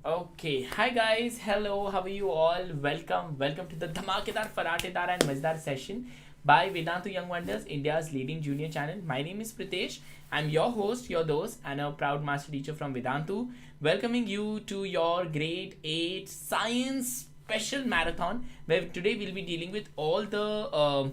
Okay, hi guys, hello, how are you all? Welcome to the Dhamakedar, Faratedar and Mazdar session by Vedantu Young Wonders, India's leading junior channel. My name is Pritesh. I'm your host, your dost, and a proud master teacher from Vedantu, welcoming you to your grade 8 science special marathon, where today we'll be dealing with all the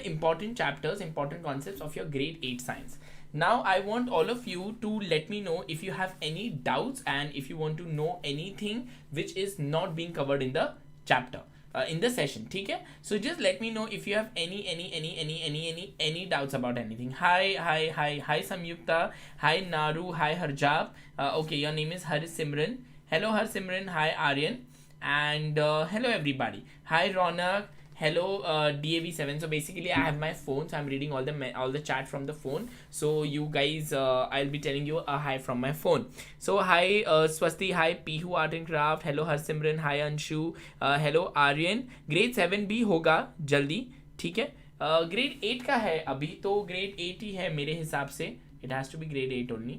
important chapters, important concepts of your grade 8 science. Now I want all of you to let me know if you have any doubts and if you want to know anything which is not being covered in the chapter, in the session. Okay, so just let me know if you have any doubts about anything. Hi Samyukta, hi Naru, hi Harjab. Okay, your name is Haris Simran. Hello Simran, hi Aryan, and hello everybody. Hi Ronak, hello DAV7. So basically I have my phone, so I'm reading all the chat from the phone. So you guys, I'll be telling you a hi from my phone. So hi Swasti, hi Pihu Art and Craft, hello Harsimran, hi Anshu, hello Aryan. Grade 7 भी होगा जल्दी, ठीक है. Grade 8 का है अभी, तो grade 8 ही है मेरे हिसाब से. It has to be grade 8 only,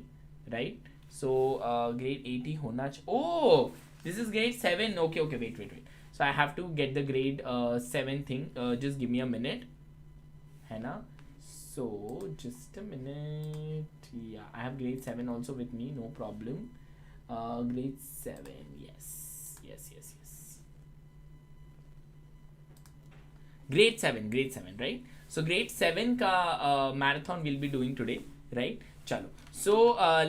right? So grade 8 ही होना चाहिए. ओ, this is grade 7. Okay, wait. So I have to get the grade 7 thing. Just give me a minute, है ना? So just a minute. Yeah, I have grade 7 also with me, no problem. Grade 7, yes. Grade 7, right? So grade 7 ka marathon we'll be doing today, right? Chalo. So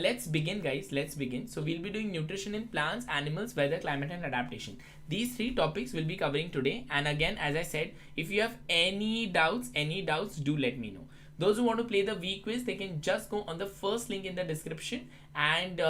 let's begin, guys. Let's begin. So we'll be doing nutrition in plants, animals, weather, climate, and adaptation. These three topics we'll be covering today. And again, as I said, if you have any doubts, do let me know. Those who want to play the V quiz, they can just go on the first link in the description, and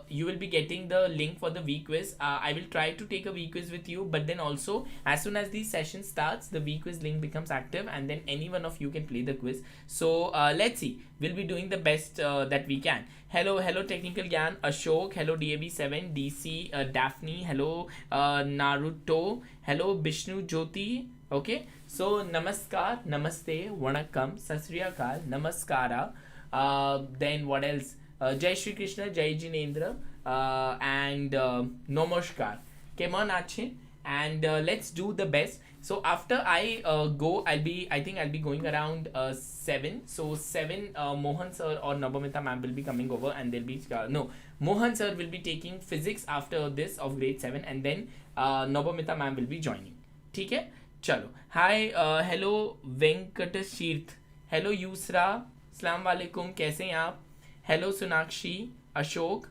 you will be getting the link for the V quiz. I will try to take a V quiz with you, but then also as soon as the session starts, the V quiz link becomes active, and then any one of you can play the quiz. So let's see. We'll be doing the best that we can. Hello Technical Gyan, Ashok, hello DAB7, DC, Daphne, hello Naruto, hello Vishnu Jyoti. Okay, so namaskar, namaste, vanakkam, sasriyakal, namaskara. Then what else? Jai Shri Krishna, Jai Jinendra, and namaskar. Come on, Achin, and let's do the best. So after I go, I think I'll be going around 7. So 7, Mohan Sir or Nabamita ma'am will be coming over, and they'll be no, Mohan Sir will be taking physics after this of grade 7, and then Nabamita ma'am will be joining. ठीक है, चलो. हाय, hello वेंकटशीर्थ, hello Yusra, अस्सलाम वालेकुम, कैसे हैं आप? Hello Sonakshi, Ashok,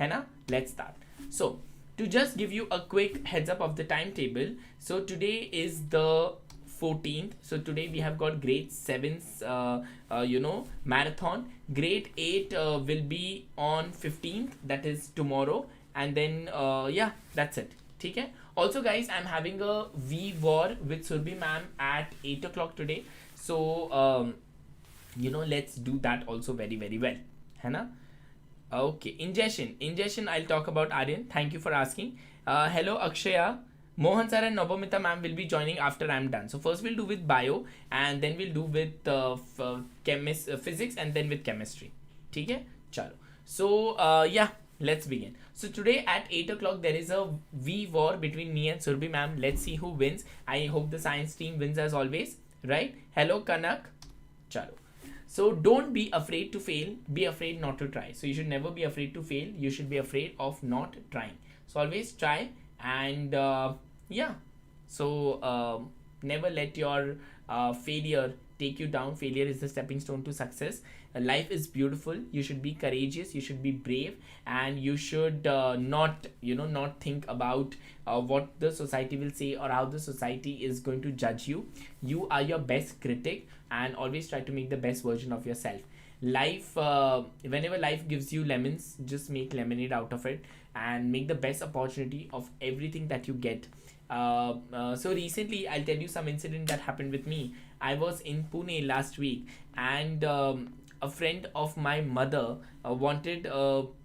है ना? Let's start. So to just give you a quick heads up of the timetable, so today is the 14th. So today we have got grade 7's marathon. Grade 8 will be on 15th, that is tomorrow, and then yeah, that's it. ठीक है. Also guys, I'm having a V war with Surbi ma'am at 8 o'clock today. So let's do that also very well, है ना? Okay, ingestion I'll talk about, Aryan. Thank you for asking. Hello Akshaya, Mohan sir and Nabamita ma'am will be joining after I'm done. So first we'll do with bio, and then we'll do with physics, and then with chemistry. ठीक है, चलो. So yeah, let's begin. So today at 8 o'clock there is a V war between me and Surbi ma'am. Let's see who wins. I hope the science team wins as always, right? Hello Kanak, chalo. So don't be afraid to fail, be afraid not to try. So you should never be afraid to fail, you should be afraid of not trying. So always try, and yeah. So never let your failure take you down. Failure is the stepping stone to success. Life is beautiful. You should be courageous, you should be brave, and you should not think about what the society will say or how the society is going to judge you. You are your best critic, and always try to make the best version of yourself. Life, whenever life gives you lemons, just make lemonade out of it, and make the best opportunity of everything that you get. So recently I'll tell you some incident that happened with me. I was in Pune last week, and a friend of my mother wanted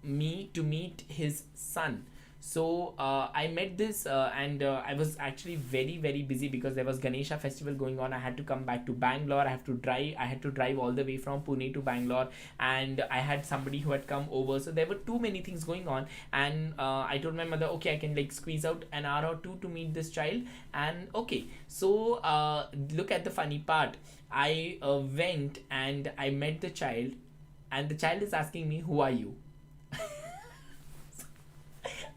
me to meet his son. So I met this and I was actually very busy because there was Ganesha festival going on. I had to come back to Bangalore. I had to drive all the way from Pune to Bangalore, and I had somebody who had come over, so there were too many things going on. And I told my mother, okay, I can like squeeze out an hour or two to meet this child. And okay, so look at the funny part. I went and I met the child, and the child is asking me, who are you?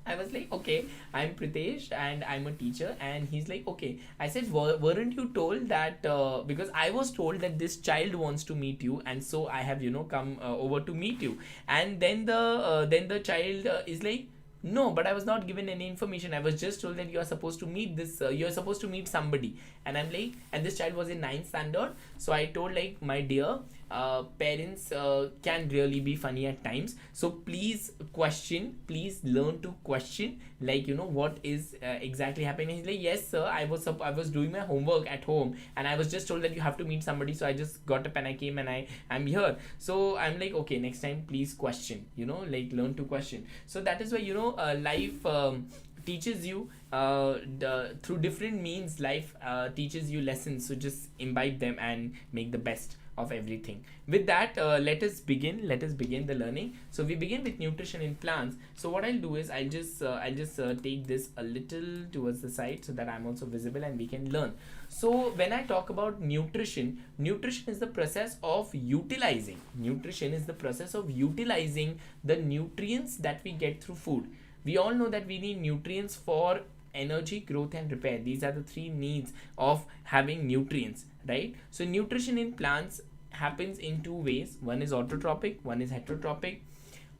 I was like, okay, I'm Pritesh and I'm a teacher. And he's like, okay. I said, weren't you told that, because I was told that this child wants to meet you, and so I have, come over to meet you. And then the child is like, no, but I was not given any information. I was just told that you are supposed to meet this, you are supposed to meet somebody. And I'm like, and this child was in 9th standard. So I told, like, my dear, parents can really be funny at times. So please please learn to question, like, what is exactly happening. He's like, yes, sir, I was doing my homework at home, and I was just told that you have to meet somebody. So I just got a pen, I came, and I'm here. So I'm like, okay, next time, please question, like, learn to question. So that is why, life teaches you through different means. Life teaches you lessons, so just imbibe them and make the best of everything. With that, let us begin the learning. So we begin with nutrition in plants. So what I'll do is I'll just take this a little towards the side so that I'm also visible and we can learn. So when I talk about nutrition is the process of utilizing the nutrients that we get through food. We all know that we need nutrients for energy, growth, and repair. These are the three needs of having nutrients, right? So nutrition in plants happens in two ways. One is autotrophic, one is heterotrophic.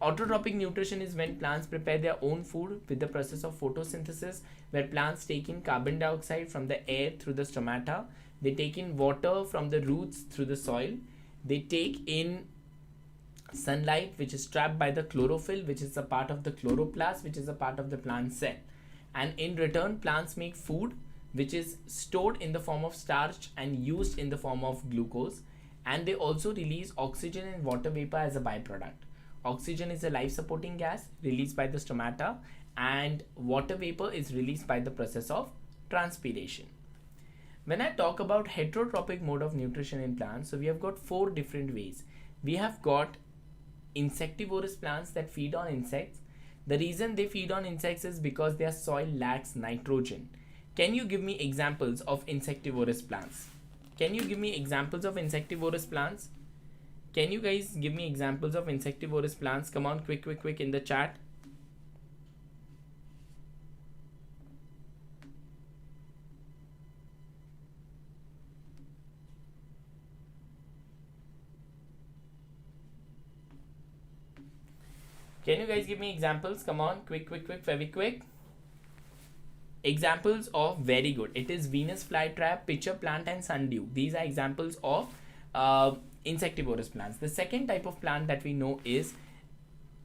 Autotrophic nutrition is when plants prepare their own food with the process of photosynthesis, where plants take in carbon dioxide from the air through the stomata. They take in water from the roots through the soil. They take in sunlight, which is trapped by the chlorophyll, which is a part of the chloroplast, which is a part of the plant cell. And in return, plants make food, which is stored in the form of starch and used in the form of glucose. And they also release oxygen and water vapor as a byproduct. Oxygen is a life supporting gas released by the stomata, and water vapor is released by the process of transpiration. When I talk about heterotrophic mode of nutrition in plants, so we have got 4 different ways. We have got insectivorous plants that feed on insects. The reason they feed on insects is because their soil lacks nitrogen. Can you give me examples of insectivorous plants? Can you give me examples of insectivorous plants? Can you guys give me examples of insectivorous plants? Come on, quick in the chat. Can you guys give me examples? Come on, quick, very quick. Examples of, very good. It is Venus flytrap, pitcher plant, and sundew. These are examples of insectivorous plants. The second type of plant that we know is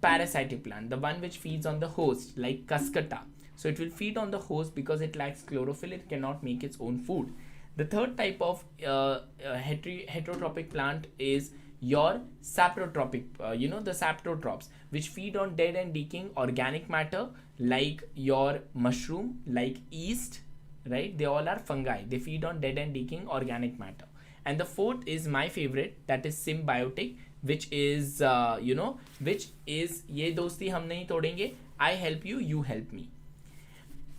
parasitic plant, the one which feeds on the host, like cascata. So it will feed on the host because it lacks chlorophyll. It cannot make its own food. The third type of heterotrophic plant is your saprotropic, the saprotrops, which feed on dead and decaying organic matter, like your mushroom, like yeast, right? They all are fungi. They feed on dead and decaying organic matter. And the fourth is my favorite, that is symbiotic, which is which is ye dosti hum nahi todenge, I help you, you help me.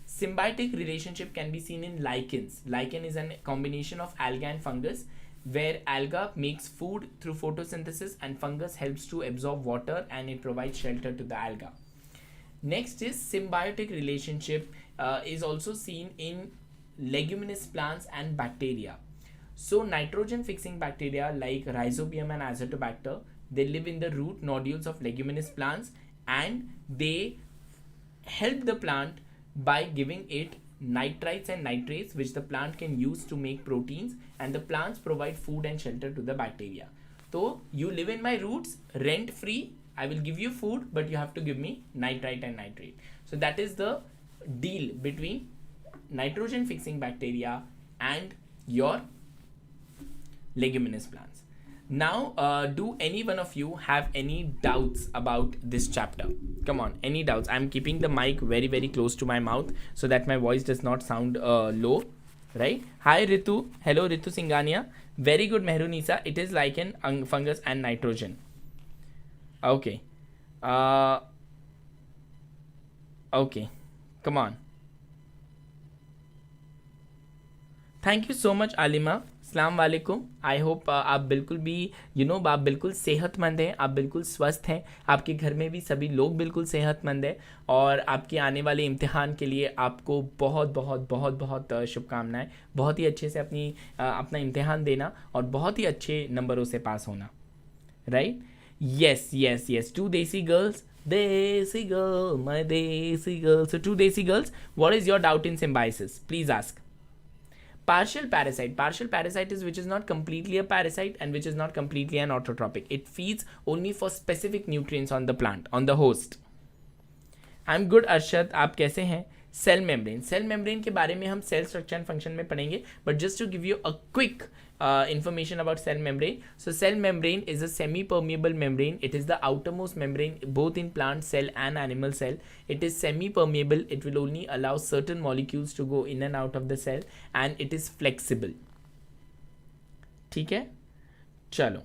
Symbiotic relationship can be seen in lichens. Lichen is a combination of alga and fungus, where alga makes food through photosynthesis and fungus helps to absorb water and it provides shelter to the alga. Next is symbiotic relationship is also seen in leguminous plants and bacteria. So nitrogen fixing bacteria like Rhizobium and Azotobacter, they live in the root nodules of leguminous plants, and they help the plant by giving it nitrites and nitrates, which the plant can use to make proteins, and the plants provide food and shelter to the bacteria. So you live in my roots rent free. I will give you food, but you have to give me nitrite and nitrate. So that is the deal between nitrogen fixing bacteria and your leguminous plants. Now, do any one of you have any doubts about this chapter? Come on, any doubts? I'm keeping the mic very, very close to my mouth so that my voice does not sound low, right? Hi Ritu, hello Ritu Singhania. Very good Mehrunisa. It is lichen, fungus and nitrogen. Okay. Okay. Come on. Thank you so much Alima, अस्सलाम वालेकुम. I hope आप बिल्कुल भी आप बिल्कुल सेहतमंद हैं, आप बिल्कुल स्वस्थ हैं, आपके घर में भी सभी लोग बिल्कुल सेहतमंद हैं और आपके आने वाले इम्तिहान के लिए आपको बहुत बहुत बहुत बहुत शुभकामनाएं. बहुत ही अच्छे से अपना इम्तिहान देना और बहुत ही अच्छे नंबरों से पास होना. Right? Yes yes yes. Two desi girls, desi girl, my desi girl. So two desi girls, what is your doubt in Symbiosis? Please ask. Partial parasite. Partial parasite is which is not completely a parasite and which is not completely an autotrophic. It feeds only for specific nutrients on the plant, on the host. I'm good Arshad. आप कैसे हैं? Cell membrane. Cell membrane के बारे में हम cell structure and function में पढ़ेंगे. But just to give you a quick information about cell membrane. So cell membrane is a semi-permeable membrane. It is the outermost membrane both in plant cell and animal cell. It is semi-permeable. It will only allow certain molecules to go in and out of the cell and it is flexible. ठीक है? चलो.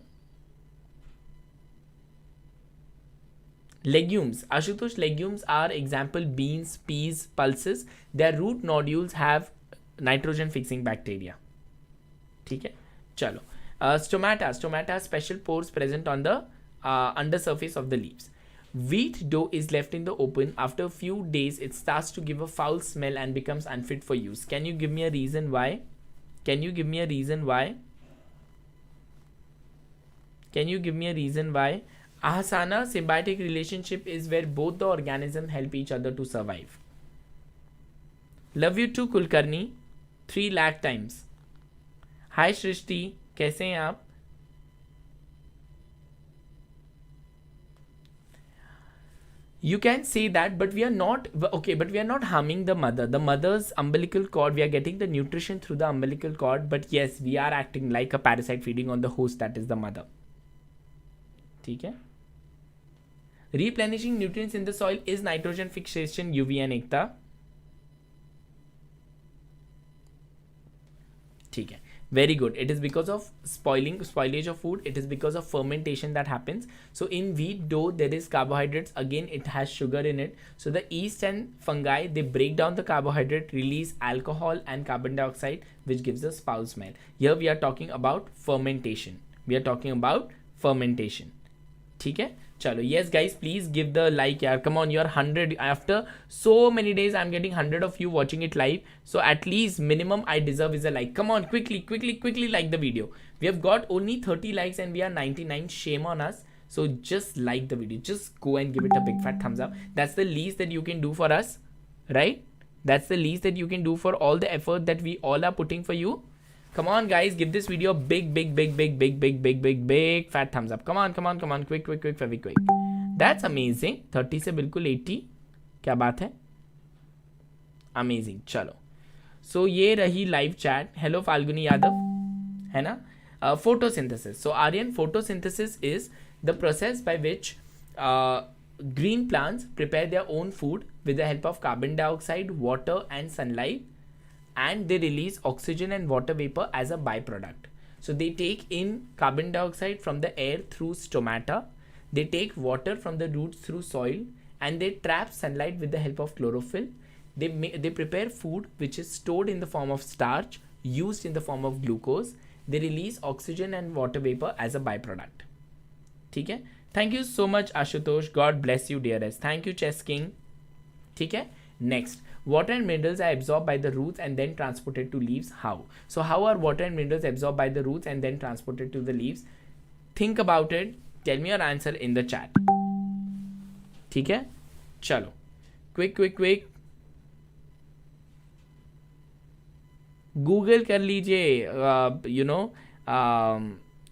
Legumes. Ashutosh, legumes are example beans, peas, pulses. Their root nodules have nitrogen fixing bacteria. ठीक है? चलो. Stomata, special pores present on the undersurface of the leaves. Wheat dough is left in the open. After a few days, it starts to give a foul smell and becomes unfit for use. Can you give me a reason why? Can you give me a reason why? Can you give me a reason why? Ahasana, symbiotic relationship is where both the organisms help each other to survive. Love you too, Kulkarni. 3 lakh times. Hi Shrishti, कैसे हैं आप? You can say that, but we are not okay. But we are not harming the mother. The mother's umbilical cord. We are getting the nutrition through the umbilical cord. But yes, we are acting like a parasite feeding on the host, that is the mother. ठीक है? Replenishing nutrients in the soil is nitrogen fixation. UV and Ekta. ठीक है. Very good. It is because of spoilage of food. It is because of fermentation that happens. So in wheat dough, there is carbohydrates. Again, it has sugar in it. So the yeast and fungi, they break down the carbohydrate, release alcohol and carbon dioxide, which gives us foul smell. Here we are talking about fermentation. We are talking about fermentation. ठीक है? चलो. Yes guys, please give the like यार. Come on, you're 100. After so many days, I'm getting 100 of you watching it live. So at least minimum I deserve is a like. Come on, quickly like the video. We have got only 30 likes and we are 99. Shame on us. So just like the video. Just go and give it a big fat thumbs up. That's the least that you can do for us. Right? That's the least that you can do for all the effort that we all are putting for you. Come on guys, give this video a big fat thumbs up. Come on, quick, very quick. That's amazing. 30 से बिल्कुल 80. क्या बात है? Amazing. चलो. So ये रही live chat. Hello Falguni Yadav. है ना? Photosynthesis. So Aryan, photosynthesis is the process by which green plants prepare their own food with the help of carbon dioxide, water and sunlight. And they release oxygen and water vapor as a byproduct. So they take in carbon dioxide from the air through stomata, they take water from the roots through soil, and they trap sunlight with the help of chlorophyll. They prepare food which is stored in the form of starch, used in the form of glucose. They release oxygen and water vapor as a byproduct. ठीक है? Thank you so much Ashutosh. God bless you dearest. Thank you Chess King. ठीक है? Next. Water and minerals are absorbed by the roots and then transported to leaves. How? So how are water and minerals absorbed by the roots and then transported to the leaves? Think about it. Tell me your answer in the chat. ठीक है? चलो. Quick. Google कर लीजिए.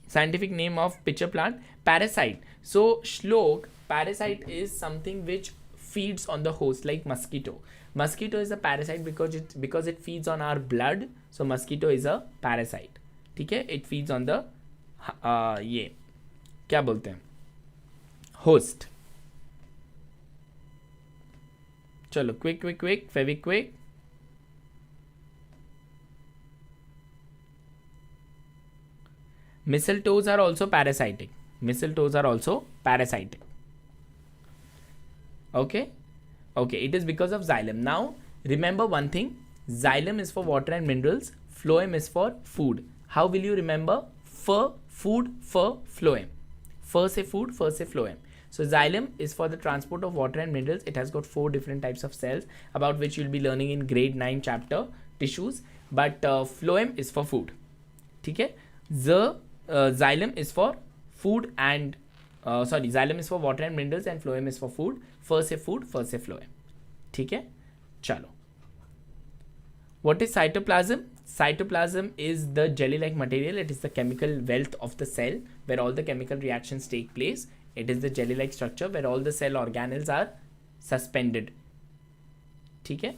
Scientific name of pitcher plant. Parasite. So Shlok, parasite is something which feeds on the host like mosquito. Mosquito is a parasite because it feeds on our blood. So mosquito is a parasite. ठीक है? It feeds on the ये क्या बोलते हैं, host. चलो quick quick quick Fevikwik. Mistletoes are also parasitic. Mistletoes are also parasitic. Okay. Okay, it is because of xylem. Now remember one thing, xylem is for water and minerals, phloem is for food. How will you remember? For food, for phloem. For say food, for say phloem. So xylem is for the transport of water and minerals. It has got 4 different types of cells about which you'll be learning in grade 9 chapter tissues. But phloem is for food. ठीक है. The xylem is for food and xylem is for water and minerals and phloem is for food. First say food, first say phloem. ठीक है. चलो. What is cytoplasm? Cytoplasm is the jelly-like material. It is the chemical wealth of the cell where all the chemical reactions take place. It is the jelly-like structure where all the cell organelles are suspended. ठीक है.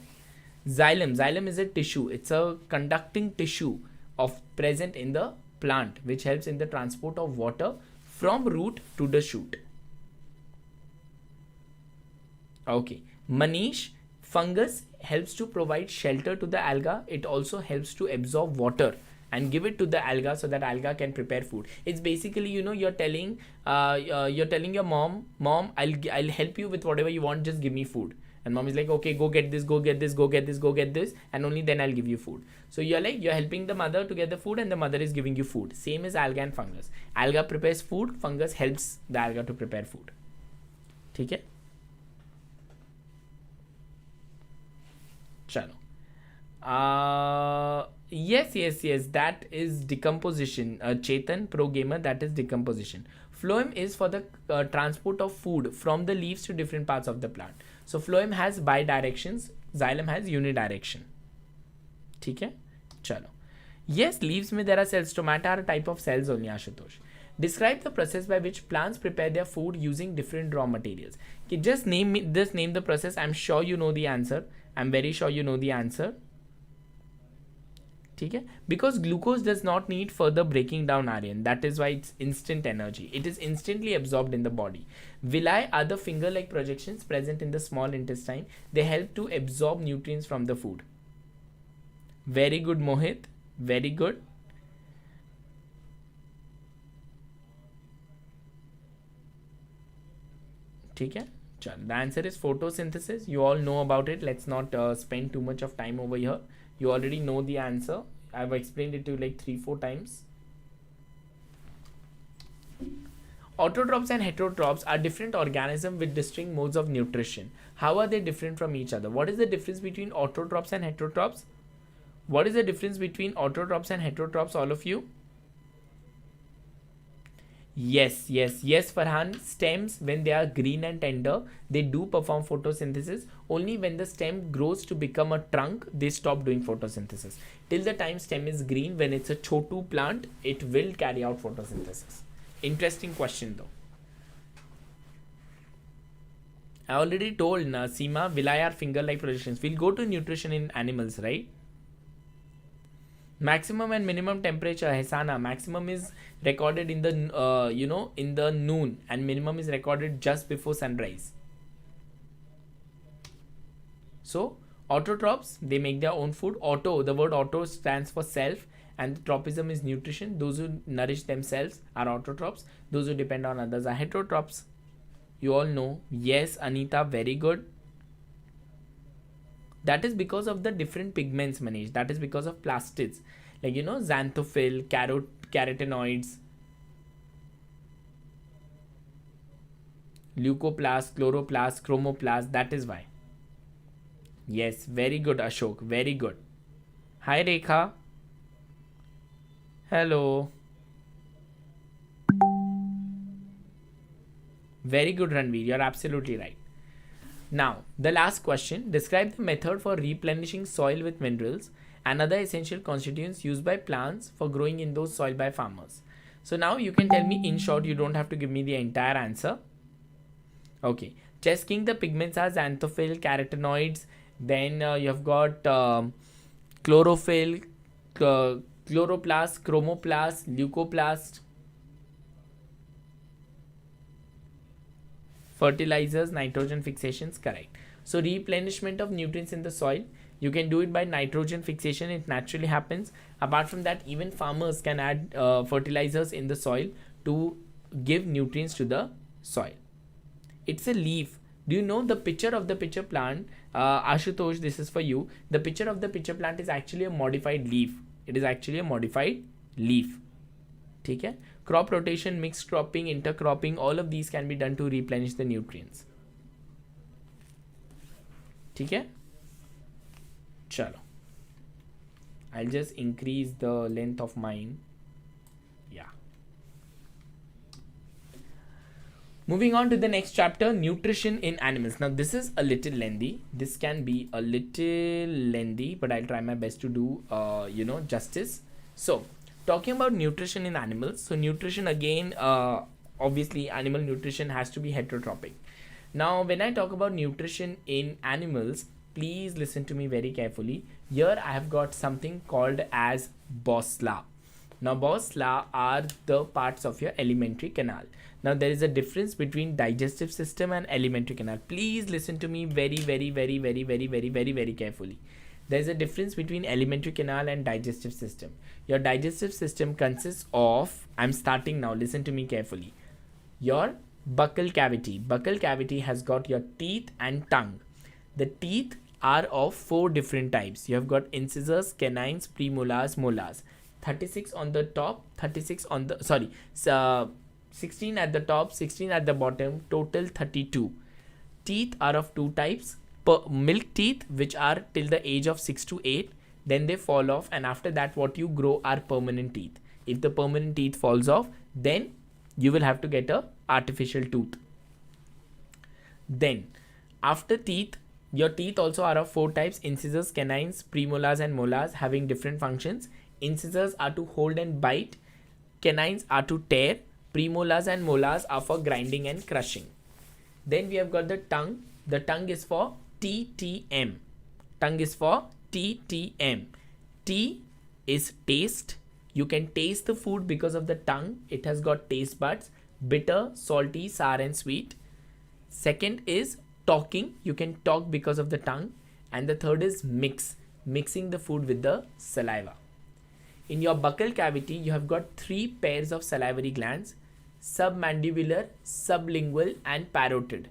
Xylem is a tissue. It's a conducting tissue of present in the plant which helps in the transport of water from root to the shoot. Okay. Manish, fungus helps to provide shelter to the alga. It also helps to absorb water and give it to the alga so that alga can prepare food. It's basically, you're telling your mom, I'll help you with whatever you want, just give me food. And mom is like, okay, go get this, go get this, go get this, go get this, and only then I'll give you food. So you're helping the mother to get the food and the mother is giving you food. Same as alga and fungus. Alga prepares food, fungus helps the alga to prepare food. ठीक है. चलो. Yes, that is decomposition. Chetan, pro gamer, that is decomposition. Phloem is for the transport of food from the leaves to different parts of the plant. So phloem has bidirections, xylem has unidirection. ठीक है. चलो. Yes, leaves में there are cells. Stomata are a type of cells only, Ashutosh. Describe the process by which plants prepare their food using different raw materials. Okay, just name the process. I'm sure you know the answer. I'm very sure you know the answer. ठीक है. Because glucose does not need further breaking down iron. That is why it's instant energy. It is instantly absorbed in the body. Villi are the finger-like projections present in the small intestine. They help to absorb nutrients from the food. Very good, Mohit. Very good. ठीक है. The answer is photosynthesis. You all know about it. Let's not spend too much of time over here. You already know the answer. I've explained it to you like 3-4 times. Autotrophs and heterotrophs are different organisms with distinct modes of nutrition. How are they different from each other? What is the difference between autotrophs and heterotrophs? What is the difference between autotrophs and heterotrophs, all of you? Yes, Farhan. Stems, when they are green and tender, they do perform photosynthesis. Only when the stem grows to become a trunk, they stop doing photosynthesis. Till the time stem is green, when it's a chotu plant, it will carry out photosynthesis. Interesting question though. I already told Seema, villi are finger-like projections. We'll go to nutrition in animals, right? Maximum and minimum temperature, Hesana. Maximum is recorded in the in the noon, and minimum is recorded just before sunrise. So autotrophs, they make their own food. Auto, the word auto stands for self, and tropism is nutrition. Those who nourish themselves are autotrophs. Those who depend on others are heterotrophs. You all know. Yes, Anita, very good. That is because of the different pigments, Manish. That is because of plastids. Like, xanthophyll, carotenoids, leucoplast, chloroplast, chromoplast. That is why. Yes, very good, Ashok. Very good. Hi, Rekha. Hello. Very good, Ranveer. You're absolutely right. Now, the last question. Describe the method for replenishing soil with minerals and other essential constituents used by plants for growing in those soil by farmers. So now you can tell me in short. You don't have to give me the entire answer. Okay. Checking the pigments are xanthophyll, carotenoids. Then you have got chlorophyll, chloroplast, chromoplast, leucoplast. fertilizers, nitrogen fixations, correct. So replenishment of nutrients in the soil, you can do it by nitrogen fixation, it naturally happens. Apart from that, even farmers can add fertilizers in the soil to give nutrients to the soil. It's a leaf. Do you know the picture of the pitcher plant? Ashutosh, this is for you. The picture of the pitcher plant is actually a modified leaf. It is actually a modified leaf. Okay? Crop rotation, mixed cropping, intercropping, all of these can be done to replenish the nutrients. Okay? Chalo. I'll just increase the length of mine. Yeah. Moving on to the next chapter, nutrition in animals. Now this is a little lengthy. This can be a little lengthy, but I'll try my best to do justice. So talking about nutrition in animals. So nutrition again, obviously animal nutrition has to be heterotrophic. Now when I talk about nutrition in animals, please listen to me very carefully. Here I have got something called as bosla. Now bosla are the parts of your alimentary canal. Now there is a difference between digestive system and alimentary canal. Please listen to me very carefully. There is a difference between alimentary canal and digestive system. Your digestive system consists of, I'm starting now, listen to me carefully. Your buccal cavity. Buccal cavity has got your teeth and tongue. The teeth are of 4 different types. You have got incisors, canines, premolars, molars. 36 on the top, 36 on the, 16 at the top, 16 at the bottom, total 32. Teeth are of 2 types. Milk teeth, which are till the age of 6 to 8, then they fall off, and after that what you grow are permanent teeth. If the permanent teeth falls off, then you will have to get a artificial tooth. Then after teeth, your teeth also are of 4 types: incisors, canines, premolars and molars, having different functions. Incisors are to hold and bite, canines are to tear, premolars and molars are for grinding and crushing. Then we have got the tongue. The tongue is for TTM. Tongue is for TTM. T is taste. You can taste the food because of the tongue. It has got taste buds: bitter, salty, sour and sweet. Second is talking. You can talk because of the tongue. And the third is mix. Mixing the food with the saliva. In your buccal cavity, you have got 3 pairs of salivary glands: submandibular, sublingual and parotid.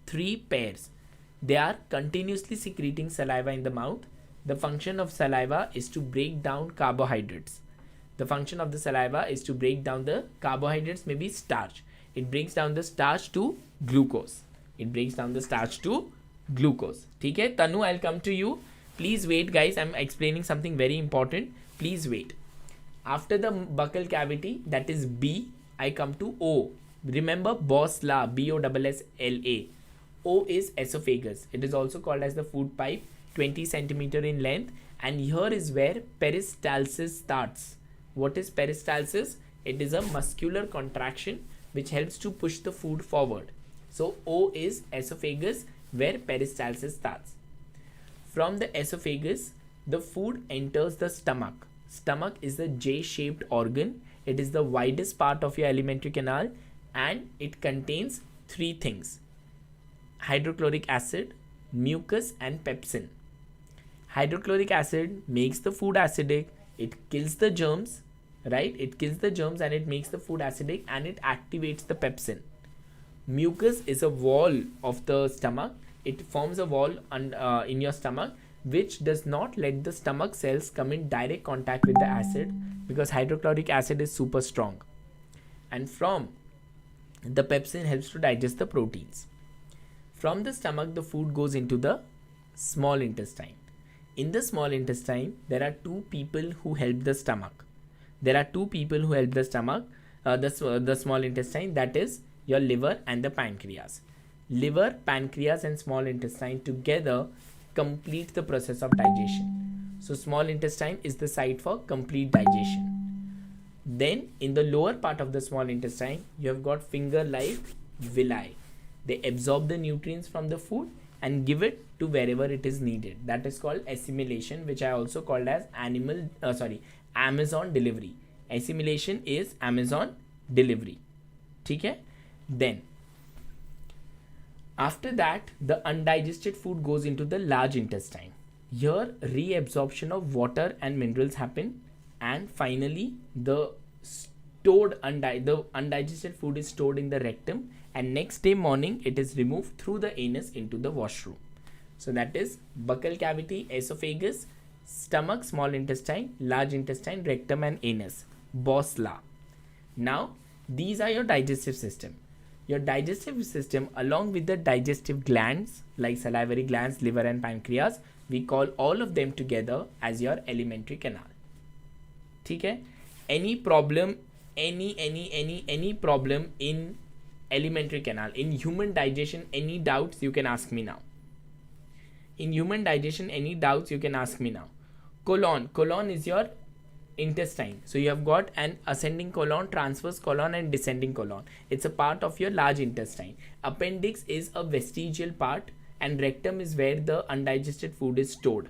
3 pairs. They are continuously secreting saliva in the mouth. The function of saliva is to break down carbohydrates. The function of the saliva is to break down the carbohydrates, maybe starch. It breaks down the starch to glucose. It breaks down the starch to glucose. Okay, Tanu, I'll come to you. Please wait, guys. I'm explaining something very important. Please wait. After the buccal cavity, that is B, I come to O. Remember Bosla, Bossla. O is esophagus. It is also called as the food pipe, 20 centimeter in length. And here is where peristalsis starts. What is peristalsis? It is a muscular contraction which helps to push the food forward. So O is esophagus, where peristalsis starts. From the esophagus, the food enters the stomach. Stomach is the J-shaped organ. It is the widest part of your alimentary canal and it contains 3 things: hydrochloric acid, mucus and pepsin. Hydrochloric acid makes the food acidic. It kills the germs, right? It kills the germs and it makes the food acidic and it activates the pepsin. Mucus is a wall of the stomach. It forms a wall in your stomach which does not let the stomach cells come in direct contact with the acid because hydrochloric acid is super strong. And from the pepsin helps to digest the proteins. From the stomach, the food goes into the small intestine. In the small intestine, there are 2 people who help the stomach. There are 2 people who help the stomach, the small intestine, that is your liver and the pancreas. Liver, pancreas and small intestine together complete the process of digestion. So small intestine is the site for complete digestion. Then in the lower part of the small intestine, you have got finger-like villi. They absorb the nutrients from the food and give it to wherever it is needed. That is called assimilation, which I also called as Amazon delivery. Assimilation is Amazon delivery. Okay? Then After that, the undigested food goes into the large intestine. Here, reabsorption of water and minerals happen, and finally the undigested food is stored in the rectum, and next day morning it is removed through the anus into the washroom. So that is buccal cavity, esophagus, stomach, small intestine, large intestine, rectum and anus. Bosla. Now these are your digestive system. Your digestive system, along with the digestive glands like salivary glands, liver and pancreas, we call all of them together as your alimentary canal. ठीक है? Any problem, any problem in alimentary canal, in human digestion, any doubts you can ask me now. In human digestion, any doubts you can ask me now. Colon is your intestine. So you have got an ascending colon, transverse colon and descending colon. It's a part of your large intestine. Appendix is a vestigial part, and rectum is where the undigested food is stored.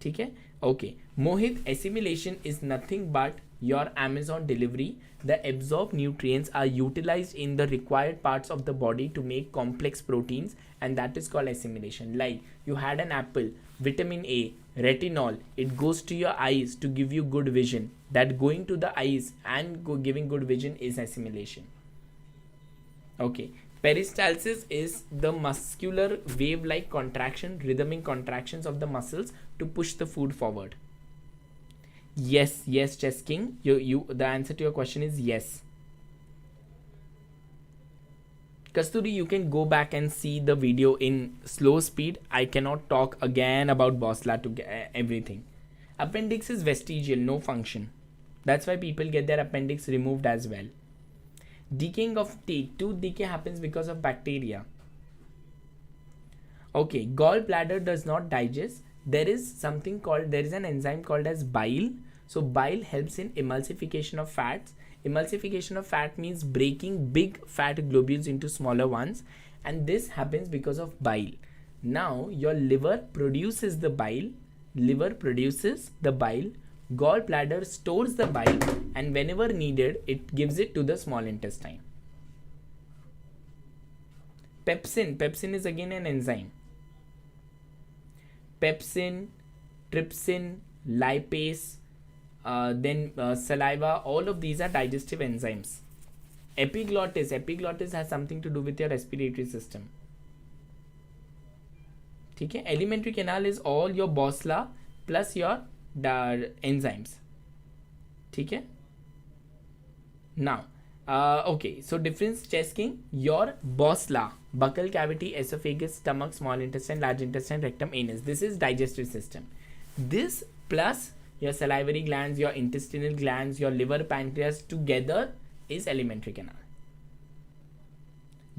ठीक है? Okay. Mohit, assimilation is nothing but your Amazon delivery. The absorbed nutrients are utilized in the required parts of the body to make complex proteins, and that is called assimilation. Like you had an apple, vitamin A, retinol, it goes to your eyes to give you good vision. That going to the eyes and giving good vision is assimilation. Okay. Peristalsis is the muscular wave-like contraction, rhythmic contractions of the muscles to push the food forward. Yes, Chess King. The answer to your question is yes. Kasturi, you can go back and see the video in slow speed. I cannot talk again about Bosla to everything. Appendix is vestigial, no function. That's why people get their appendix removed as well. Decaying of teeth. Tooth decay happens because of bacteria. Okay, gallbladder does not digest. There is an enzyme called as bile. So bile helps in emulsification of fats. Emulsification of fat means breaking big fat globules into smaller ones, and this happens because of bile. Now your liver produces the bile. Gallbladder stores the bile, and whenever needed, it gives it to the small intestine. Pepsin is again an enzyme. Pepsin, trypsin, lipase, then saliva, all of these are digestive enzymes. Epiglottis has something to do with your respiratory system. Okay? Alimentary canal is all your Bosla plus your enzymes. Okay? Now, okay, so difference checking. Your Bosla, buccal cavity, esophagus, stomach, small intestine, large intestine, rectum, anus. This is digestive system. This plus your salivary glands, your intestinal glands, your liver, pancreas together is alimentary canal.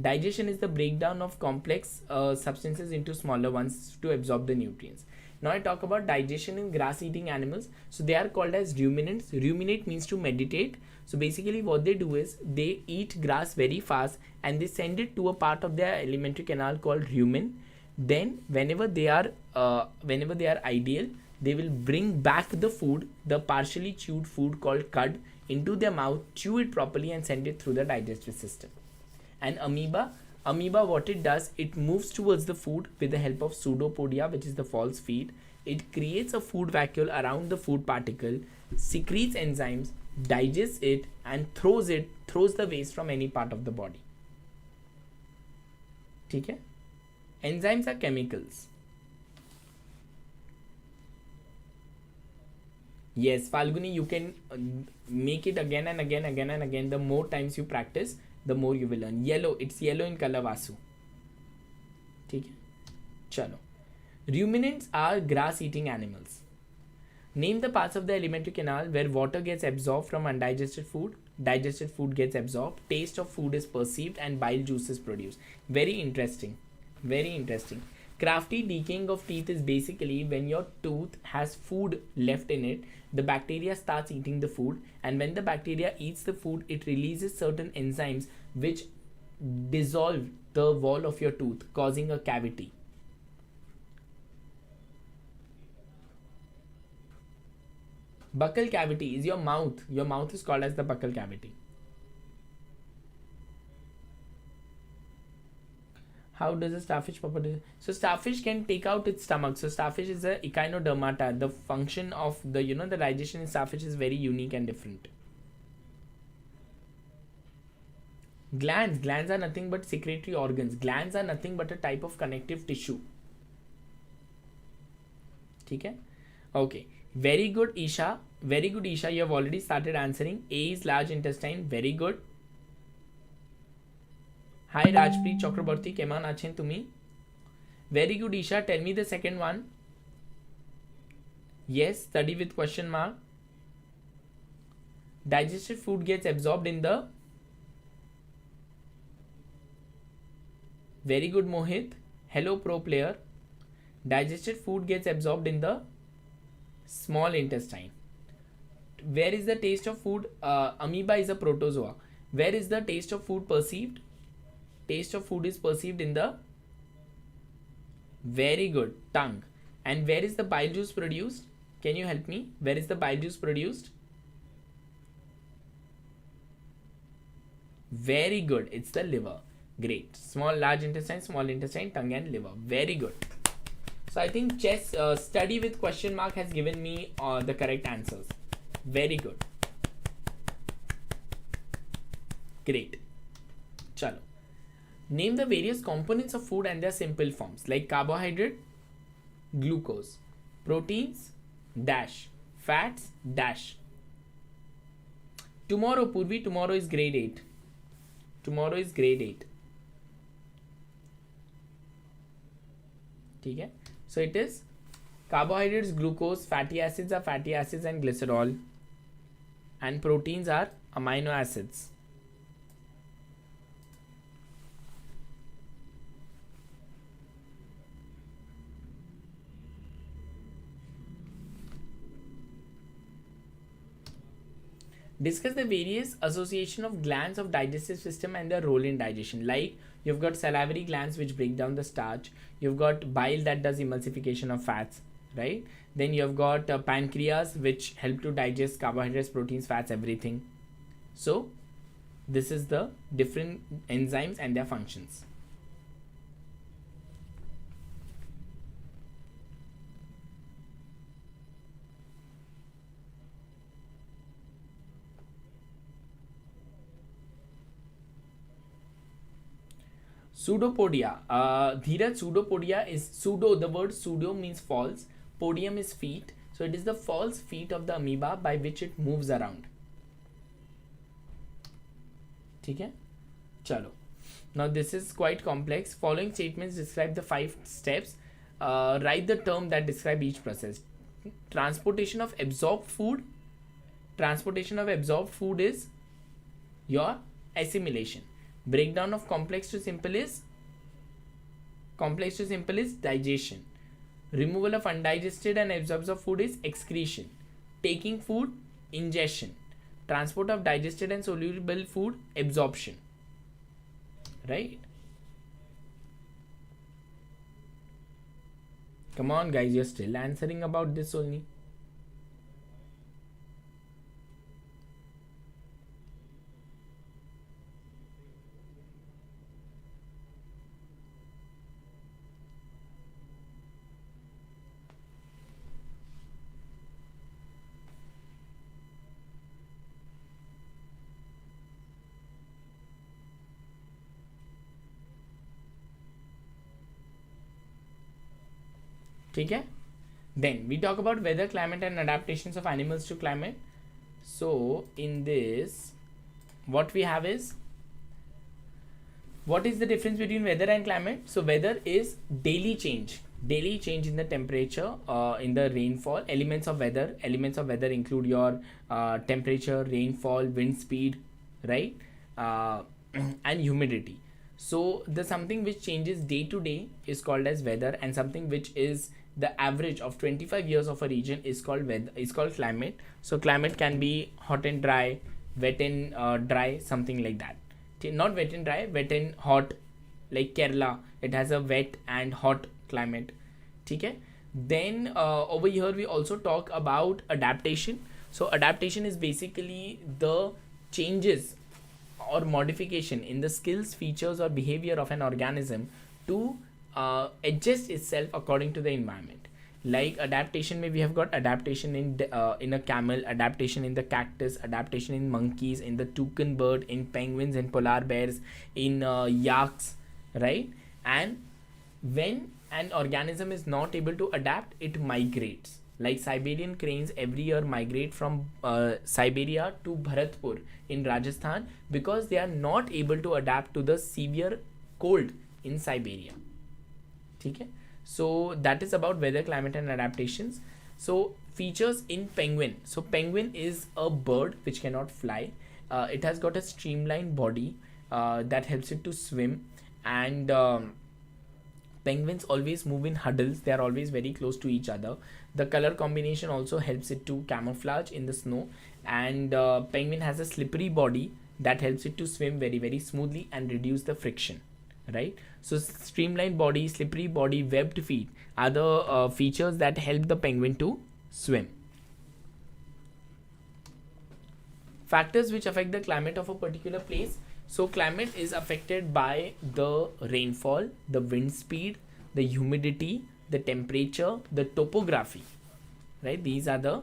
Digestion is the breakdown of complex substances into smaller ones to absorb the nutrients. Now I talk about digestion in grass-eating animals. So they are called as ruminants. Ruminate means to meditate. So basically what they do is they eat grass very fast and they send it to a part of their alimentary canal called rumen. Then whenever they are ideal, they will bring back the food, the partially chewed food called cud, into their mouth, chew it properly and send it through the digestive system. And amoeba, what it does, it moves towards the food with the help of pseudopodia, which is the false feet. It creates a food vacuole around the food particle, secretes enzymes, digests it and throws the waste from any part of the body. Okay? Enzymes are chemicals. Yes, Falguni, you can make it again and again. The more times you practice, the more you will learn. Yellow, it's yellow in color, Vasu. Okay? Chalo. Ruminants are grass-eating animals. Name the parts of the alimentary canal where water gets absorbed from undigested food, digested food gets absorbed, taste of food is perceived, and bile juice is produced. Very interesting. Crafty decaying of teeth is basically when your tooth has food left in it, the bacteria starts eating the food, and when the bacteria eats the food, it releases certain enzymes which dissolve the wall of your tooth, causing a cavity. Buccal cavity is your mouth. Your mouth is called as the buccal cavity. How does a starfish property? So starfish can take out its stomach. So starfish is a echinodermata. The function of the the digestion in starfish is very unique and different. Glands are nothing but secretory organs. Glands are nothing but a type of connective tissue. Okay. Okay. Very good, Isha. Very good, Isha. You have already started answering. A is large intestine. Very good. Hi, Rajpreet Chakraborty. Keman achen tumi. Very good, Isha. Tell me the second one. Yes, study with question mark. Digested food gets absorbed in the. Very good, Mohit. Hello, pro player. Digested food gets absorbed in the small intestine. Where is the taste of food? Amoeba is a protozoa. Where is the taste of food perceived? Taste of food is perceived in the. Very good, tongue. And where is the bile juice produced? Can you help me? Where is the bile juice produced? Very good, it's the liver. Great. Small, large intestine, tongue and liver. Very good. So I think chess study with question mark has given me the correct answers. Very good. Great. Chalo. Name the various components of food and their simple forms like carbohydrate, glucose, proteins, dash, fats, dash. Tomorrow, Purvi, tomorrow is grade 8. Tomorrow is grade 8. Okay. So it is carbohydrates, glucose, fatty acids are fatty acids and glycerol, and proteins are amino acids. Discuss the various association of glands of digestive system and their role in digestion. Like you've got salivary glands which break down the starch. You've got bile that does emulsification of fats, right? Then you've got pancreas which help to digest carbohydrates, proteins, fats, everything. So this is the different enzymes and their functions. Pseudopodia. Dheeraj, pseudopodia is pseudo. The word pseudo means false. Podium is feet. So it is the false feet of the amoeba by which it moves around. Okay? Chalo. Now this is quite complex. Following statements describe the 5 steps. Write the term that describe each process. Transportation of absorbed food. Transportation of absorbed food is your assimilation. Breakdown of complex to simple is digestion. Removal of undigested and absorbed of food is excretion. Taking food, ingestion. Transport of digested and soluble food, absorption. Right? Come on guys, you're still answering about this only. Okay? Then we talk about weather, climate and adaptations of animals to climate. So in this, what we have is, what is the difference between weather and climate? So weather is daily change in the temperature, in the rainfall. Elements of weather include your temperature, rainfall, wind speed, right, and humidity. So the something which changes day to day is called as weather, and something which is the average of 25 years of a region is called weather, is called climate. So climate can be hot and dry, wet and dry, something like that. Not wet and dry, wet and hot, like Kerala, it has a wet and hot climate. Okay? Then over here we also talk about adaptation. So adaptation is basically the changes or modification in the skills, features or behavior of an organism to adjust itself according to the environment. Like adaptation, maybe we have got adaptation in a camel, adaptation in the cactus, adaptation in monkeys, in the toucan bird, in penguins, in polar bears, in yaks, right? And when an organism is not able to adapt, it migrates. Like Siberian cranes every year migrate from Siberia to Bharatpur in Rajasthan because they are not able to adapt to the severe cold in Siberia. Okay? So that is about weather, climate and adaptations. So features in penguin. So penguin is a bird which cannot fly. It has got a streamlined body that helps it to swim, and penguins always move in huddles. They are always very close to each other. The color combination also helps it to camouflage in the snow, and penguin has a slippery body that helps it to swim very, very smoothly and reduce the friction, right? So streamlined body, slippery body, webbed feet are the features that help the penguin to swim. Factors which affect the climate of a particular place. So climate is affected by the rainfall, the wind speed, the humidity, the temperature, the topography, right? These are the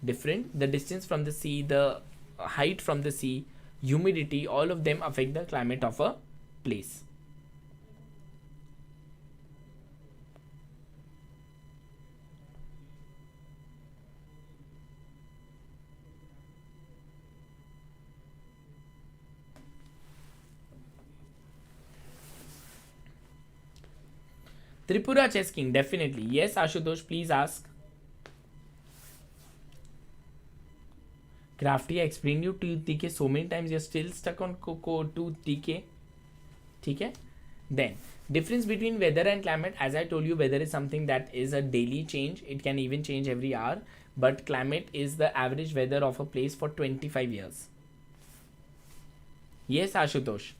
different, the distance from the sea, the height from the sea, humidity, all of them affect the climate of a place. Tripura Chess King, definitely. Yes, Ashutosh, please ask. Crafty, I explained you to TK so many times, you're still stuck on Coco to TK. Okay? Then, difference between weather and climate. As I told you, weather is something that is a daily change. It can even change every hour. But climate is the average weather of a place for 25 years. Yes, Ashutosh.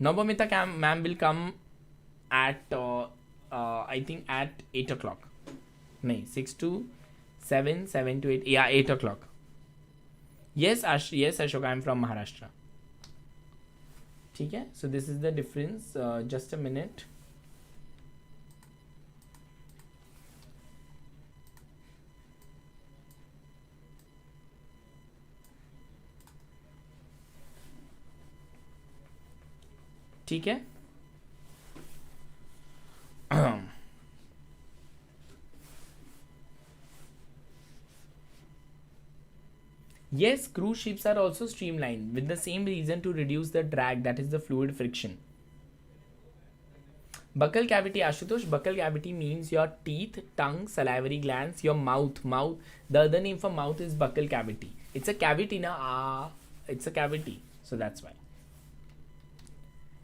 Nabamita ma'am will come at I think at 8 o'clock. No, 6 to 7, 7 to 8. Yeah, 8 o'clock. Yes, yes, Ashok, I am from Maharashtra. Okay, so this is the difference. Just a minute. Okay. Yes, cruise ships are also streamlined with the same reason, to reduce the drag, that is the fluid friction. Buccal cavity, Ashutosh, buccal cavity means your teeth, tongue, salivary glands, your mouth. The other name for mouth is buccal cavity. It's a cavity, na? It's a cavity. So that's why.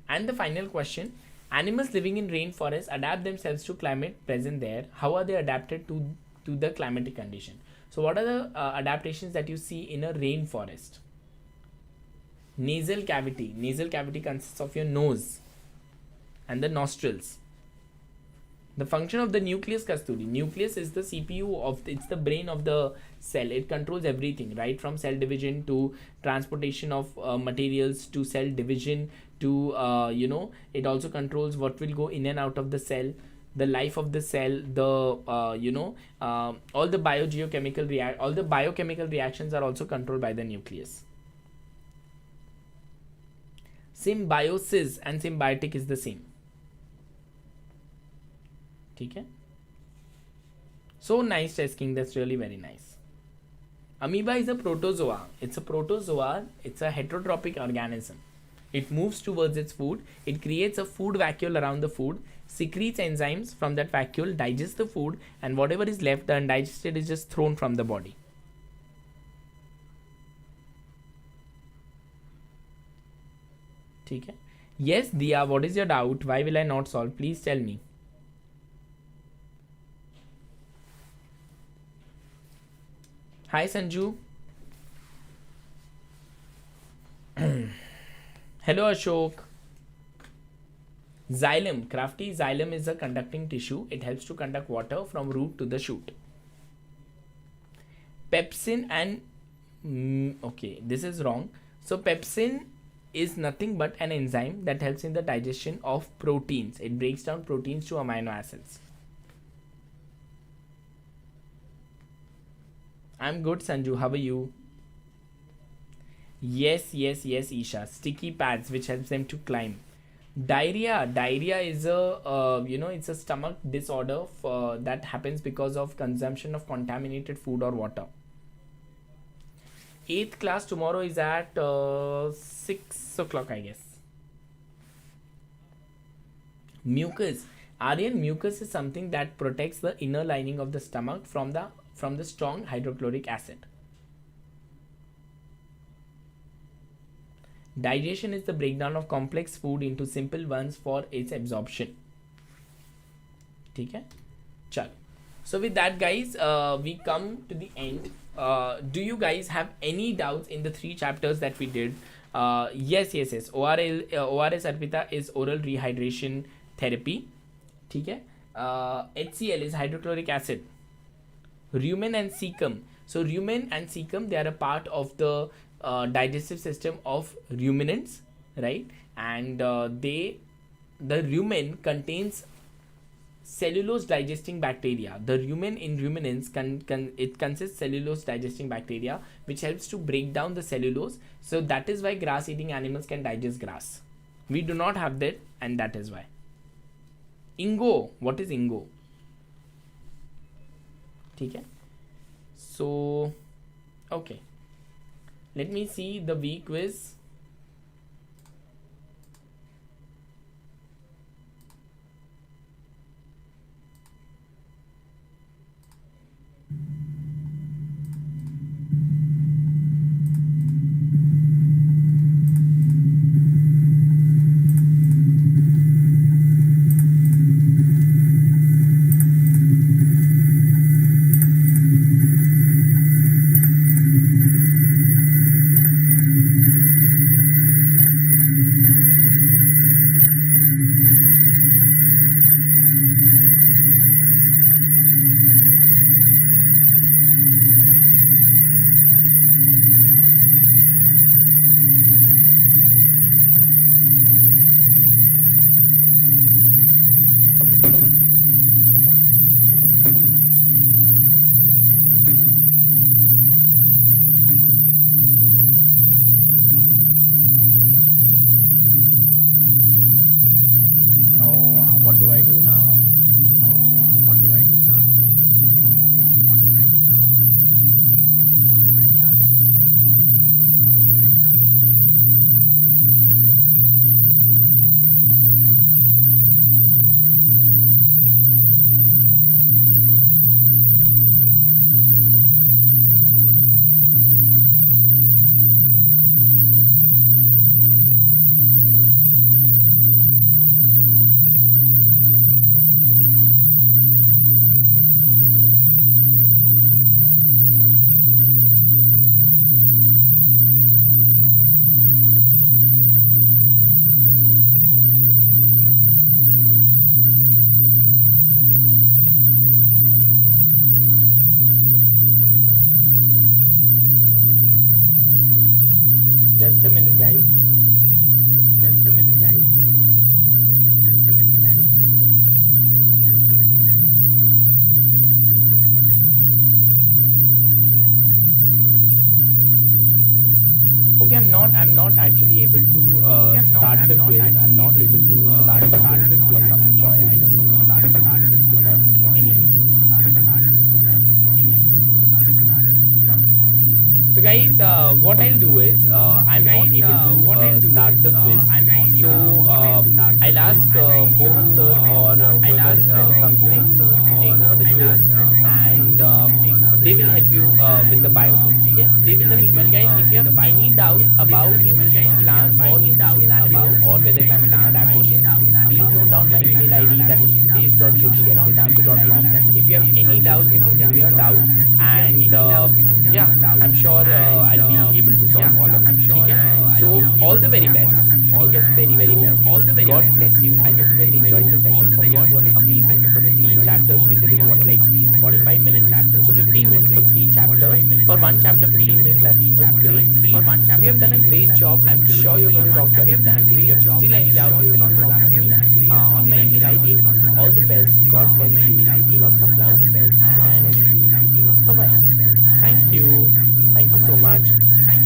And the final question. Animals living in rainforest adapt themselves to climate present there. How are they adapted to the climatic condition? So what are the adaptations that you see in a rainforest? Nasal cavity. Nasal cavity consists of your nose and the nostrils. The function of the nucleus, Kasturi. Nucleus is the CPU of, it's the brain of the cell. It controls everything, right? From cell division to transportation of materials, to cell division, to it also controls what will go in and out of the cell, the life of the cell, the all the biochemical reactions are also controlled by the nucleus. Symbiosis and symbiotic is the same. Okay. So nice, Chess King. That's really very nice. Amoeba is a protozoa. It's a protozoa. It's a heterotrophic organism. It moves towards its food. It creates a food vacuole around the food, secretes enzymes from that vacuole, digests the food, and whatever is left, the undigested, is just thrown from the body. Okay. Yes, Diya, what is your doubt? Why will I not solve? Please tell me. Hi, Sanju. Hello, Ashok. Xylem. Crafty, xylem is a conducting tissue. It helps to conduct water from root to the shoot. Pepsin and... okay, this is wrong. So, pepsin is nothing but an enzyme that helps in the digestion of proteins. It breaks down proteins to amino acids. I'm good, Sanju. How are you? Yes, Isha. Sticky pads which helps them to climb. Diarrhea is a it's a stomach disorder that happens because of consumption of contaminated food or water. 8th class tomorrow is at 6 o'clock, I guess. Mucus. Aryan, mucus is something that protects the inner lining of the stomach from the strong hydrochloric acid. Digestion is the breakdown of complex food into simple ones for its absorption. Okay? Chalo. So with that, guys, we come to the end. Do you guys have any doubts in the 3 chapters that we did? Yes. ORS Arpita is oral rehydration therapy. Okay? HCl is hydrochloric acid. Rumen and cecum. So rumen and cecum, they are a part of the digestive system of ruminants, right? And the rumen contains cellulose digesting bacteria. The rumen in ruminants it consists cellulose digesting bacteria which helps to break down the cellulose. So that is why grass eating animals can digest grass. We do not have that, and that is why. Ingo. What is Ingo? Okay. So okay, let me see the week quiz. Just a minute, guys. Just a minute, guys. Just a minute, guys. Just a minute, guys. Just a minute, guys. Just a minute, guys. Just a minute, guys. Okay, I'm not actually able to start the quiz. I'm not able to start the quiz for some joy. I don't know what start the quiz. Anyway. So guys, what I'll do is I'm not able to start the quiz. So I'll ask Mohan Sir or whoever comes next to take over the quiz, and they will help you with the bio quiz. Okay? In the meanwhile, guys, if you have any doubts about nutrition in plants or nutrition in animals or weather, climate and adaptations, please note down my email ID, that is pritesh.joshi@vedantu.com. If you have any doubts, you can send me your doubts, and I'm sure I'll be able to solve all of them. Okay? So all the very best, all the very best. God bless you. I hope you guys enjoyed the session. For me, it was amazing because 3 chapters we did in 45 minutes. So 15 minutes for 3 chapters. For one chapter, 15 minutes. That's a great speed. So we have done a great job. I'm sure you're going to rock your exam. If you have still any doubts, you can always ask me on my email ID. All the best. God bless you. Lots of love. And bye-bye. Thank you. Thank you so much.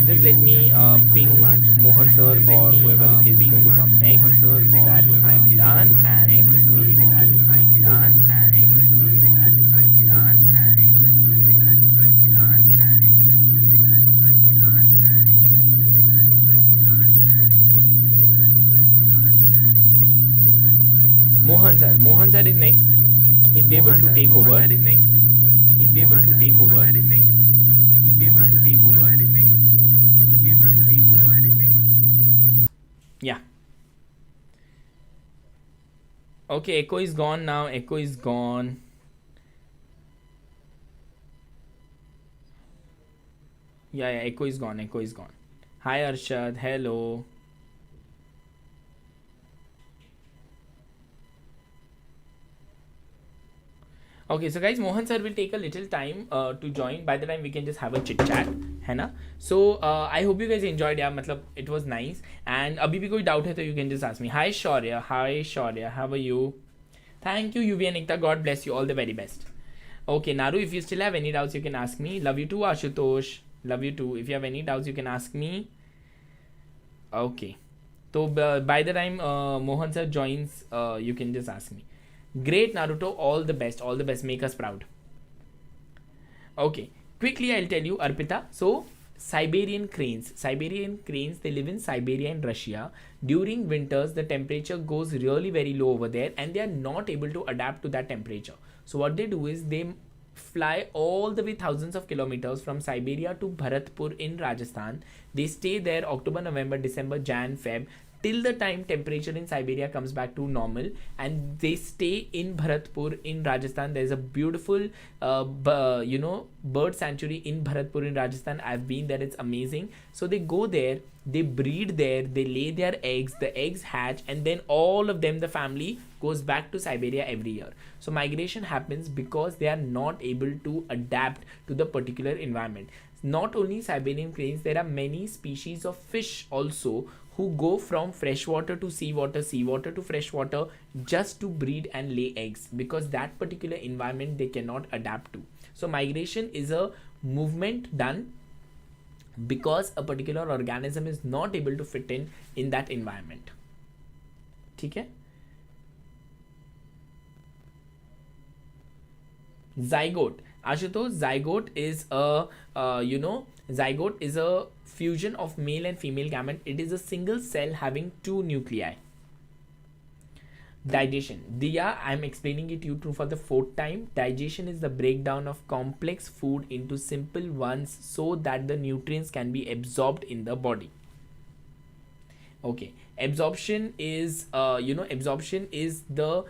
Just let me ping Mohan Sir or whoever is going to come next that I'm done and next will be able to I'm done and next will be able to I'm done and next will be able to I'm done and next will be able to I'm done and next will be able to I'm done and Mohan Sir is next. He'll be able to take over. Mohan Sir is next. He'll be able to take over. He'll be able to take over. Yeah. Okay, echo is gone now. Echo is gone. Yeah, echo is gone. Echo is gone. Hi, Arshad. Hello. Okay, so guys, Mohan Sir will take a little time to join. By the time we can just have a chit chat, है ना? So I hope you guys enjoyed. Yeah, मतलब it was nice. And अभी भी कोई doubt है तो you can just ask me. Hi Shaurya, how are you? Thank you, UV and Nikta. God bless you. All the very best. Okay, Naru, if you still have any doubts, you can ask me. Love you too, Ashutosh. Love you too. If you have any doubts, you can ask me. Okay. So by the time Mohan Sir joins, you can just ask me. Great, Naruto. All the best. All the best. Make us proud. Okay. Quickly, I'll tell you, Arpita. So, Siberian cranes. They live in Siberia and Russia. During winters, the temperature goes really very low over there and they are not able to adapt to that temperature. So, what they do is they fly all the way thousands of kilometers from Siberia to Bharatpur in Rajasthan. They stay there October, November, December, Jan, Feb, till the time temperature in Siberia comes back to normal, and they stay in Bharatpur in Rajasthan. There's a beautiful bird sanctuary in Bharatpur in Rajasthan. I've been there. It's amazing. So they go there, they breed there, they lay their eggs, the eggs hatch, and then all of them, the family, goes back to Siberia every year. So migration happens because they are not able to adapt to the particular environment. Not only Siberian cranes, there are many species of fish also who go from freshwater to seawater, seawater to freshwater, just to breed and lay eggs, because that particular environment they cannot adapt to. So migration is a movement done because a particular organism is not able to fit in that environment. ठीक है? Zygote. Ashutosh, zygote is a fusion of male and female gamete. It is a single cell having two nuclei. Digestion. Diya, I am explaining it to you for the fourth time. Digestion is the breakdown of complex food into simple ones so that the nutrients can be absorbed in the body. Okay. Absorption is the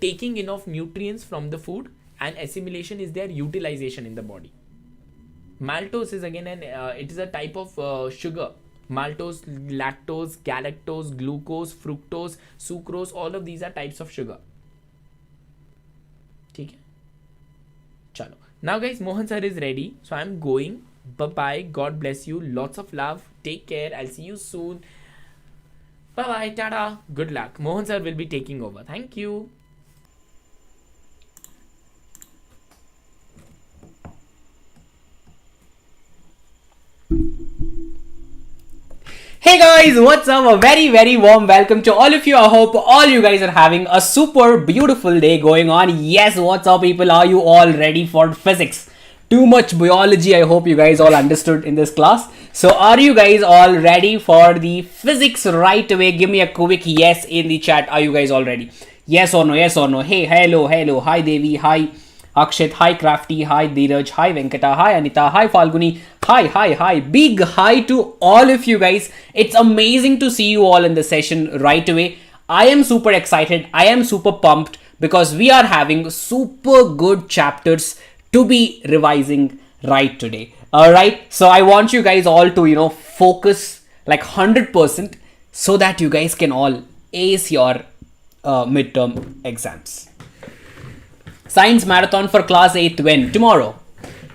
taking in of nutrients from the food, and assimilation is their utilization in the body. Maltose is again it is a type of sugar. Maltose, lactose, galactose, glucose, fructose, sucrose, all of these are types of sugar. ठीक है? चलो. Now guys, Mohan Sir is ready, so I'm going. Bye bye. God bless you. Lots of love. Take care. I'll see you soon. Bye bye. Tada. Good luck. Mohan Sir will be taking over. Thank you. Hey guys, what's up? A very warm welcome to all of you. I hope all you guys are having a super beautiful day going on. Yes, what's up people? Are you all ready for physics? Too much biology, I hope you guys all understood in this class. So are you guys all ready for the physics right away? Give me a quick yes in the chat. Are you guys all ready? Yes or no? Yes or no? Hey, hello. Hi Devi. Hi Akshit. Hi Crafty. Hi Dheeraj. Hi Venkata. Hi Anita. Hi Falguni. Hi. Big hi to all of you guys. It's amazing to see you all in the session right away. I am super excited. I am super pumped because we are having super good chapters to be revising right today. Alright. So I want you guys all to, focus like 100% so that you guys can all ace your midterm exams. Science marathon for class 8th when? Tomorrow.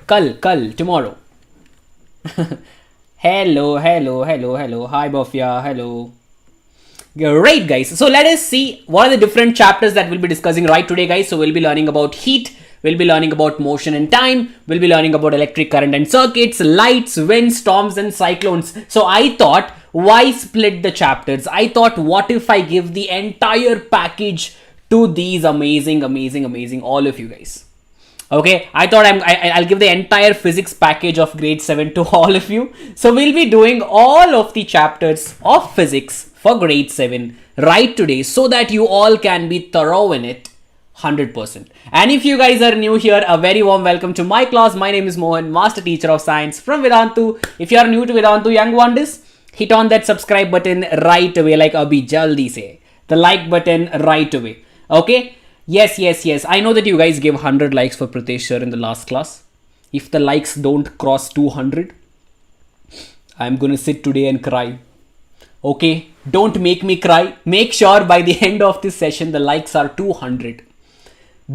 Kal, tomorrow. Hello. Hi, Bofia. Hello. Great, guys. So let us see what are the different chapters that we'll be discussing right today, guys. So we'll be learning about heat. We'll be learning about motion and time. We'll be learning about electric current and circuits, lights, winds, storms, and cyclones. So I thought, why split the chapters? I thought, what if I give the entire package to these amazing all of you guys? Okay, I thought I'll give the entire physics package of grade 7 to all of you. So we'll be doing all of the chapters of physics for grade 7 right today so that you all can be thorough in it 100%. And if you guys are new here, a very warm welcome to my class. My name is Mohan, Master Teacher of Science from Vedantu. If you are new to Vedantu, young wonders, hit on that subscribe button right away, like abhi jaldi se. The like button right away. Okay? Yes. I know that you guys gave 100 likes for Pritesh sir in the last class. If the likes don't cross 200, I'm gonna sit today and cry. Okay? Don't make me cry. Make sure by the end of this session, the likes are 200.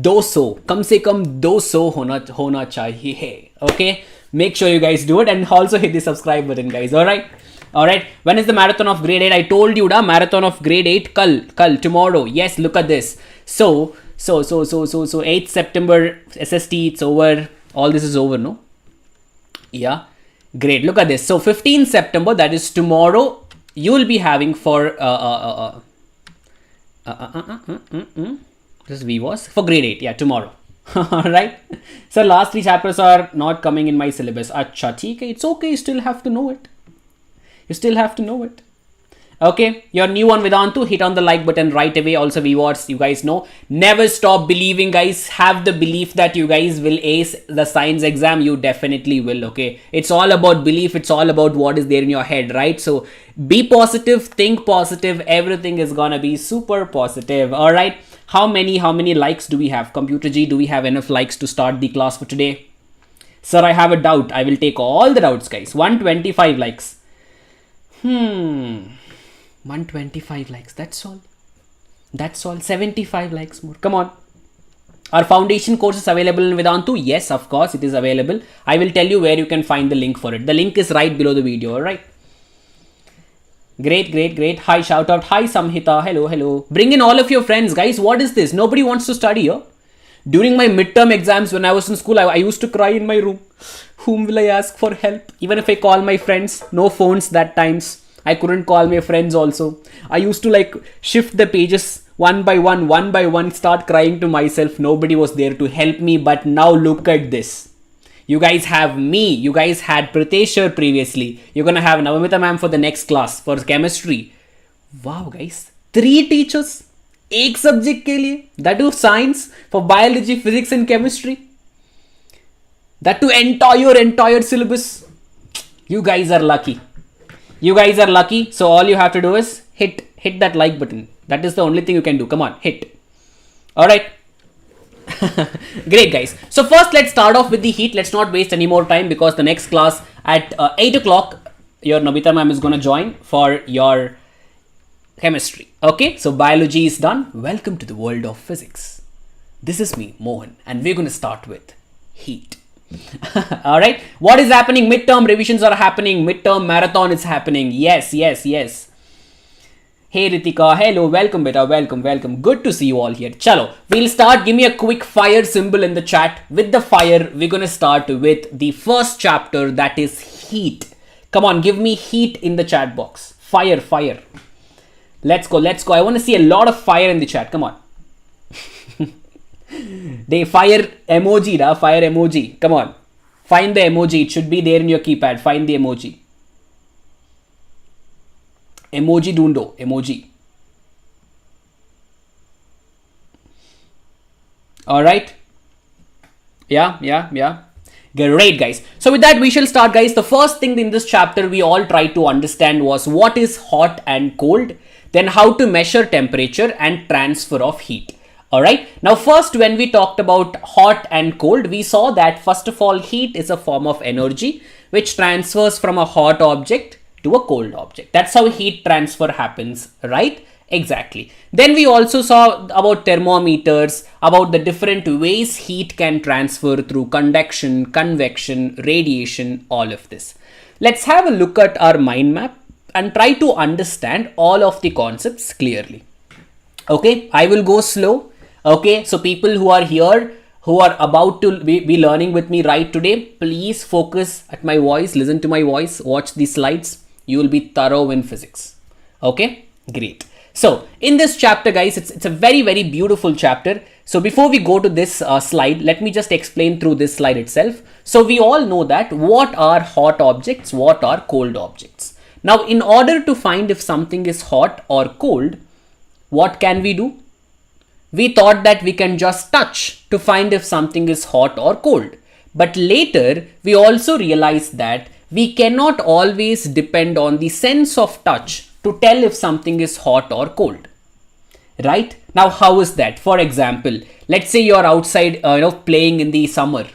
200. कम से कम 200 होना चाहिए. Okay? Make sure you guys do it and also hit the subscribe button, guys. Alright? When is the marathon of grade 8? I told you, marathon of grade 8, kal, tomorrow. Yes, look at this. So 8th September SST, it's over. All this is over, no? Yeah. Great. Look at this. So 15th September, that is tomorrow, you will be having for this was for grade 8. Yeah, tomorrow. Alright. So last 3 chapters are not coming in my syllabus. Acha, theek hai. It's okay. You still have to know it. Okay, you're new on Vedantu, hit on the like button right away. Also, viewers, you guys know, never stop believing, guys. Have the belief that you guys will ace the science exam. You definitely will. Okay, it's all about belief. It's all about what is there in your head, right? So be positive, think positive. Everything is gonna be super positive. All right. How many likes do we have? Computer G, do we have enough likes to start the class for today? Sir, I have a doubt. I will take all the doubts, guys. 125 likes. 125 likes. That's all. 75 likes more. Come on. Our foundation course is available in Vedantu. Yes, of course, it is available. I will tell you where you can find the link for it. The link is right below the video. All right. Great. Hi, shout out. Hi, Samhita. Hello. Bring in all of your friends, guys. What is this? Nobody wants to study here. During my midterm exams, when I was in school, I used to cry in my room. Whom will I ask for help? Even if I call my friends, no phones that times. I couldn't call my friends also. I used to like shift the pages one by one, start crying to myself. Nobody was there to help me. But now look at this. You guys have me. You guys had Pritesh sir previously. You're going to have Nabamita ma'am for the next class for chemistry. Wow, guys. 3 teachers. 1 subject ke liye. That too science, for biology, physics and chemistry. That too entire syllabus. You guys are lucky. So all you have to do is hit that like button. That is the only thing you can do. Come on, hit. All right. Great, guys. So first, let's start off with the heat. Let's not waste any more time because the next class at 8 o'clock, your Nabamita ma'am is going to join for your chemistry. Okay, so biology is done. Welcome to the world of physics. This is me, Mohan, and we're going to start with heat. All right, what is happening? Midterm revisions are happening. Midterm marathon is happening. Yes. Hey Ritika, hello, welcome beta, welcome. Good to see you all here. Chalo, we'll start. Give me a quick fire symbol in the chat. With the fire, we're gonna start with the first chapter, that is heat. Come on, give me heat in the chat box. Fire. Let's go. I want to see a lot of fire in the chat. Come on. The fire emoji, fire emoji. Come on. Find the emoji. It should be there in your keypad. Find the emoji. Emoji dundo. Emoji. Alright. Yeah. Great, guys. So with that, we shall start, guys. The first thing in this chapter we all tried to understand was what is hot and cold. Then how to measure temperature and transfer of heat. Alright, now first when we talked about hot and cold, we saw that first of all heat is a form of energy which transfers from a hot object to a cold object. That's how heat transfer happens, right? Exactly. Then we also saw about thermometers, about the different ways heat can transfer through conduction, convection, radiation, all of this. Let's have a look at our mind map and try to understand all of the concepts clearly. Okay, I will go slow. Okay, so people who are here, who are about to be learning with me right today, please focus at my voice, listen to my voice, watch the slides. You will be thorough in physics. Okay, great. So in this chapter, guys, it's a very, very beautiful chapter. So before we go to this slide, let me just explain through this slide itself. So we all know that what are hot objects, what are cold objects. Now, in order to find if something is hot or cold, what can we do? We thought that we can just touch to find if something is hot or cold. But later, we also realized that we cannot always depend on the sense of touch to tell if something is hot or cold. Right? Now, how is that? For example, let's say you're outside, playing in the summer,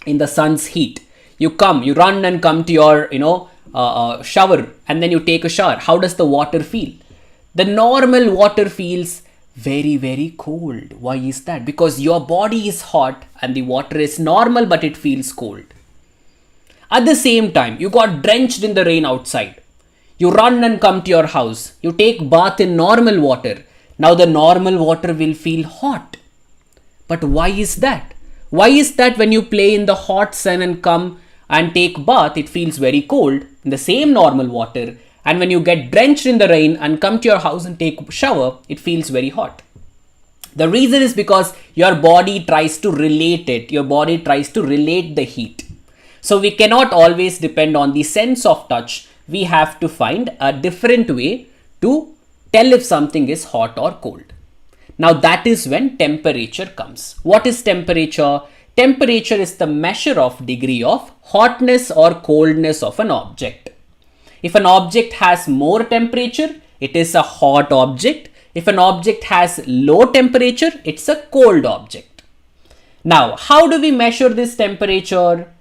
in the sun's heat. You run and come to your, shower, and then you take a shower. How does the water feel? The normal water feels very, very cold. Why is that? Because your body is hot and the water is normal, but it feels cold. At the same time, you got drenched in the rain outside. You run and come to your house. You take bath in normal water. Now the normal water will feel hot. But why is that? Why is that when you play in the hot sun and come and take bath, it feels very cold in the same normal water? And when you get drenched in the rain and come to your house and take a shower, it feels very hot. The reason is because your body tries to relate it. Your body tries to relate the heat. So we cannot always depend on the sense of touch. We have to find a different way to tell if something is hot or cold. Now that is when temperature comes. What is temperature? Temperature is the measure of degree of hotness or coldness of an object. If an object has more temperature, it is a hot object. If an object has low temperature, it's a cold object. Now, how do we measure this temperature?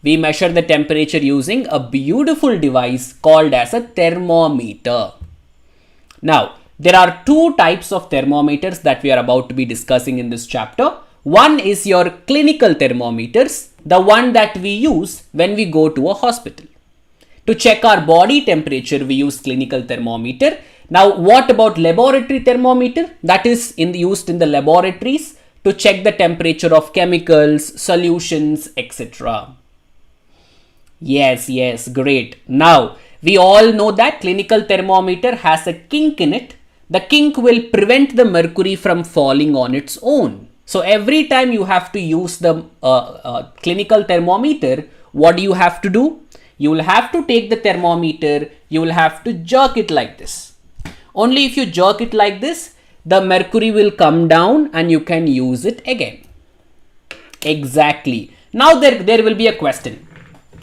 We measure the temperature using a beautiful device called as a thermometer. Now, there are two types of thermometers that we are about to be discussing in this chapter. One is your clinical thermometers, the one that we use when we go to a hospital. To check our body temperature, we use clinical thermometer. Now, what about laboratory thermometer? That is used in the laboratories to check the temperature of chemicals, solutions, etc. Yes, great. Now, we all know that clinical thermometer has a kink in it. The kink will prevent the mercury from falling on its own. So, every time you have to use the clinical thermometer, what do you have to do? You will have to take the thermometer, you will have to jerk it like this. Only if you jerk it like this, the mercury will come down and you can use it again. Exactly. Now there will be a question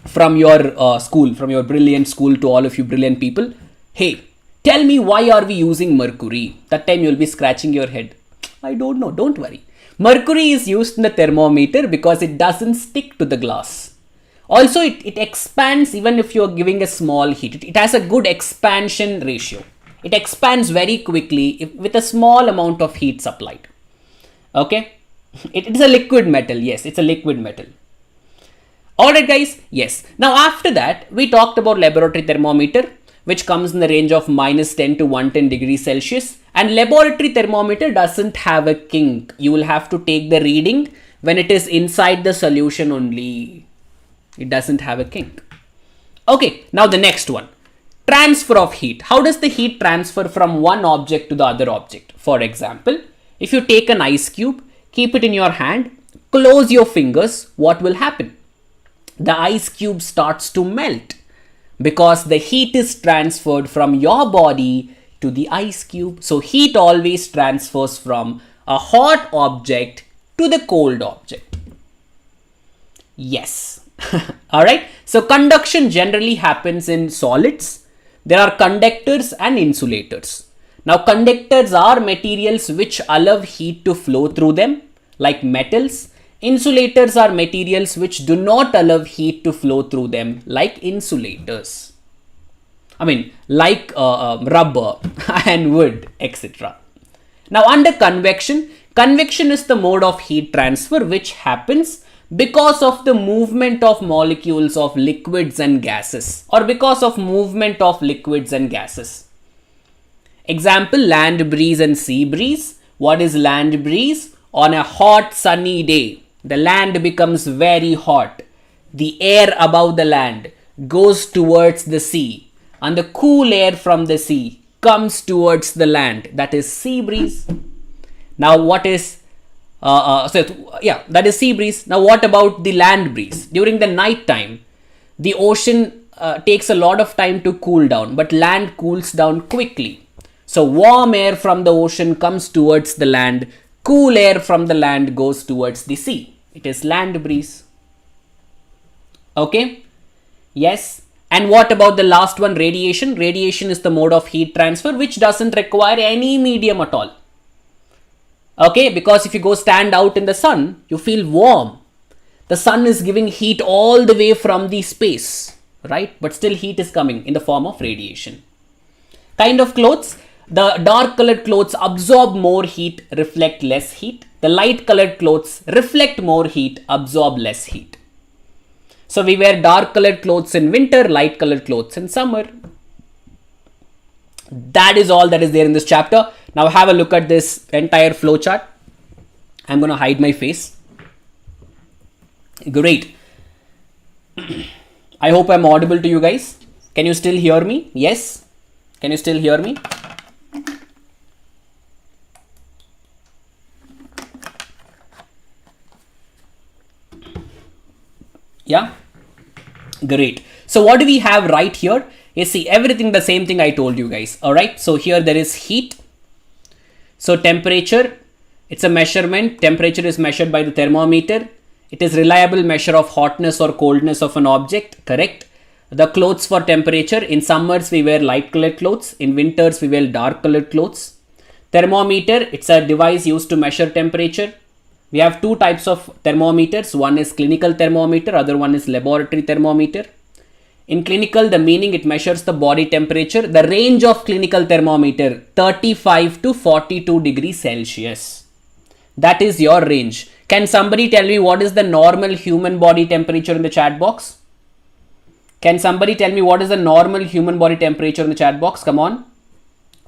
from your school, from your brilliant school to all of you brilliant people. Hey, tell me why are we using mercury? That time you will be scratching your head. I don't know, don't worry. Mercury is used in the thermometer because it doesn't stick to the glass. Also, it expands even if you're giving a small heat. It has a good expansion ratio. It expands very quickly with a small amount of heat supplied. Okay. It is a liquid metal. Yes, it's a liquid metal. Alright guys. Yes. Now after that, we talked about laboratory thermometer, which comes in the range of -10 to 110 degrees Celsius. And laboratory thermometer doesn't have a kink. You will have to take the reading when it is inside the solution only. It doesn't have a kink. Okay, now the next one. Transfer of heat. How does the heat transfer from one object to the other object? For example, if you take an ice cube, keep it in your hand, close your fingers, what will happen? The ice cube starts to melt because the heat is transferred from your body to the ice cube. So heat always transfers from a hot object to the cold object. Yes. Alright, so conduction generally happens in solids. There are conductors and insulators. Now conductors are materials which allow heat to flow through them, like metals. Insulators are materials which do not allow heat to flow through them, like insulators. I mean, like rubber and wood, etc. Now, under convection, convection is the mode of heat transfer which happens because of the movement of molecules of liquids and gases, or because of movement of liquids and gases. Example, land breeze and sea breeze. What is land breeze? On a hot sunny day, the land becomes very hot. The air above the land goes towards the sea, and the cool air from the sea comes towards the land. That is sea breeze. Now, what is that is sea breeze. Now, what about the land breeze? During the night time, the ocean takes a lot of time to cool down, but land cools down quickly. So, warm air from the ocean comes towards the land. Cool air from the land goes towards the sea. It is land breeze. Okay. Yes. And what about the last one, radiation? Radiation is the mode of heat transfer which doesn't require any medium at all. Okay, because if you go stand out in the sun, you feel warm. The sun is giving heat all the way from the space, right? But still heat is coming in the form of radiation. Kind of clothes. The dark colored clothes absorb more heat, reflect less heat. The light colored clothes reflect more heat, absorb less heat. So we wear dark colored clothes in winter, light colored clothes in summer. That is all that is there in this chapter. Now have a look at this entire flow chart. I'm going to hide my face. Great. I hope I'm audible to you guys. Can you still hear me? Yes. Can you still hear me? Yeah. Great. So what do we have right here? You see everything the same thing I told you guys. All right. So here there is heat. So temperature, it's a measurement. Temperature is measured by the thermometer. It is reliable measure of hotness or coldness of an object. Correct. The clothes for temperature. In summers we wear light colored clothes. In winters we wear dark colored clothes. Thermometer, it's a device used to measure temperature. We have two types of thermometers. One is clinical thermometer, other one is laboratory thermometer. In clinical, the meaning it measures the body temperature. The range of clinical thermometer 35 to 42 degrees Celsius. That is your range. Can somebody tell me what is the normal human body temperature in the chat box? Can somebody tell me what is the normal human body temperature in the chat box? Come on.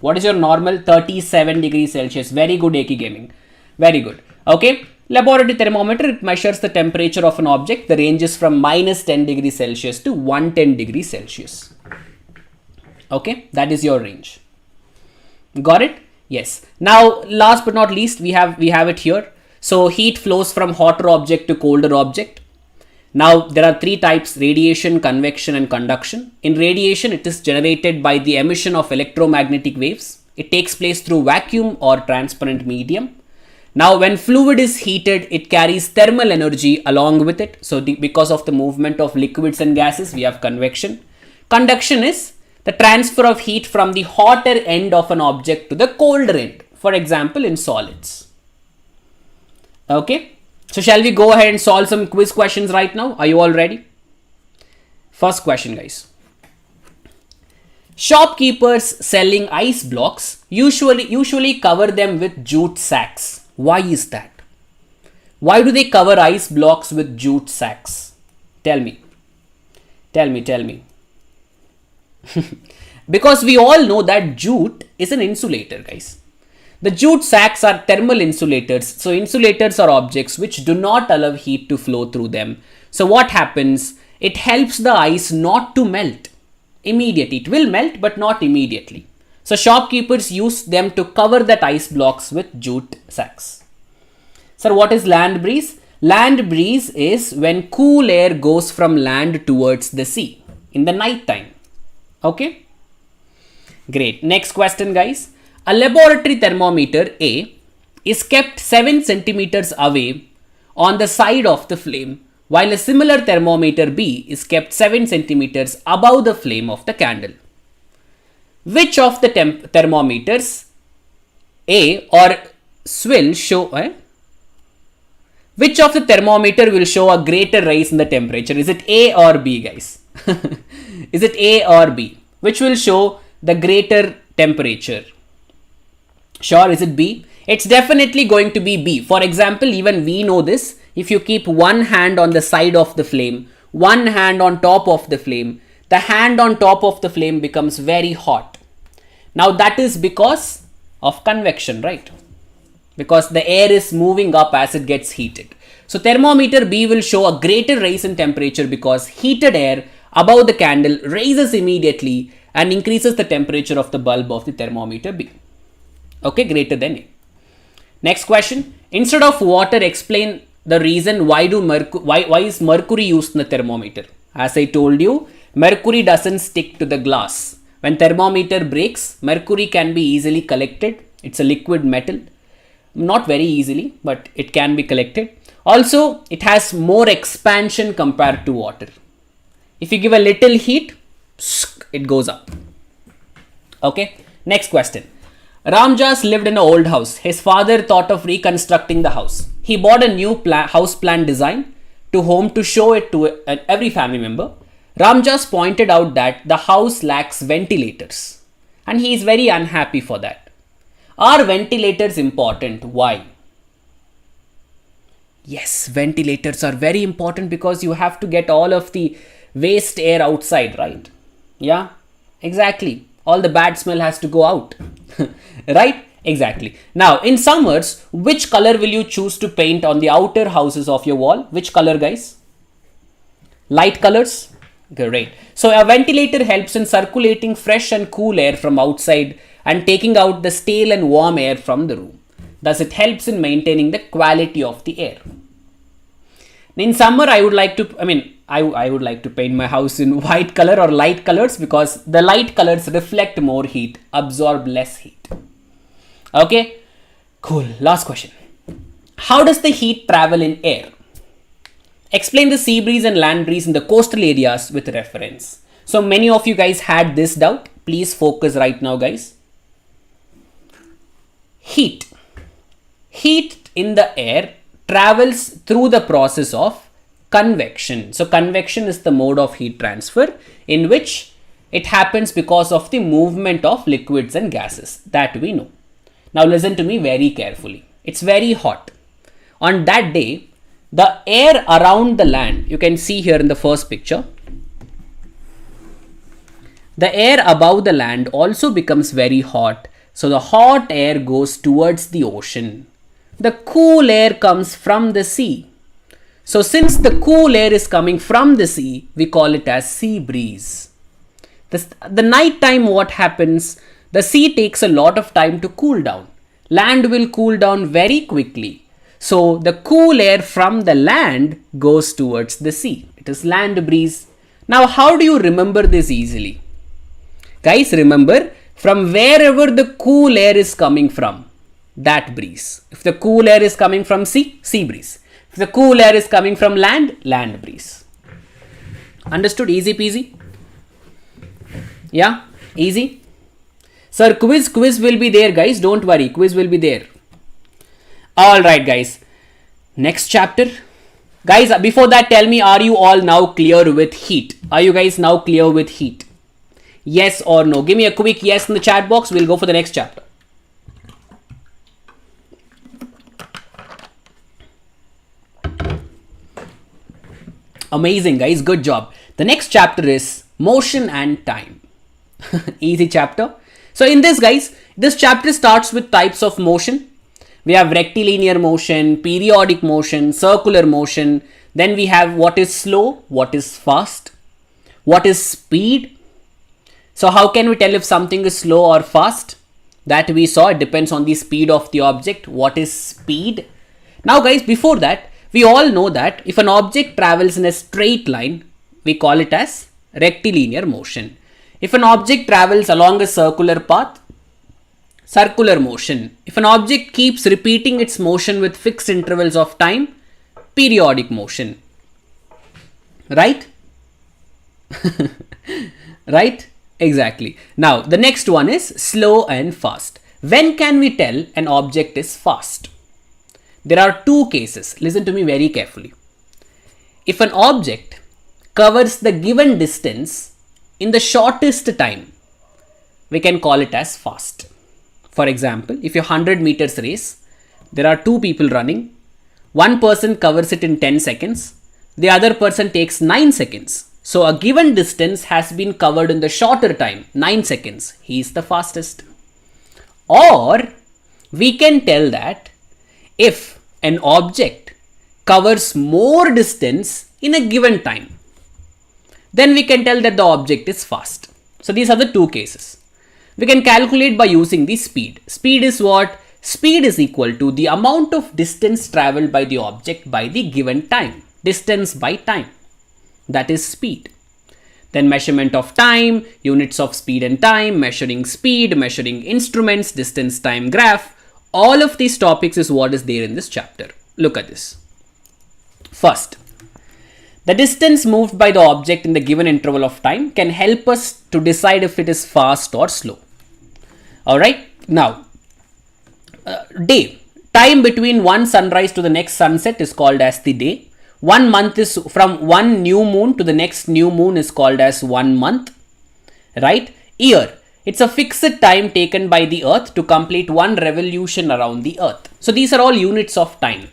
What is your normal? 37 degrees Celsius. Very good, Eki Gaming. Very good. Okay. Laboratory thermometer, it measures the temperature of an object. The range is from minus 10 degrees Celsius to 110 degrees Celsius. Okay. That is your range. Got it? Yes. Now, last but not least, we have it here. So heat flows from hotter object to colder object. Now, there are three types: radiation, convection, and conduction. In radiation, it is generated by the emission of electromagnetic waves. It takes place through vacuum or transparent medium. Now, when fluid is heated, it carries thermal energy along with it. So, because of the movement of liquids and gases, we have convection. Conduction is the transfer of heat from the hotter end of an object to the colder end. For example, in solids. Okay. So shall we go ahead and solve some quiz questions right now? Are you all ready? First question, guys. Shopkeepers selling ice blocks usually cover them with jute sacks. Why is that? Why do they cover ice blocks with jute sacks? Tell me. Tell me. Because we all know that jute is an insulator, guys. The jute sacks are thermal insulators. So insulators are objects which do not allow heat to flow through them. So what happens? It helps the ice not to melt immediately. It will melt, but not immediately. So shopkeepers use them to cover that ice blocks with jute sacks. Sir, what is land breeze? Land breeze is when cool air goes from land towards the sea in the night time. Okay. Great. Next question, guys. A laboratory thermometer A is kept 7 centimeters away on the side of the flame, while a similar thermometer B is kept 7 centimeters above the flame of the candle. Which of the thermometers A or will show which of the thermometer will show a greater rise in the temperature? Is it A or B, guys? Is it A or B? which will show the greater temperature. Sure, is it B? It's definitely going to be B. For example, even we know this. If you keep one hand on the side of the flame, one hand on top of the flame, the hand on top of the flame becomes very hot. Now that is because of convection, right? Because the air is moving up as it gets heated. So thermometer B will show a greater rise in temperature because heated air above the candle rises immediately and increases the temperature of the bulb of the thermometer B. Okay, greater than A. Next question. Instead of water, explain the reason why is mercury used in the thermometer. As I told you, mercury doesn't stick to the glass. When thermometer breaks, mercury can be easily collected. It's a liquid metal. Not very easily, but it can be collected. Also, it has more expansion compared to water. If you give a little heat, it goes up. Okay, next question. Ramjas lived in an old house. His father thought of reconstructing the house. He bought a new house plan design to home to show it to every family member. Ramjas pointed out that the house lacks ventilators and he is very unhappy for that. Are ventilators important? Why? Yes, ventilators are very important because you have to get all of the waste air outside, right? Yeah, exactly. All the bad smell has to go out. Right? Exactly. Now, in summers, which color will you choose to paint on the outer houses of your wall? Which color, guys? Light colors? Great. So, a ventilator helps in circulating fresh and cool air from outside and taking out the stale and warm air from the room. Thus, it helps in maintaining the quality of the air. In summer, I would like to paint my house in white color or light colors because the light colors reflect more heat, absorb less heat. Okay, cool. Last question. How does the heat travel in air? Explain the sea breeze and land breeze in the coastal areas with reference. So many of you guys had this doubt. Please focus right now, guys. Heat in the air travels through the process of convection. So convection is the mode of heat transfer in which it happens because of the movement of liquids and gases that we know. Now listen to me very carefully. It's very hot. On that day, the air around the land, you can see here in the first picture, the air above the land also becomes very hot. So the hot air goes towards the ocean. The cool air comes from the sea. So since the cool air is coming from the sea, we call it as sea breeze. The night time, what happens? The sea takes a lot of time to cool down. Land will cool down very quickly. So the cool air from the land goes towards the sea. It is land breeze. Now how do you remember this easily? Guys, remember from wherever the cool air is coming from, that breeze. If the cool air is coming from sea, sea breeze. If the cool air is coming from land, land breeze. Understood? Easy peasy? Yeah? Easy? Sir, quiz will be there, guys. Don't worry. Quiz will be there. Alright, guys. Next chapter. Guys, before that, tell me, are you all now clear with heat? Are you guys now clear with heat? Yes or no? Give me a quick yes in the chat box. We'll go for the next chapter. Amazing, guys. Good job. The next chapter is motion and time. Easy chapter. So in this, guys, this chapter starts with types of motion. We have rectilinear motion, periodic motion, circular motion. Then we have what is slow, what is fast, what is speed. So how can we tell if something is slow or fast? That we saw, it depends on the speed of the object. What is speed? Now, guys, before that, we all know that if an object travels in a straight line, we call it as rectilinear motion. If an object travels along a circular path, circular motion. If an object keeps repeating its motion with fixed intervals of time, periodic motion. Right? Right? Exactly. Now, the next one is slow and fast. When can we tell an object is fast? There are two cases. Listen to me very carefully. If an object covers the given distance in the shortest time, we can call it as fast. For example, if you 100 meters race, there are two people running. One person covers it in 10 seconds. The other person takes 9 seconds. So a given distance has been covered in the shorter time, 9 seconds. He is the fastest. Or we can tell that if an object covers more distance in a given time, then we can tell that the object is fast. So these are the two cases. We can calculate by using the speed. Speed is what? Speed is equal to the amount of distance traveled by the object by the given time. Distance by time. That is speed. Then measurement of time, units of speed and time, measuring speed, measuring instruments, distance time graph. All of these topics is what is there in this chapter. Look at this. First, the distance moved by the object in the given interval of time can help us to decide if it is fast or slow. Alright, now, day. Time between one sunrise to the next sunset is called as the day. 1 month is from one new moon to the next new moon is called as 1 month. Right? Year. It's a fixed time taken by the earth to complete one revolution around the earth. So these are all units of time.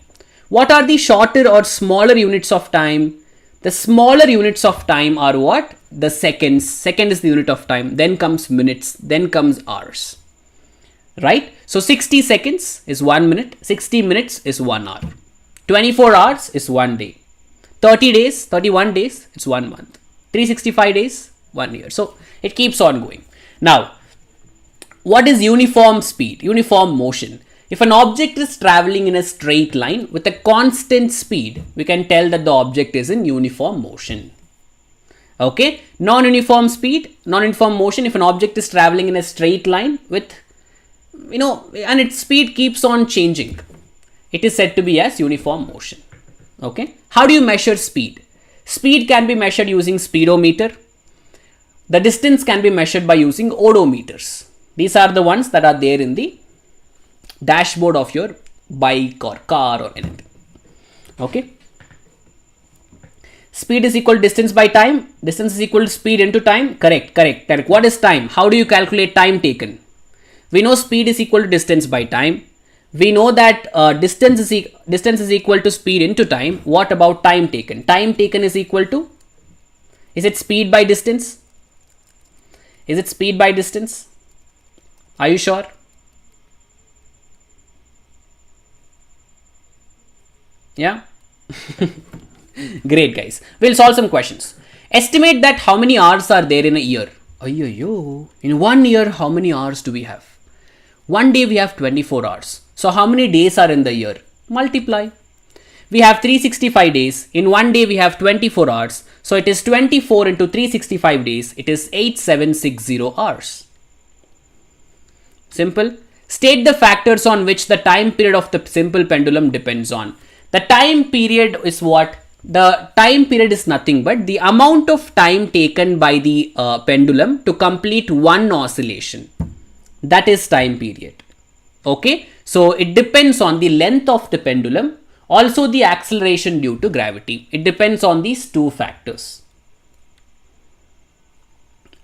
What are the shorter or smaller units of time? The smaller units of time are what? The seconds. Second is the unit of time. Then comes minutes. Then comes hours. Right? So 60 seconds is 1 minute. 60 minutes is 1 hour. 24 hours is 1 day. 30 days, 31 days, it's 1 month. 365 days, 1 year. So it keeps on going. Now, what is uniform speed? Uniform motion. If an object is traveling in a straight line with a constant speed, we can tell that the object is in uniform motion. Okay? Non-uniform speed, non-uniform motion, if an object is traveling in a straight line with, and its speed keeps on changing, it is said to be as uniform motion. Okay? How do you measure speed? Speed can be measured using speedometer. The distance can be measured by using odometers. These are the ones that are there in the dashboard of your bike or car or anything. Okay? Speed is equal to distance by time. Distance is equal to speed into time. Correct. What is time? How do you calculate time taken? We know speed is equal to distance by time. We know that distance is equal to speed into time. What about time taken? Time taken is equal to, is it speed by distance? Is it speed by distance? Are you sure? Yeah? Great, guys. We'll solve some questions. Estimate that how many hours are there in a year. In 1 year, how many hours do we have? 1 day we have 24 hours. So how many days are in the year? Multiply. We have 365 days. In 1 day we have 24 hours. So it is 24 into 365 days. It is 8760 hours. Simple. State the factors on which the time period of the simple pendulum depends on. The time period is what? The time period is nothing but the amount of time taken by the pendulum to complete one oscillation. That is time period. Okay? So it depends on the length of the pendulum, also the acceleration due to gravity. It depends on these two factors.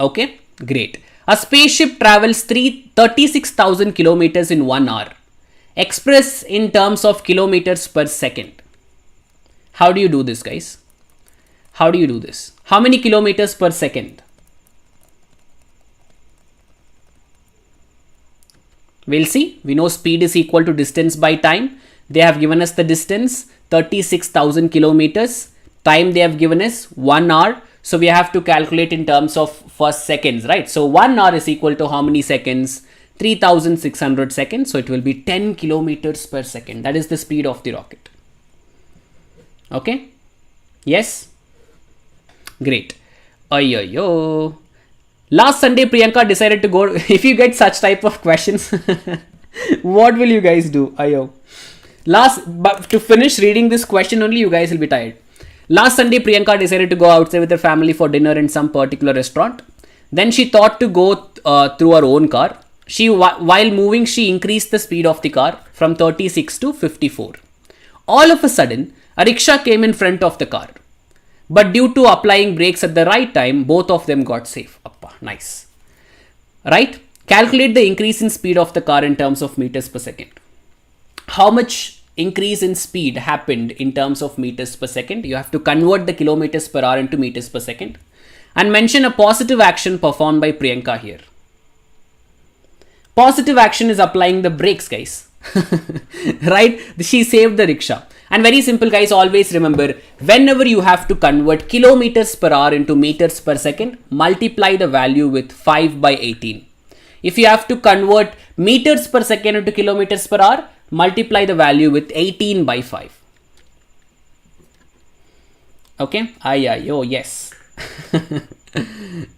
Okay? Great. A spaceship travels 36,000 kilometers in 1 hour. Express in terms of kilometers per second. How do you do this, guys? How do you do this? How many kilometers per second? We'll see. We know speed is equal to distance by time. They have given us the distance 36,000 kilometers. Time they have given us 1 hour. So we have to calculate in terms of first seconds, right? So 1 hour is equal to how many seconds? 3,600 seconds. So it will be 10 kilometers per second. That is the speed of the rocket. Okay? Yes? Great. Last Sunday, Priyanka decided to go. If you get such type of questions, what will you guys do? But to finish reading this question only, you guys will be tired. Last Sunday, Priyanka decided to go outside with her family for dinner in some particular restaurant. Then she thought to go through her own car. While moving, she increased the speed of the car from 36 to 54. All of a sudden, a rickshaw came in front of the car. but due to applying brakes at the right time, both of them got safe. Appa, nice. Right? Calculate the increase in speed of the car in terms of meters per second. How much increase in speed happened in terms of meters per second? You have to convert the kilometers per hour into meters per second and mention a positive action performed by Priyanka here. Positive action is applying the brakes, guys. Right? She saved the rickshaw. And very simple, guys, always remember, whenever you have to convert kilometers per hour into meters per second, multiply the value with 5 by 18. If you have to convert meters per second into kilometers per hour, multiply the value with 18 by 5. Okay? Oh, yes.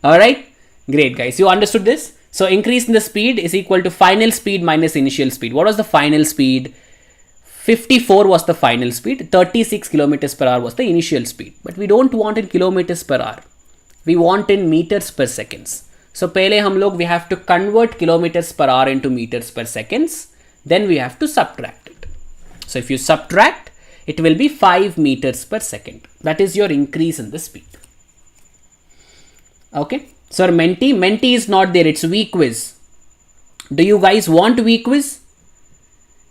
All right. Great, guys. You understood this? So increase in the speed is equal to final speed minus initial speed. What was the final speed? 54 was the final speed. 36 kilometers per hour was the initial speed. But we don't want in kilometers per hour. We want in meters per seconds. So pehle hum log, we have to convert kilometers per hour into meters per seconds. Then we have to subtract it. So if you subtract, it will be 5 meters per second. That is your increase in the speed. Okay. Sir, Menti is not there. It's weak quiz. Do you guys want weak quiz?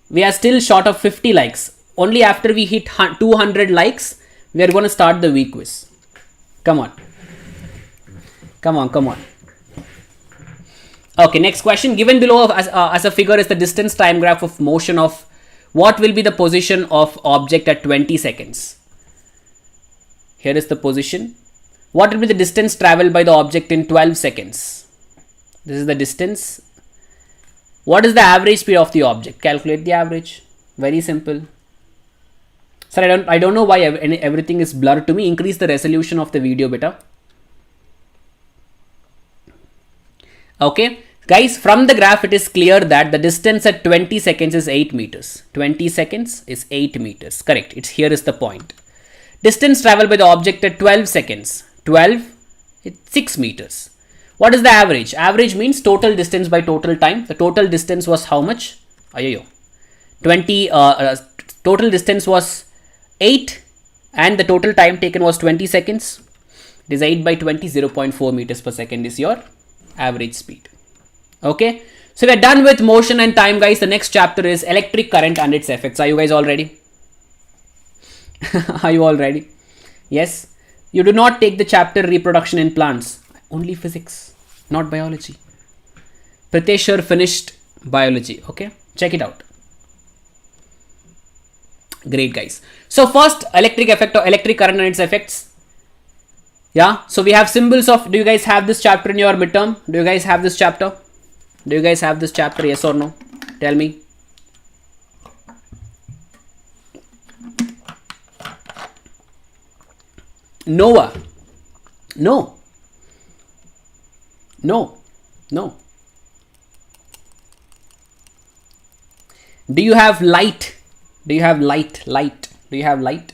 We are still short of 50 likes. Only after we hit 200 likes, we are going to start the weak quiz. Come on. Come on. Okay, next question. Given below as a figure is the distance time graph of motion of what will be the position of object at 20 seconds. Here is the position. What will be the distance traveled by the object in 12 seconds? This is the distance. What is the average speed of the object? Calculate the average. Very simple. Sir, I don't know why everything is blurred to me. Increase the resolution of the video better. Okay. Guys, from the graph, it is clear that the distance at 20 seconds is 8 meters. 20 seconds is 8 meters. Correct. Here is the point. Distance traveled by the object at 12 seconds. 12, it's 6 meters. What is the average? Average means total distance by total time. The total distance was how much? 20, total distance was 8 and the total time taken was 20 seconds. It is 8 by 20, 0.4 meters per second is your average speed. Okay. So we're done with motion and time, guys. The next chapter is electric current and its effects. Are you guys all ready? Are you all ready? Yes. You do not take the chapter reproduction in plants. Only physics, not biology. Pritesh finished biology. Okay. Check it out. Great, guys. So first, electric effect or electric current and its effects. Yeah. So we have symbols of, do you guys have this chapter in your midterm? Do you guys have this chapter? Do you guys have this chapter? Yes or no? Tell me. Nova. No. Do you have light? Do you have light? Do you have light?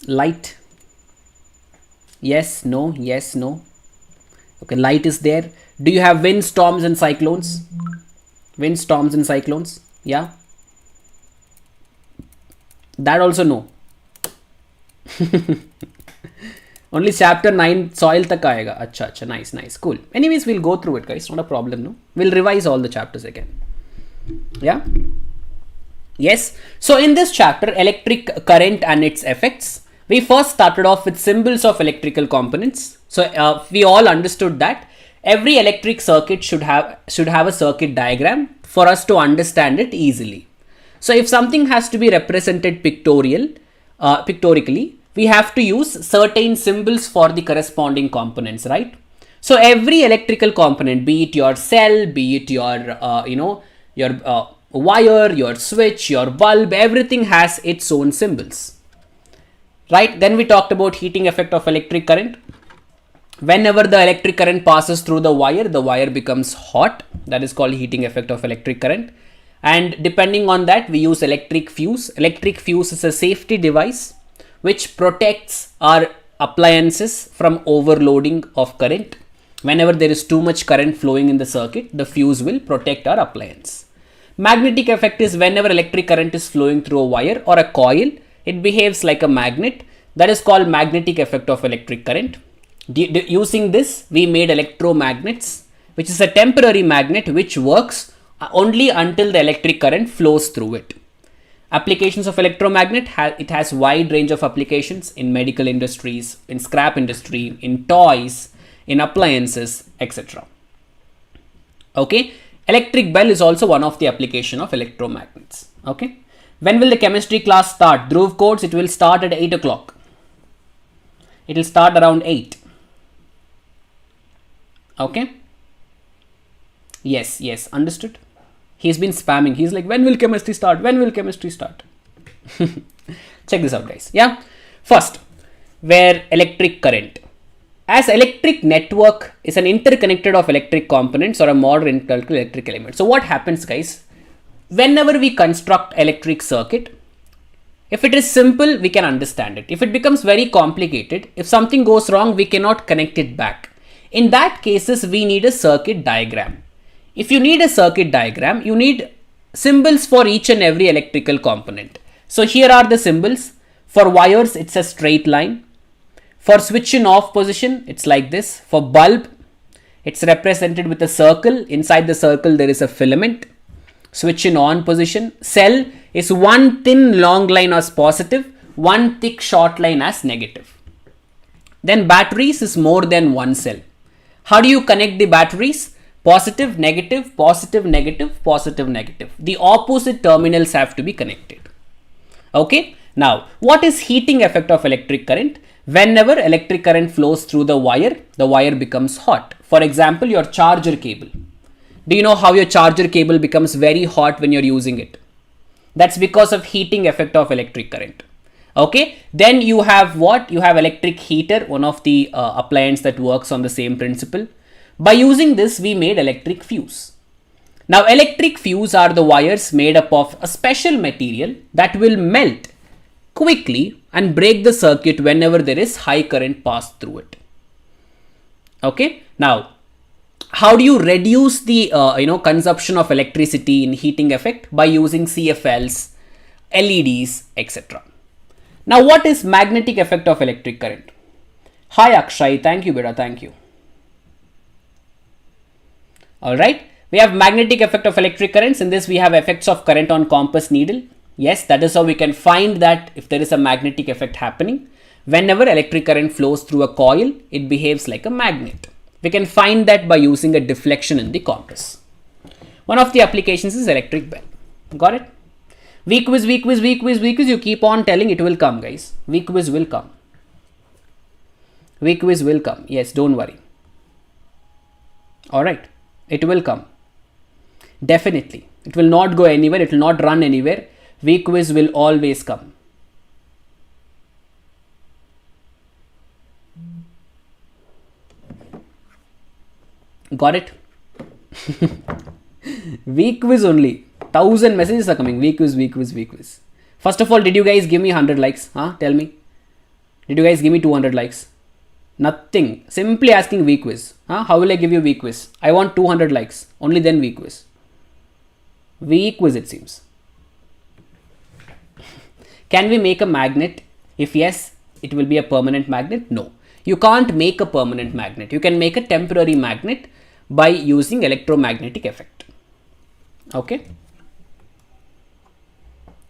Light. Yes, no, yes, no. Okay, light is there. Do you have wind, storms and cyclones? Wind, storms and cyclones. Yeah. That also no. Only chapter 9 soil tak aayega. Acha, nice, cool. Anyways, we'll go through it, guys. Not a problem, no? We'll revise all the chapters again. Yeah. Yes. So in this chapter, electric current and its effects, we first started off with symbols of electrical components. So we all understood that every electric circuit should have a circuit diagram for us to understand it easily. So if something has to be represented pictorially, we have to use certain symbols for the corresponding components, right? So every electrical component, be it your cell, be it your, your wire, your switch, your bulb, everything has its own symbols, right? Then we talked about heating effect of electric current. Whenever the electric current passes through the wire becomes hot. That is called heating effect of electric current. And depending on that, we use electric fuse. Electric fuse is a safety device which protects our appliances from overloading of current. Whenever there is too much current flowing in the circuit, the fuse will protect our appliance. Magnetic effect is whenever electric current is flowing through a wire or a coil, it behaves like a magnet. That is called magnetic effect of electric current. Using this, we made electromagnets, which is a temporary magnet which works only until the electric current flows through it. Applications of electromagnet, it has wide range of applications in medical industries, in scrap industry, in toys, in appliances, etc. Okay, electric bell is also one of the application of electromagnets. Okay, when will the chemistry class start? Dhruv codes, it will start at 8 o'clock. It will start around 8. Okay, yes, understood. He's been spamming. He's like, when will chemistry start? When will chemistry start? Check this out, guys. Yeah. First, where electric current. As electric network is an interconnected of electric components or a modern electric element. So what happens, guys? Whenever we construct electric circuit, if it is simple, we can understand it. If it becomes very complicated, if something goes wrong, we cannot connect it back. In that cases, we need a circuit diagram. If you need a circuit diagram, you need symbols for each and every electrical component. So here are the symbols. For wires, it's a straight line. For switch in off position, it's like this. For bulb, it's represented with a circle. Inside the circle, there is a filament. Switch in on position. Cell is one thin long line as positive, one thick short line as negative. Then batteries is more than one cell. How do you connect the batteries? Positive, negative, positive, negative, positive, negative. The opposite terminals have to be connected. Okay. Now, what is heating effect of electric current? Whenever electric current flows through the wire becomes hot. For example, your charger cable. Do you know how your charger cable becomes very hot when you're using it? That's because of heating effect of electric current. Okay. Then you have what? You have electric heater, one of the appliance that works on the same principle. By using this, we made electric fuse. Now, electric fuse are the wires made up of a special material that will melt quickly and break the circuit whenever there is high current passed through it. Okay. Now, how do you reduce the consumption of electricity in heating effect? By using CFLs, LEDs, etc. Now, what is magnetic effect of electric current? Hi Akshay, thank you beta, thank you. All right, we have magnetic effect of electric currents. In this, we have effects of current on compass needle. Yes, that is how we can find that if there is a magnetic effect happening. Whenever electric current flows through a coil, it behaves like a magnet. We can find that by using a deflection in the compass. One of the applications is electric bell. Got it? Weak quiz, weak quiz, weak quiz, weak quiz. You keep on telling, it will come, guys. Weak quiz will come. Weak quiz will come. Yes, don't worry. All right. It will come. Definitely. It will not go anywhere. It will not run anywhere. Weak quiz will always come. Got it? Weak quiz only. 1000 messages are coming. Weak quiz, weak quiz, weak quiz. First of all, did you guys give me 100 likes? Huh? Tell me. Did you guys give me 200 likes? Nothing. Simply asking weak quiz. Huh? How will I give you weak quiz? I want 200 likes. Only then weak quiz. Weak quiz, it seems. Can we make a magnet? If yes, it will be a permanent magnet. No. You can't make a permanent magnet. You can make a temporary magnet by using electromagnetic effect. Okay.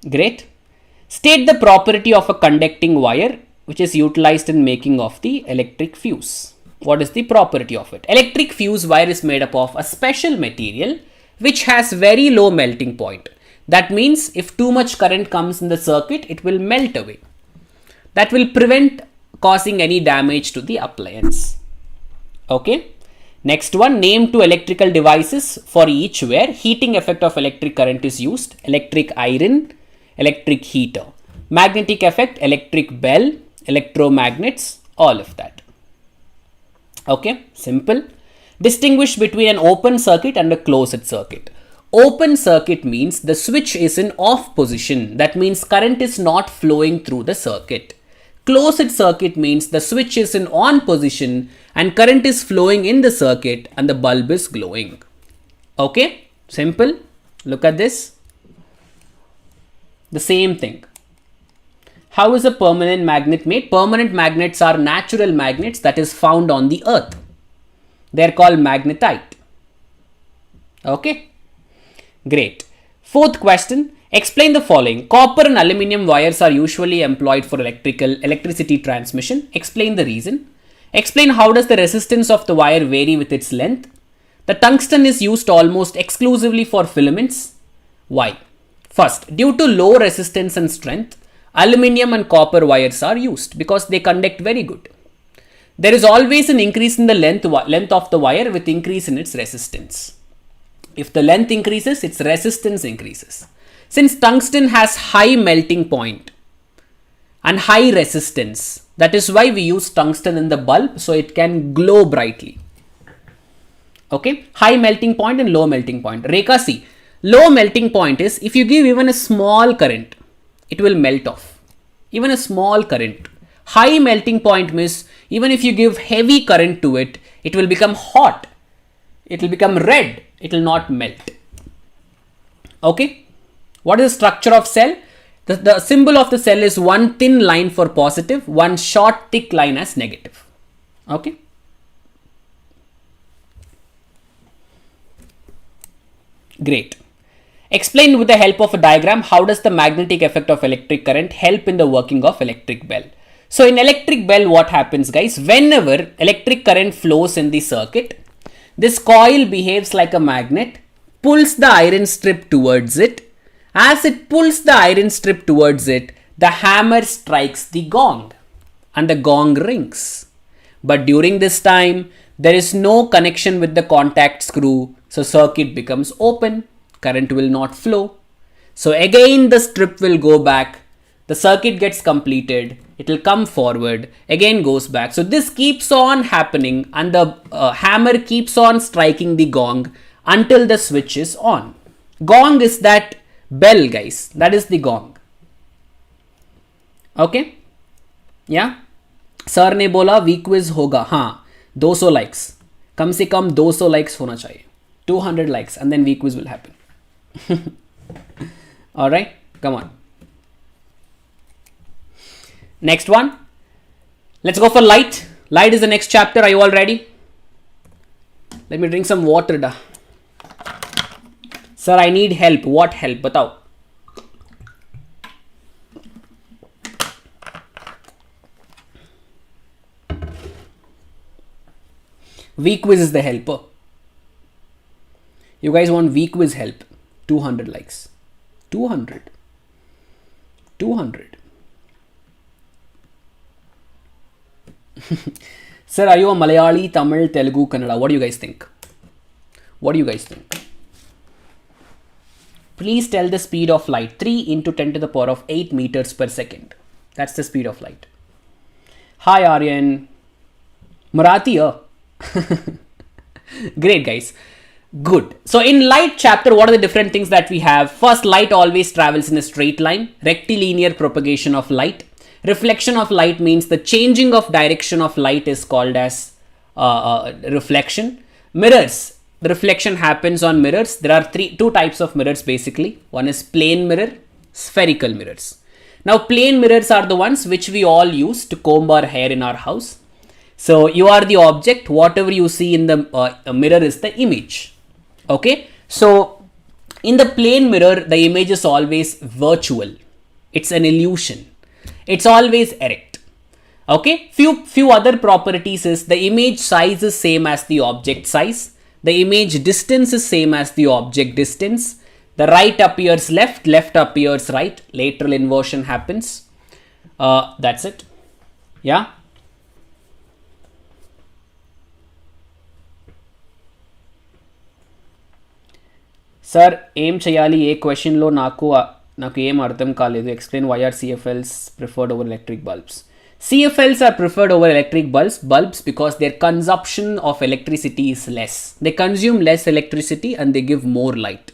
Great. State the property of a conducting wire which is utilized in making of the electric fuse. What is the property of it? Electric fuse wire is made up of a special material which has very low melting point. That means if too much current comes in the circuit, it will melt away. That will prevent causing any damage to the appliance. Okay. Next one, name two electrical devices for each where heating effect of electric current is used. Electric iron, electric heater. Magnetic effect, electric bell, electromagnets, all of that. Okay, simple. Distinguish between an open circuit and a closed circuit. Open circuit means the switch is in off position. That means current is not flowing through the circuit. Closed circuit means the switch is in on position and current is flowing in the circuit and the bulb is glowing. Okay, simple. Look at this. The same thing. How is a permanent magnet made? Permanent magnets are natural magnets that is found on the earth. They are called magnetite. Okay. Great. Fourth question. Explain the following. Copper and aluminium wires are usually employed for electricity transmission. Explain the reason. Explain how does the resistance of the wire vary with its length. The tungsten is used almost exclusively for filaments. Why? First, due to low resistance and strength, aluminium and copper wires are used because they conduct very good. There is always an increase in the length of the wire with increase in its resistance. If the length increases, its resistance increases. Since tungsten has high melting point and high resistance, that is why we use tungsten in the bulb, so it can glow brightly. Okay, high melting point and low melting point. Rekha, see, low melting point is if you give even a small current, it will melt off. Even a small current. High melting point means even if you give heavy current to it, it will become hot. It will become red. It will not melt. Okay. What is the structure of cell? The symbol of the cell is one thin line for positive, one short thick line as negative. Okay. Great. Explain with the help of a diagram how does the magnetic effect of electric current help in the working of electric bell. So in electric bell, what happens, guys? Whenever electric current flows in the circuit, this coil behaves like a magnet, pulls the iron strip towards it. As it pulls the iron strip towards it, the hammer strikes the gong and the gong rings. But during this time, there is no connection with the contact screw, so circuit becomes open. Current will not flow. So again the strip will go back. The circuit gets completed. It will come forward. Again goes back. So this keeps on happening and the hammer keeps on striking the gong until the switch is on. Gong is that bell, guys. That is the gong. Okay. Yeah. Sir ने बोला week quiz होगा. हाँ 200 likes. कम से कम 200 likes होना चाहिए. 200 likes and then week quiz will happen. All right, come on. Next one. Let's go for light. Light is the next chapter. Are you all ready? Let me drink some water. Da. Sir, I need help. What help? Batao. Week quiz is the helper. You guys want week quiz help? 200 likes. 200. Sir, are you a Malayali, Tamil, Telugu, Kannada? What do you guys think? Please tell the speed of light. 3 into 10 to the power of 8 meters per second. That's the speed of light. Hi, Aryan. Marathi, Great, guys. Good. So in light chapter, what are the different things that we have? First, light always travels in a straight line. Rectilinear propagation of light. Reflection of light means the changing of direction of light is called as reflection. Mirrors. The reflection happens on mirrors. There are two types of mirrors basically. One is plane mirror, spherical mirrors. Now plane mirrors are the ones which we all use to comb our hair in our house. So you are the object. Whatever you see in the mirror is the image. Okay, so in the plane mirror, the image is always virtual. It's an illusion. It's always erect. Okay, few other properties is the image size is same as the object size. The image distance is same as the object distance. The right appears left, left appears right. Lateral inversion happens. That's it. Yeah. Sir, aim chayali a question lo naku aim ardham kaledu. Explain why are CFLs preferred over electric bulbs. CFLs are preferred over electric bulbs because their consumption of electricity is less. They consume less electricity and they give more light.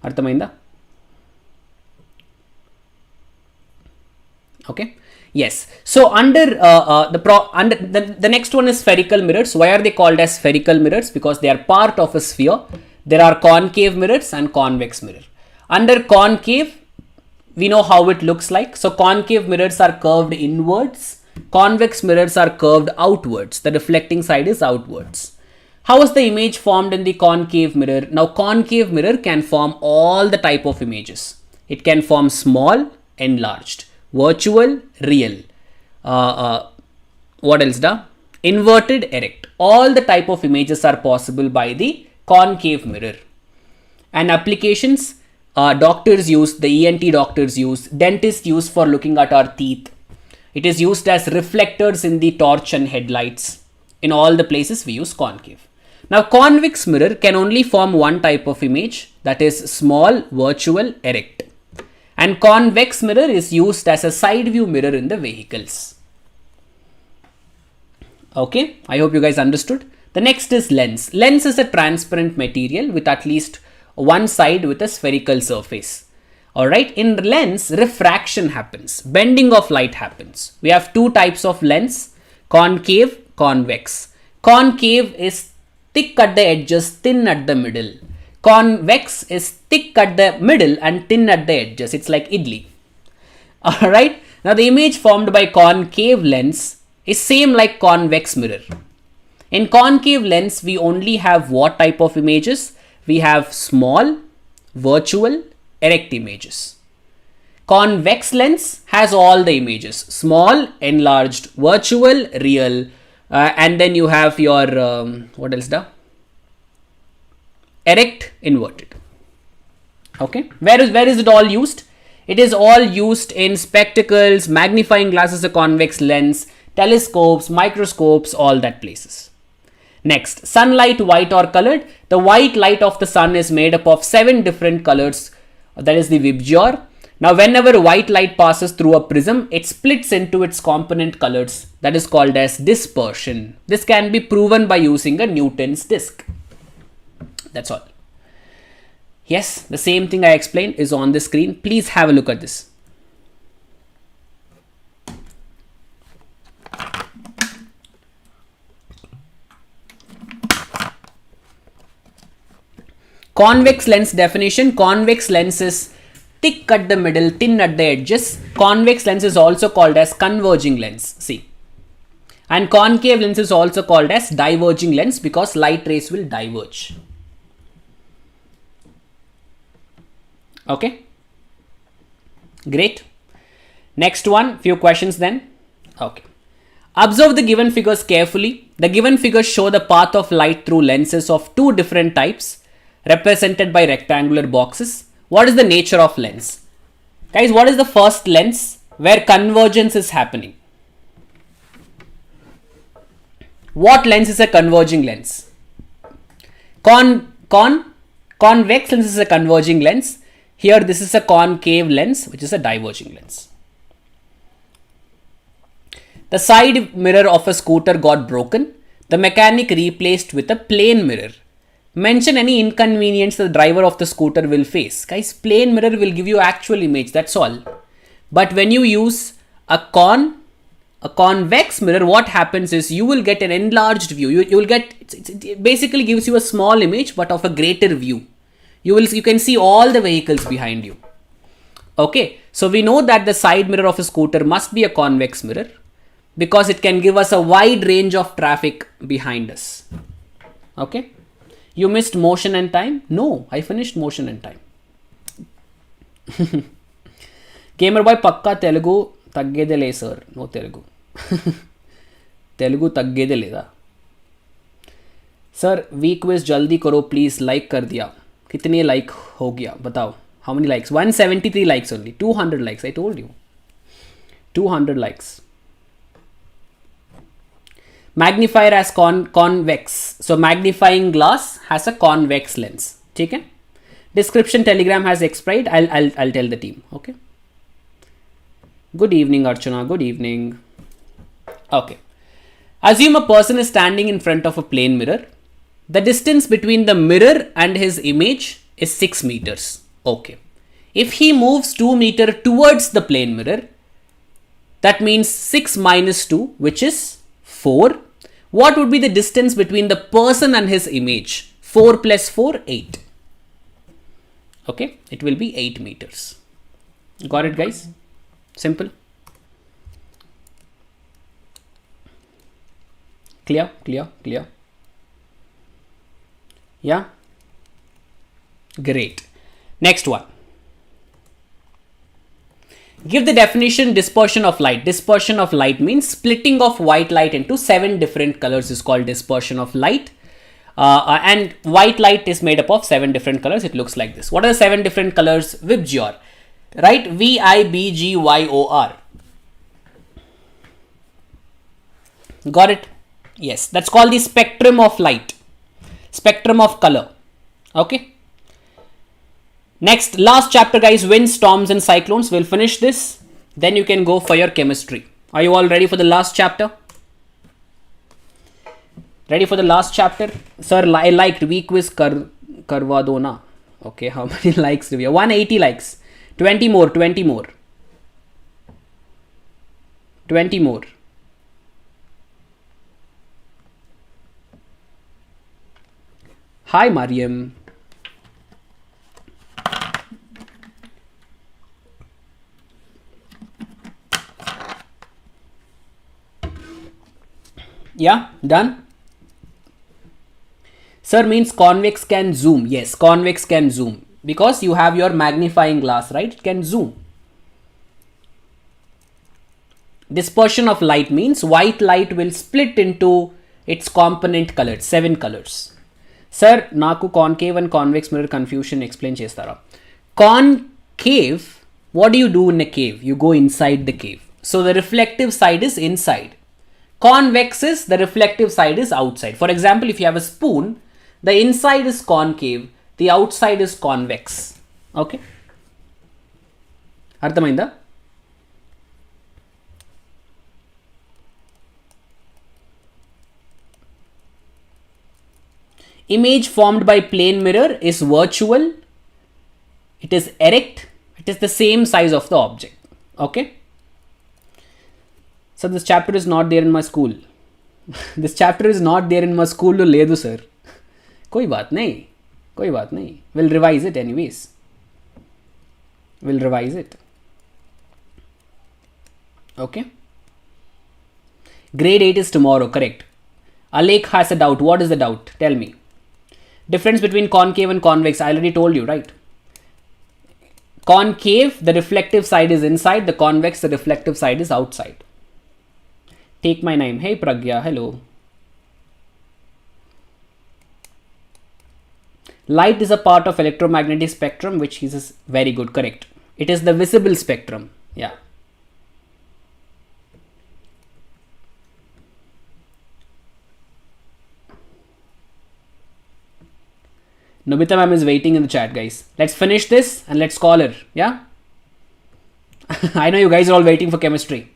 Arthamainda? Okay. Yes. So under the next one is spherical mirrors. Why are they called as spherical mirrors? Because they are part of a sphere. There are concave mirrors and convex mirror. Under concave, we know how it looks like. So concave mirrors are curved inwards. Convex mirrors are curved outwards. The reflecting side is outwards. How is the image formed in the concave mirror? Now concave mirror can form all the type of images. It can form small, enlarged, virtual, real. What else da? Inverted, erect. All the type of images are possible by the concave mirror. And applications, doctors use, the ENT doctors use, dentists use for looking at our teeth. It is used as reflectors in the torch and headlights. In all the places we use concave. Now convex mirror can only form one type of image, that is small, virtual, erect. And convex mirror is used as a side view mirror in the vehicles. Okay, I hope you guys understood. The next is lens. Lens is a transparent material with at least one side with a spherical surface. Alright, in lens, refraction happens, bending of light happens. We have two types of lens, concave, convex. Concave is thick at the edges, thin at the middle. Convex is thick at the middle and thin at the edges. It's like idli. Alright, now the image formed by concave lens is same like convex mirror. In concave lens, we only have what type of images? We have small, virtual, erect images. Convex lens has all the images, small, enlarged, virtual, real, and then you have your, what else da? Erect, inverted. Okay, where is it all used? It is all used in spectacles, magnifying glasses, a convex lens, telescopes, microscopes, all that places. Next, sunlight, white or colored. The white light of the sun is made up of 7 different colors. That is the VIBGYOR. Now, whenever white light passes through a prism, it splits into its component colors. That is called as dispersion. This can be proven by using a Newton's disk. That's all. Yes, the same thing I explained is on the screen. Please have a look at this. Convex lens definition. Convex lens is thick at the middle, thin at the edges. Convex lens is also called as converging lens. See. And concave lens is also called as diverging lens because light rays will diverge. Okay. Great. Next one, few questions then. Okay. Observe the given figures carefully. The given figures show the path of light through lenses of 2 different types represented by rectangular boxes. What is the nature of lens? Guys, what is the first lens where convergence is happening? What lens is a converging lens? Convex lens is a converging lens. Here this is a concave lens, which is a diverging lens. The side mirror of a scooter got broken. The mechanic replaced with a plane mirror. Mention any inconvenience the driver of the scooter will face. Guys, plane mirror will give you actual image, that's all. But when you use a convex mirror, what happens is you will get an enlarged view. You will get, it basically gives you a small image but of a greater view. You can see all the vehicles behind you. Okay, so we know that the side mirror of a scooter must be a convex mirror because it can give us a wide range of traffic behind us. Okay. You missed motion and time? No, I finished motion and time. Gamer boy pakka Telugu taggedele sir. No Telugu. Telugu taggede leda. Sir, week quiz jaldi karo please. Like कर दिया. कितने like हो गया? बताओ. How many likes? 173 likes only. 200 likes. I told you. 200 likes. Magnifier as convex. So magnifying glass has a convex lens. Okay? Description Telegram has expired. I'll tell the team. Okay. Good evening, Archana. Good evening. Okay. Assume a person is standing in front of a plane mirror. The distance between the mirror and his image is 6 meters. Okay. If he moves 2 meters towards the plane mirror, that means 6 minus 2, which is 4. What would be the distance between the person and his image? 4 plus 4, 8. Okay, it will be 8 meters. Got it, guys? Simple. Clear? Yeah? Great. Next one. Give the definition dispersion of light. Dispersion of light means splitting of white light into 7 different colors is called dispersion of light. And white light is made up of 7 different colors. It looks like this. What are the 7 different colors? Vibgyor. Right? Vibgyor. Got it? Yes. That's called the spectrum of light. Spectrum of color. Okay. Next, last chapter, guys, winds, storms and cyclones. We'll finish this. Then you can go for your chemistry. Are you all ready for the last chapter? Ready for the last chapter? Sir, I liked V-quiz karwa do na. Okay, how many likes do we have? 180 likes. 20 more. 20 more. Hi, Mariam. Yeah, done. Sir means convex can zoom. Yes, convex can zoom because you have your magnifying glass, right? It can zoom. Dispersion of light means white light will split into its component colors, 7 colors. Sir, naku concave and convex mirror confusion explain chestara. Concave, what do you do in a cave? You go inside the cave. So the reflective side is inside. Convex is the reflective side is outside. For example, if you have a spoon, the inside is concave, the outside is convex. Okay. Arthamainda? Image formed by plane mirror is virtual. It is erect. It is the same size of the object. Okay. So this chapter is not there in my school. This chapter is not there in my school to ledu sir. Koi baat nahi. We'll revise it anyways. Okay. Grade 8 is tomorrow, correct. Alek has a doubt. What is the doubt? Tell me. Difference between concave and convex. I already told you, right? Concave, the reflective side is inside. The convex, the reflective side is outside. Take my name. Hey Pragya, hello. Light is a part of electromagnetic spectrum, which is very good, correct. It is the visible spectrum. Yeah. Nabamita ma'am is waiting in the chat, guys. Let's finish this and let's call her. Yeah. I know you guys are all waiting for chemistry.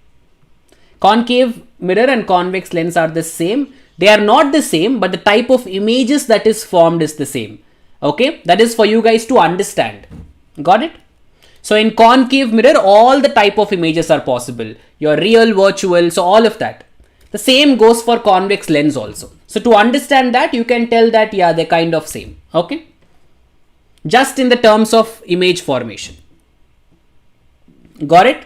Concave mirror and convex lens are the same. They are not the same, but the type of images that is formed is the same. Okay, that is for you guys to understand. Got it? So in concave mirror, all the type of images are possible. Your real, virtual, so all of that. The same goes for convex lens also. So to understand that, you can tell that, yeah, they're kind of same. Okay. Just in the terms of image formation. Got it?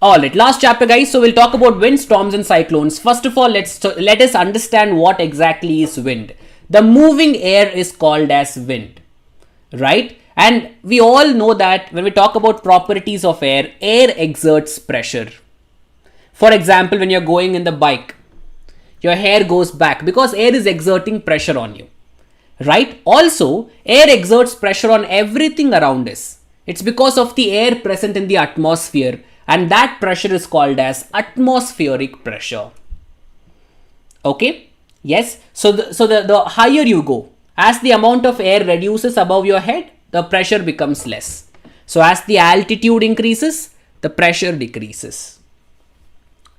Alright, last chapter, guys. So we'll talk about wind, storms and cyclones. First of all, let us understand what exactly is wind. The moving air is called as wind, right? And we all know that when we talk about properties of air, air exerts pressure. For example, when you're going in the bike, your hair goes back because air is exerting pressure on you, right? Also, air exerts pressure on everything around us. It's because of the air present in the atmosphere, and that pressure is called as atmospheric pressure. Okay? Yes. So the higher you go, as the amount of air reduces above your head, the pressure becomes less. So as the altitude increases, the pressure decreases.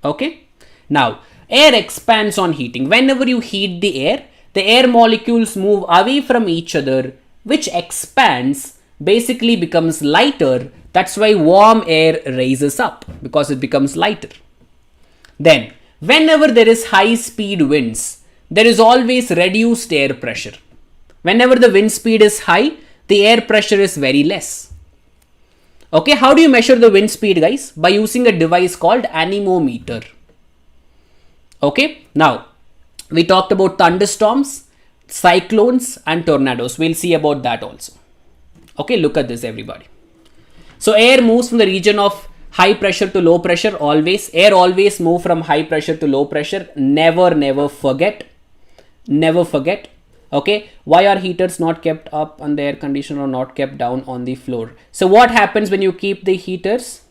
Okay. Now, air expands on heating. Whenever you heat the air molecules move away from each other, which expands, basically becomes lighter. That's why warm air raises up, because it becomes lighter. Then, whenever there is high speed winds, there is always reduced air pressure. Whenever the wind speed is high, the air pressure is very less. Okay, how do you measure the wind speed, guys? By using a device called anemometer. Okay, now we talked about thunderstorms, cyclones and tornadoes. We'll see about that also. Okay, look at this, everybody. So air moves from the region of high pressure to low pressure always. Air always move from high pressure to low pressure. Never forget. Never forget. Okay, why are heaters not kept up and the air conditioner are not kept down on the floor? So what happens when you keep the heaters?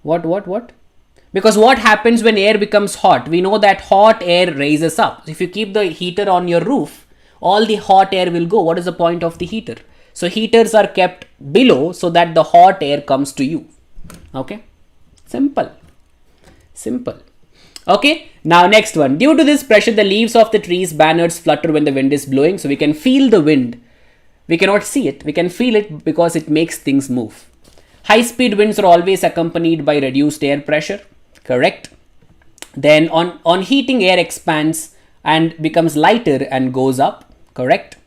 What? Because what happens when air becomes hot? We know that hot air raises up. If you keep the heater on your roof, all the hot air will go. What is the point of the heater? So heaters are kept below so that the hot air comes to you. Okay, simple. Okay, now next one. Due to this pressure, the leaves of the trees, banners flutter when the wind is blowing. So we can feel the wind. We cannot see it. We can feel it because it makes things move. High speed winds are always accompanied by reduced air pressure. Correct. Then on heating, air expands and becomes lighter and goes up. Correct.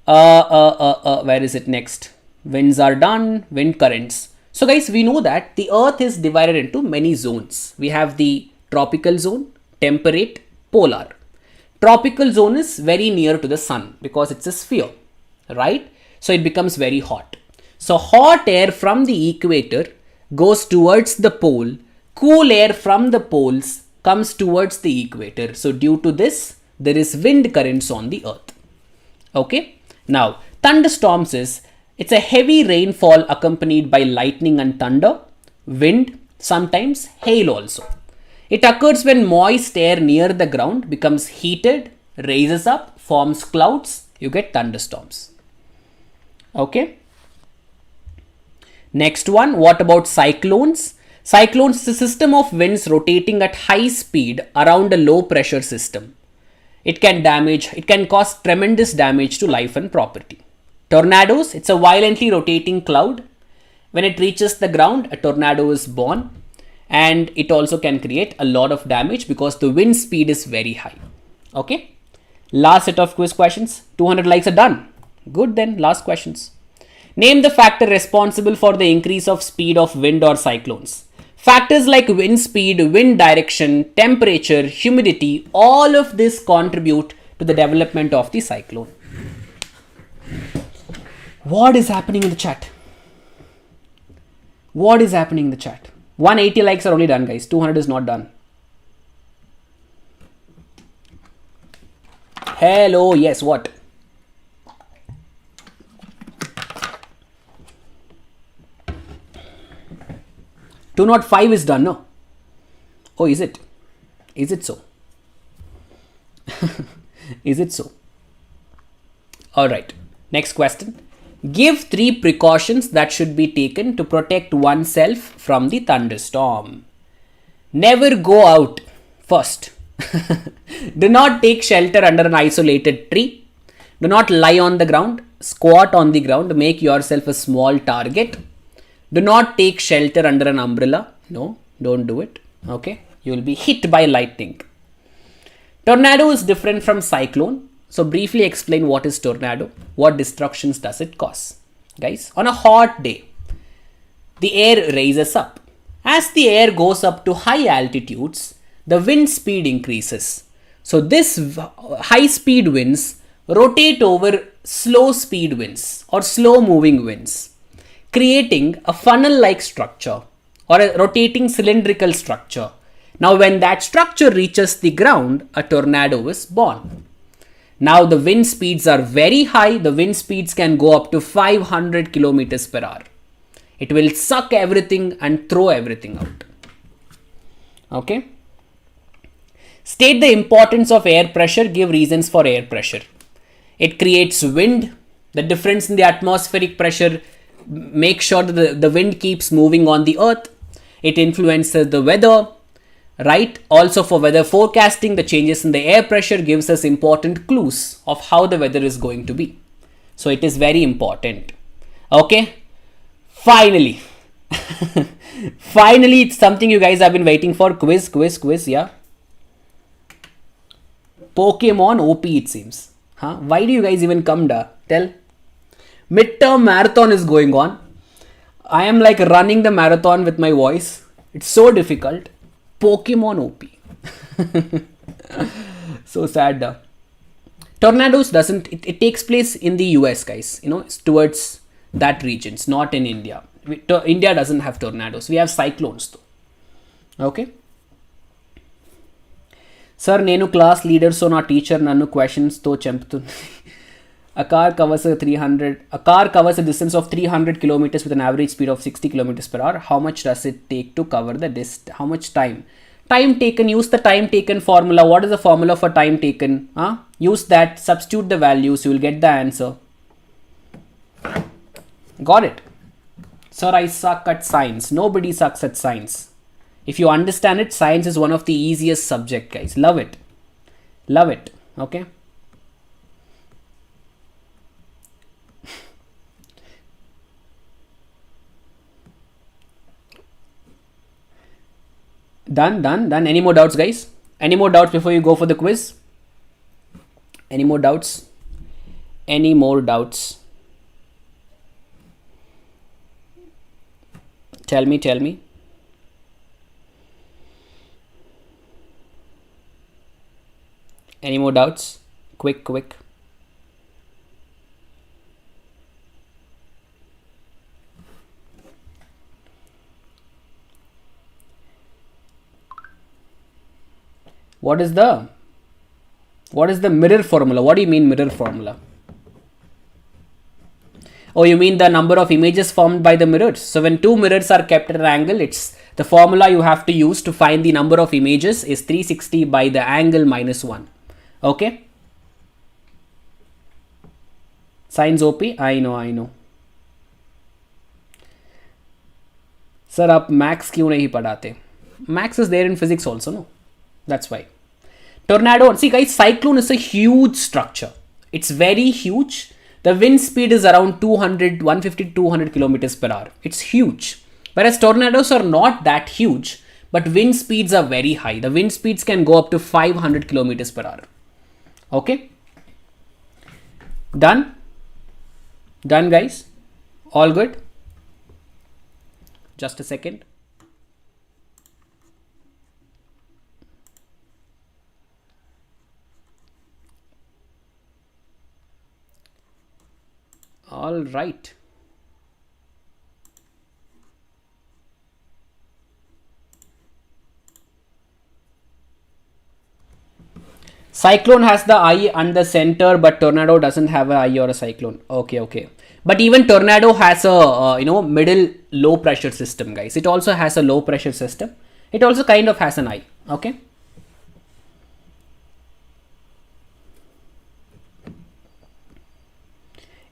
Where is it next? Winds are done. Wind currents. So guys, we know that the earth is divided into many zones. We have the tropical zone, temperate, polar. Tropical zone is very near to the sun because it's a sphere, right? So it becomes very hot. So hot air from the equator goes towards the pole. Cool air from the poles comes towards the equator. So due to this, there is wind currents on the earth. Okay. Now, thunderstorms it's a heavy rainfall accompanied by lightning and thunder, wind, sometimes hail also. It occurs when moist air near the ground becomes heated, raises up, forms clouds. You get thunderstorms. Okay. Next one, what about cyclones? Cyclones is a system of winds rotating at high speed around a low pressure system. It can cause tremendous damage to life and property. Tornadoes, it's a violently rotating cloud. When it reaches the ground, a tornado is born, and it also can create a lot of damage because the wind speed is very high. Okay. Last set of quiz questions. 200 likes are done. Good then, last questions. Name the factor responsible for the increase of speed of wind or cyclones. Factors like wind speed, wind direction, temperature, humidity, all of this contribute to the development of the cyclone. What is happening in the chat? 180 likes are only done, guys. 200 is not done. Hello, yes, what? Two not 5 is done, no? Oh, is it? Is it so? Is it so? All right. Next question. Give 3 precautions that should be taken to protect oneself from the thunderstorm. Never go out first. Do not take shelter under an isolated tree. Do not lie on the ground. Squat on the ground. Make yourself a small target. Do not take shelter under an umbrella. No, don't do it. Okay. You will be hit by lightning. Tornado is different from cyclone. So briefly explain what is tornado. What destructions does it cause? Guys, on a hot day, the air raises up. As the air goes up to high altitudes, the wind speed increases. So this high speed winds rotate over slow speed winds or slow moving winds, creating a funnel-like structure or a rotating cylindrical structure. Now, when that structure reaches the ground, a tornado is born. Now, the wind speeds are very high. The wind speeds can go up to 500 kilometers per hour. It will suck everything and throw everything out. Okay. State the importance of air pressure. Give reasons for air pressure. It creates wind. The difference in the atmospheric pressure makes sure that the wind keeps moving on the earth. It influences the weather, right? Also for weather forecasting, the changes in the air pressure gives us important clues of how the weather is going to be. So it is very important. Okay. Finally, finally, it's something you guys have been waiting for. Quiz. Yeah. Pokemon OP, it seems. Huh? Why do you guys even come, da? Tell. Midterm marathon is going on. I am like running the marathon with my voice. It's so difficult. Pokemon OP. So sad, da. Tornadoes doesn't, it takes place in the US, guys. You know, it's towards that region. It's not in India. India doesn't have tornadoes. We have cyclones though. Okay. Sir, nenu class leader so na teacher nannu questions to chemputundi. A car covers a distance of 300 kilometers with an average speed of 60 kilometers per hour. How much does it take to cover the distance? How much time? Time taken, use the time taken formula. What is the formula for time taken? Use that, substitute the values, you will get the answer. Got it? Sir, I suck at science. Nobody sucks at science. If you understand it, science is one of the easiest subject, guys. Love it. Love it. Okay. Done. Any more doubts, guys? Any more doubts before you go for the quiz? Any more doubts? Any more doubts? Tell me. Any more doubts? Quick. What is the mirror formula? What do you mean mirror formula? Oh, you mean the number of images formed by the mirrors. So when two mirrors are kept at an angle, it's the formula you have to use to find the number of images is 360 by the angle minus 1. Okay. Science OP? I know. Sir, आप max क्यों नहीं पढ़ाते? Max is there in physics also, no? That's why. Tornado, see guys, cyclone is a huge structure. It's very huge. The wind speed is around 150 to 200 kilometers per hour. It's huge. Whereas tornadoes are not that huge, but wind speeds are very high. The wind speeds can go up to 500 kilometers per hour. Okay. Done, guys. All good. Just a second. All right. Cyclone has the eye and the center, but tornado doesn't have an eye or a cyclone. Okay. But even tornado has a middle low pressure system, guys. It also has a low pressure system. It also kind of has an eye. Okay.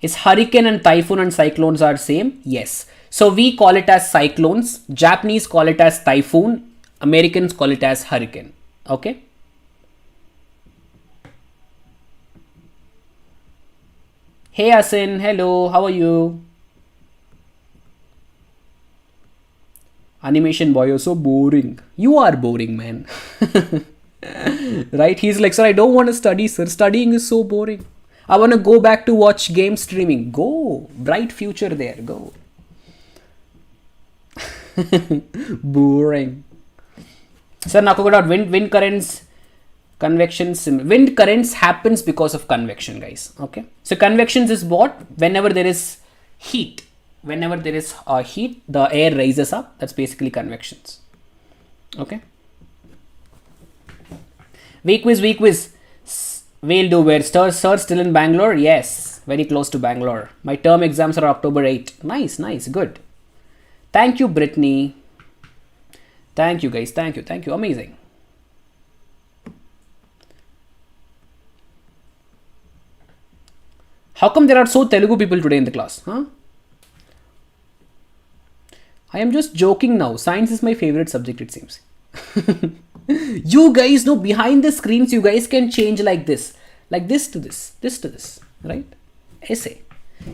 Is hurricane and typhoon and cyclones are same? Yes. So we call it as cyclones. Japanese call it as typhoon. Americans call it as hurricane. Okay. Hey Asin, hello, how are you? Animation boy, you're so boring. You are boring, man. Right? He's like, sir, I don't want to study, sir. Studying is so boring. I want to go back to watch game streaming. Go. Bright future there. Go. Boring. Sir, naku about wind currents, convection. Wind currents happens because of convection, guys. Okay. So convections is what? Whenever there is heat. Whenever there is heat, the air rises up. That's basically convections. Okay. Weak quiz. We'll do where? Sir, still in Bangalore? Yes, very close to Bangalore. My term exams are October 8. Nice, good. Thank you, Brittany. Thank you, guys. Thank you. Amazing. How come there are so Telugu people today in the class? Huh? I am just joking now. Science is my favorite subject, it seems. You guys know behind the screens you guys can change like this to this, right? Essay.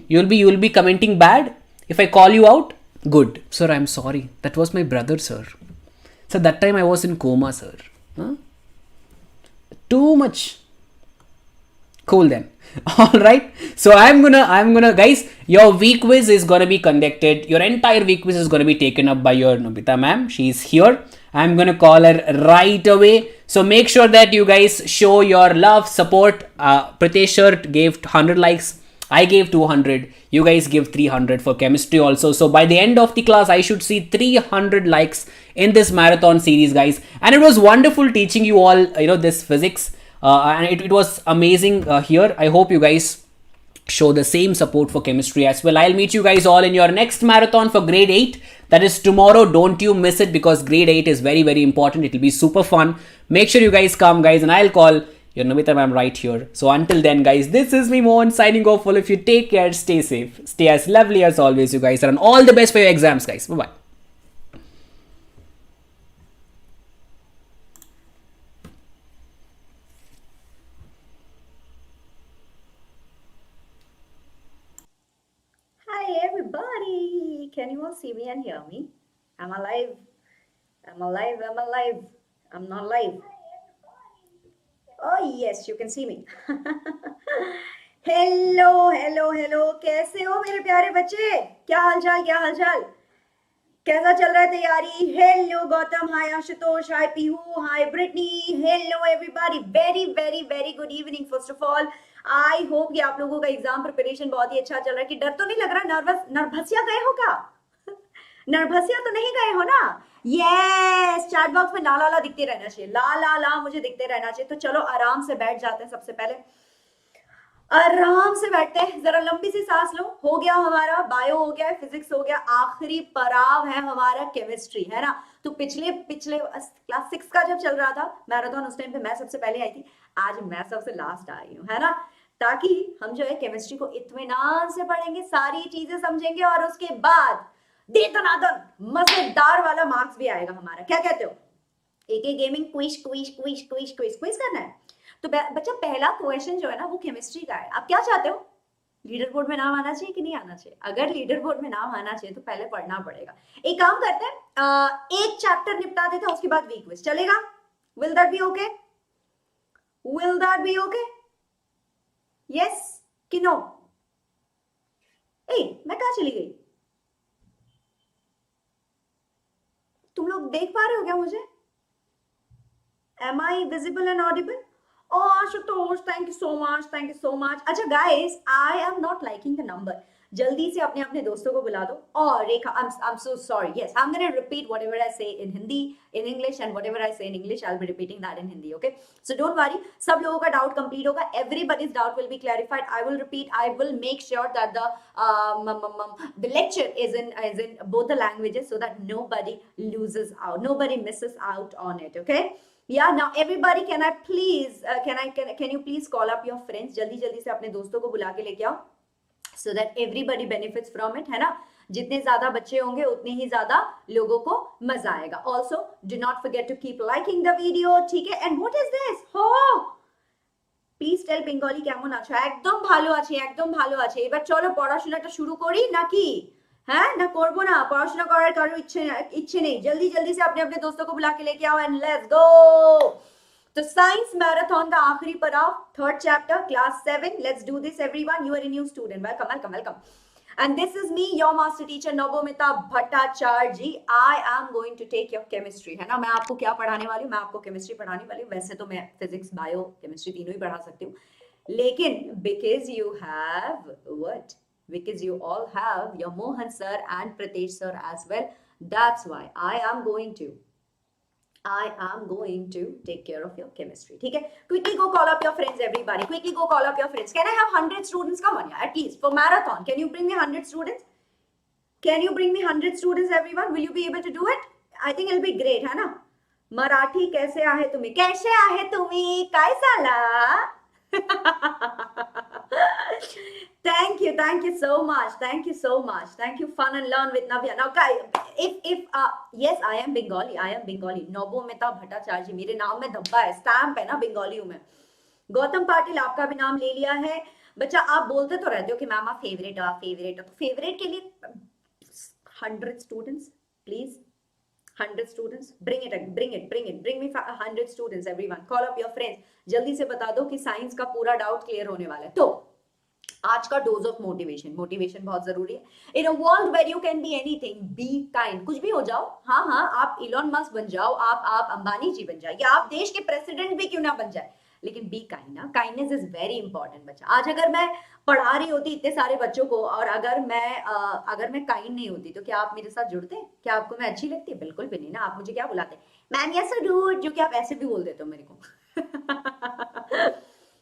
You'll be commenting bad. If I call you out, good. Sir, I'm sorry. That was my brother, sir. So that time I was in coma, sir. Huh? Too much. Cool then. All right. So I'm gonna, guys, your week quiz is gonna be conducted. Your entire week quiz is gonna be taken up by your Nabamita ma'am. She's here. I'm gonna call her right away. So make sure that you guys show your love, support. Pritesh sir gave 100 likes. I gave 200. You guys give 300 for chemistry also. So by the end of the class, I should see 300 likes in this marathon series, guys. And it was wonderful teaching you all, this physics. And it was amazing here. I hope you guys show the same support for chemistry as well. I'll meet you guys all in your next marathon for grade 8. That is tomorrow. Don't you miss it, because grade 8 is very, very important. It will be super fun. Make sure you guys come, guys, and I'll call your Nabamita ma'am right here. So until then, guys, this is me, Mohan, signing off. All of you, take care, stay safe, stay as lovely as always, you guys, and all the best for your exams, guys. Bye-bye. Hi everybody! Can you all see me and hear me? I'm alive. I'm alive. I'm alive. I'm not live. Oh yes, you can see me. Hello hello hello, कैसे हो मेरे प्यारे बच्चे? क्या हालचाल? क्या हालचाल? कैसा चल रहा है तैयारी? Hello Gautam, hi Ashutosh, hi Pihu, hi Britney, hello everybody, very very very good evening. First of all I hope कि आप लोगों का एग्जाम प्रिपरेशन बहुत ही अच्छा चल रहा है। कि डर तो नहीं लग रहा? नर्भसिया गए हो क्या? नर्भसिया तो नहीं गए हो ना? यस, चैट बॉक्स में ला ला ला दिखते रहना चाहिए, ला ला ला मुझे दिखते रहना चाहिए। तो चलो आराम से बैठ जाते हैं। सबसे पहले आराम से बैठते हैं, जरा लंबी सी सांस लो। हो गया हमारा बायो, हो गया फिजिक्स, हो गया, आखिरी पड़ाव है हमारा केमिस्ट्री, है ना? तो पिछले क्लास 6 का जब चल रहा था मैराथन, उस टाइम पे मैं सबसे पहले आई थी। आज मैं सबसे लास्ट आई हूँ, है ना? ताकि हम जो है केमिस्ट्री को इत्मीनान से पढ़ेंगे, सारी चीजें समझेंगे, और उसके बाद दे दनादन मजेदार वाला मार्क्स भी आएगा हमारा। क्या कहते हो? एक gaming quiz quiz quiz quiz quiz quiz करना है। तो बच्चा, पहला क्वेश्चन जो है ना वो केमिस्ट्री का है। आप क्या चाहते हो? लीडर बोर्ड में नाम आना चाहिए कि नहीं आना चाहिए? अगर लीडर बोर्ड में नाम आना चाहिए तो पहले पढ़ना पड़ेगा। एक काम करते हैं, एक चैप्टर निपटा देते हैं, उसके बाद वीक क्विज चलेगा। Will that be okay? Will that be okay? Yes कि नो? ए, मैं कहाँ चली गई? तुम लोग देख पा रहे हो क्या मुझे? Am I visible and audible? Oh, Ashutosh, thank you so much. Thank you so much. अच्छा guys, I am not liking the number. जल्दी से अपने अपने दोस्तों को बुला दो। और रेखा, I'm so sorry. Yes, I'm gonna repeat whatever I say in Hindi, in English, and whatever I say in English, I'll be repeating that in Hindi. Okay? So don't worry. सब लोगों का doubt complete होगा. Everybody's doubt will be clarified. I will repeat. I will make sure that the lecture is in both the languages, so that nobody loses out, nobody misses out on it. Okay? Yeah, now everybody, can I please can you please call up your friends? जल्दी जल्दी से अपने दोस्तों को बुला के लेके आओ, so that everybody benefits from it, है ना? जितने ज्यादा बच्चे होंगे उतने ही ज्यादा लोगों को मजा आएगा। Also, do not forget to keep liking the video, ठीक है? And what is this? Oh, please tell Bengali কেমন আছো? একদম ভালো আছি, একদম ভালো আছি। এবার চলো পড়াশোনাটা শুরু করি নাকি? হ্যাঁ, না করবো না? পড়াশোনা করার কারো ইচ্ছে নেই। जल्दी जल्दी से अपने अपने दोस्तों को बुला के लेके आओ, and let's go। तो साइंस मैराथन का आखिरी पड़ाव, third chapter, class 7। Let's do this everyone. You are a new student. Welcome, welcome, welcome. And this is me, your master teacher Nabamita Bhattacharya ji. I am going to take your chemistry, है ना? मैं आपको क्या पढ़ाने वाली हूँ? मैं आपको केमिस्ट्री पढ़ाने वाली हूँ। वैसे तो मैं फिजिक्स, बायो, केमिस्ट्री तीनों ही पढ़ा सकती हूँ, लेकिन because you have what? Because you all have your Mohan sir and Pritesh sir as well. That's why I am going to take care of your chemistry. ठीक है? Quickly go call up your friends, everybody. Quickly go call up your friends. Can I have 100 students? Come on, yeah, at least for marathon. Can you bring me 100 students? Can you bring me 100 students, everyone? Will you be able to do it? I think it'll be great, है ना? मराठी कैसे आहे तुम्ही? कैसे आहे तुम्ही? काय झाला? Thank you so much. Thank you so much. Thank you. Fun and learn with Navya. Now, guys, yes, I am Bengali. Nabamita Bhattacharya जी, मेरे नाम में धब्बा है, स्टैम्प है ना बेंगालियों में। गौतम पाटिल, आपका भी नाम ले लिया है। बच्चा, आप बोलते तो रहते हो कि मैम आप फेवरेट हो, तो फेवरेट के लिए 100 students please. 100 students, bring me 100 students, everyone, call up your friends, जल्दी से बता दो कि साइंस का पूरा डाउट क्लियर होने वाला है। तो आज का डोज ऑफ मोटिवेशन बहुत जरूरी है। In a world where you can be anything, be kind, कुछ भी हो जाओ। हाँ हाँ, आप इलॉन मस्क बन जाओ, आप अंबानी जी बन जाए, या आप देश के प्रेसिडेंट भी क्यों ना बन जाए, लेकिन बी काइंड ना, काइंडनेस इज वेरी इंपॉर्टेंट बच्चा। आज अगर मैं पढ़ा रही होती इतने सारे बच्चों को और अगर मैं काइंड नहीं होती तो क्या आप मेरे साथ जुड़ते? क्या आपको मैं अच्छी लगती? बिल्कुल भी नहीं ना। आप मुझे क्या बुलाते? मैम यस डूड, जो कि आप ऐसे भी बोल देते हो मेरे को।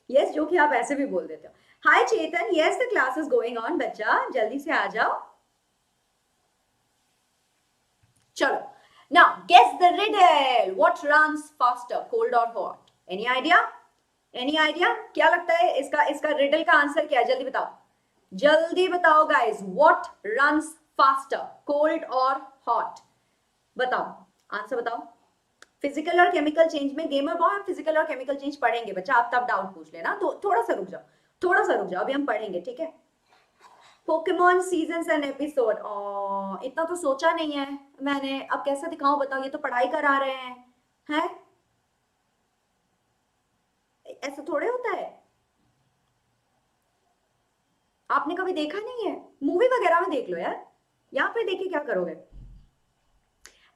यस, जो कि आप ऐसे भी बोल देते हो। Hi Chetan, yes the class is going on बच्चा, जल्दी से आ जाओ। चलो, now guess the riddle, what runs faster, cold और हॉट? Any idea? क्या लगता है इसका रिडल का आंसर क्या है? जल्दी बताओ guys, what runs faster, cold और हॉट? बताओ, आंसर बताओ। फिजिकल और केमिकल चेंज में गेमर बॉय, हम फिजिकल और केमिकल चेंज पढ़ेंगे बच्चा, आप तब डाउट पूछ लेना। तो थोड़ा सा रुक जाओ, अभी हम पढ़ेंगे, ठीक है। पोकेमॉन सीजन्स एंड एपिसोड, इतना तो सोचा नहीं है मैंने, अब कैसे दिखाऊं बताओ, ये तो पढ़ाई करा रहे हैं? ऐसा थोड़े होता है, आपने कभी देखा नहीं है? मूवी वगैरह में देख लो यार, यहाँ पे देखे क्या करोगे?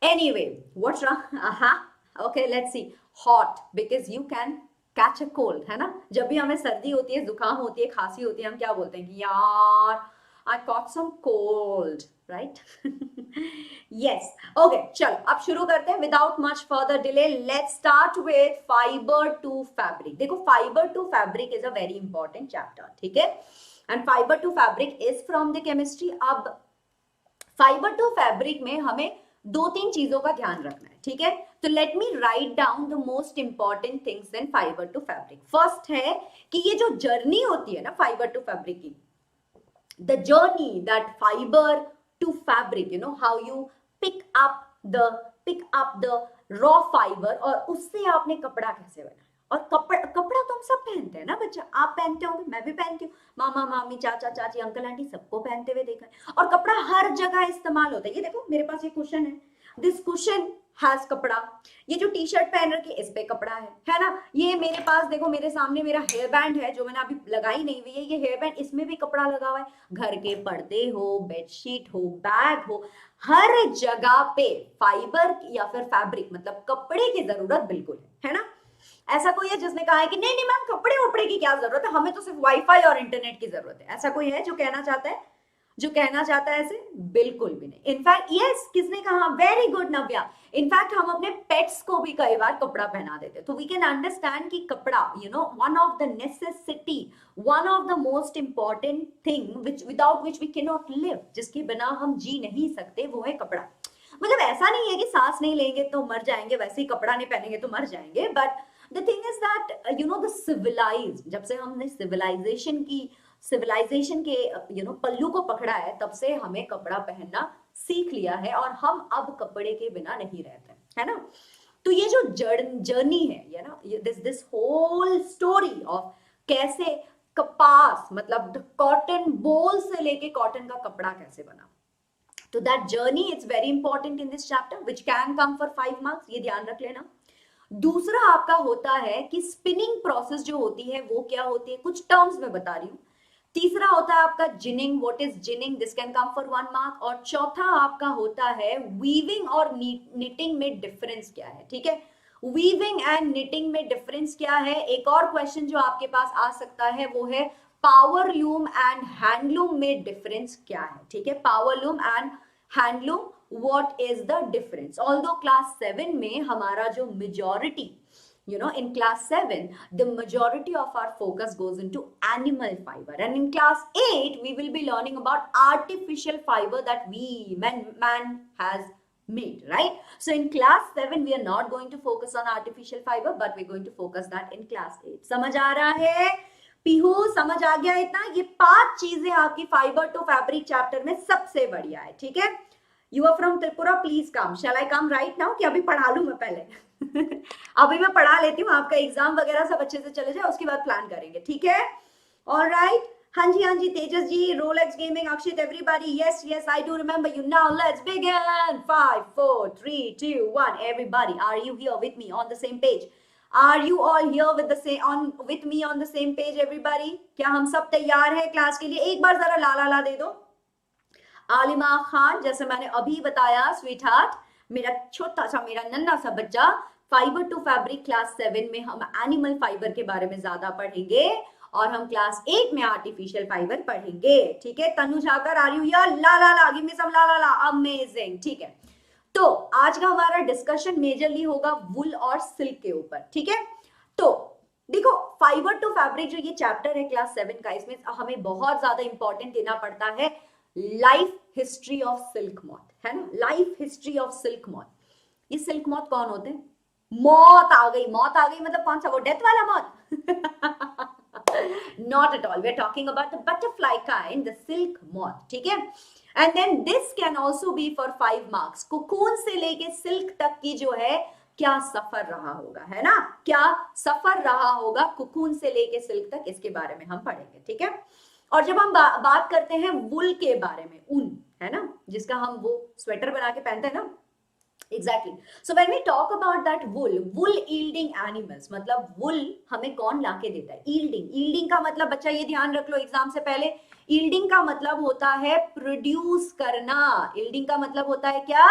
Anyway, what's wrong? Okay, let's see. Hot because you can catch a cold, है ना? जब भी हमें सर्दी होती है, जुकाम होती है, खांसी होती है, हम क्या बोलते हैं कि यार I caught some cold, right? Yes. Okay, चलो अब शुरू करते हैं without much further delay. Let's start with fiber to fabric. देखो, fiber to fabric is a very important chapter, ठीक है? And fiber to fabric is from the chemistry. अब fiber to fabric में हमें दो तीन चीजों का ध्यान रखना है, ठीक है? तो let me write down the most important things in fibre to fabric. First है कि ये जो जर्नी होती है ना फाइबर टू फैब्रिक की, the journey that fibre to fabric, you know how you pick up the raw fibre, और उससे आपने कपड़ा कैसे बनाया। और कपड़ा तो हम सब पहनते हैं ना बच्चा, आप पहनते होंगे, मैं भी पहनती हूँ, मामा मामी चाचा चाची अंकल आंटी सबको पहनते हुए देखा है। और कपड़ा हर जगह इस्तेमाल होता है। ये देखो मेरे पास ये कुशन है, दिस कुशन हैज कपड़ा। ये जो टी शर्ट पहन रखी है इस पे कपड़ा है ना? ये मेरे पास देखो, मेरे सामने मेरा हेयर बैंड है जो मैंने अभी लगाई नहीं हुई है, ये हेयर बैंड, इसमें भी कपड़ा लगा हुआ है। घर के पर्दे हो, बेडशीट हो, बैग हो, हर जगह पे फाइबर या फिर फैब्रिक मतलब कपड़े की जरूरत बिल्कुल है ना? ऐसा कोई है जिसने कहा है कि नहीं मैम कपड़े वपड़े की क्या जरूरत है, हमें तो सिर्फ वाईफाई और इंटरनेट की जरूरत है? ऐसा कोई है जो कहना चाहता है ऐसे? बिल्कुल भी नहीं। इनफैक्ट यस, किसने कहा? वेरी गुड नव्या। इनफैक्ट हम अपने पेट्स को भी कई बार कपड़ा पहना देते हैं। तो वी कैन अंडरस्टैंड कि कपड़ा, you know, one of the necessity, one of the most important thing without which we can not live, जिसके बिना हम जी नहीं सकते, वो है कपड़ा। मतलब ऐसा नहीं है कि सांस नहीं लेंगे तो मर जाएंगे, वैसे ही कपड़ा नहीं पहनेंगे तो मर जाएंगे, but the thing is that you know the civilized, जब से हमने सिविलाइजेशन के पल्लू को पकड़ा है, तब से हमें कपड़ा पहनना सीख लिया है और हम अब कपड़े के बिना नहीं रहते, है ना? तो ये जो जर्नी है ना, दिस होल स्टोरी ऑफ कैसे कपास मतलब कॉटन बोल से लेके कॉटन का कपड़ा कैसे बना, तो that journey it's very important in this chapter which can come for 5 marks, ये ध्यान रख लेना। दूसरा आपका होता है कि स्पिनिंग प्रोसेस जो होती है वो क्या होती है, कुछ टर्म्स में बता रही हूँ। तीसरा होता है आपका ginning, what is ginning, this can come for 1 mark. और चौथा आपका होता है वीविंग और निटिंग में डिफरेंस क्या है, ठीक है? वीविंग एंड निटिंग में डिफरेंस क्या है। एक और क्वेश्चन जो आपके पास आ सकता है वो है पावरलूम एंड हैंडलूम में डिफरेंस क्या है, ठीक है? Powerloom and handloom, what is the difference? Although class 7 में हमारा जो majority, you know, in class 7 the majority of our focus goes into animal fiber, and in class 8 we will be learning about artificial fiber that man has made, right? So in class 7 we are not going to focus on artificial fiber, but we're going to focus that in class 8. समझ आ रहा है पीहू? समझ आ गया इतना? ये 5 चीजें आपकी fibre to fabric chapter में सबसे बढ़िया है, ठीक है? You are from Tripura, please come. Shall I come right now? कि अभी पढ़ा लूं मैं पहले? अभी मैं पढ़ा लेती हूँ, आपका एग्जाम वगैरह सब अच्छे से चले जाए, उसके बाद प्लान करेंगे, ठीक है? All right. हाँ ji Tejas ji, Rolex gaming, Akshit, everybody, yes I do remember you. Now let's begin. 5 4 3 2 1. Everybody, are you here with me on the same page? Are you all here with the same with me on the same page everybody? क्या हम सब तैयार हैं class के लिए? एक बार जरा ला la ला दे दो। आलिमा खान, जैसे मैंने अभी बताया स्वीट हार्ट, मेरा छोटा सा, मेरा नन्हा सा बच्चा, फाइबर टू फैब्रिक क्लास 7 में हम एनिमल फाइबर के बारे में ज्यादा पढ़ेंगे और हम क्लास 8 में आर्टिफिशियल फाइबर पढ़ेंगे। ठीक है, Tanu Jhakar, are you here? La la la, give me some la la la, amazing. ठीक है, तो आज का हमारा डिस्कशन मेजरली होगा वुल और सिल्क के ऊपर। ठीक है, तो देखो फाइबर टू फैब्रिक जो ये चैप्टर है क्लास 7 का, इसमें हमें बहुत ज्यादा इंपॉर्टेंट देना पड़ता है life history of silk moth, है ना, life history of silk moth. ये सिल्क मॉथ कौन होते हैं? मौत आ गई मतलब कौन सा, वो डेथ वाला मौत? Not at all. We're talking about the butterfly kind, the silk moth. ठीक है, and then this can also be for 5 marks. Cocoon से लेके सिल्क तक की जो है क्या सफर रहा होगा, है ना, क्या सफर रहा होगा कोकून से लेके सिल्क तक, इसके बारे में हम पढ़ेंगे। ठीक है, और जब हम बात करते हैं वुल के बारे में, ऊन, है ना, जिसका हम वो स्वेटर बना के पहनते हैं ना, Exactly. So when we talk about that wool yielding animals, मतलब wool हमें कौन लाके देता है? Yielding का मतलब, बच्चा ये ध्यान रख लो एग्जाम से पहले, yielding का मतलब होता है प्रोड्यूस करना। yielding का मतलब होता है क्या?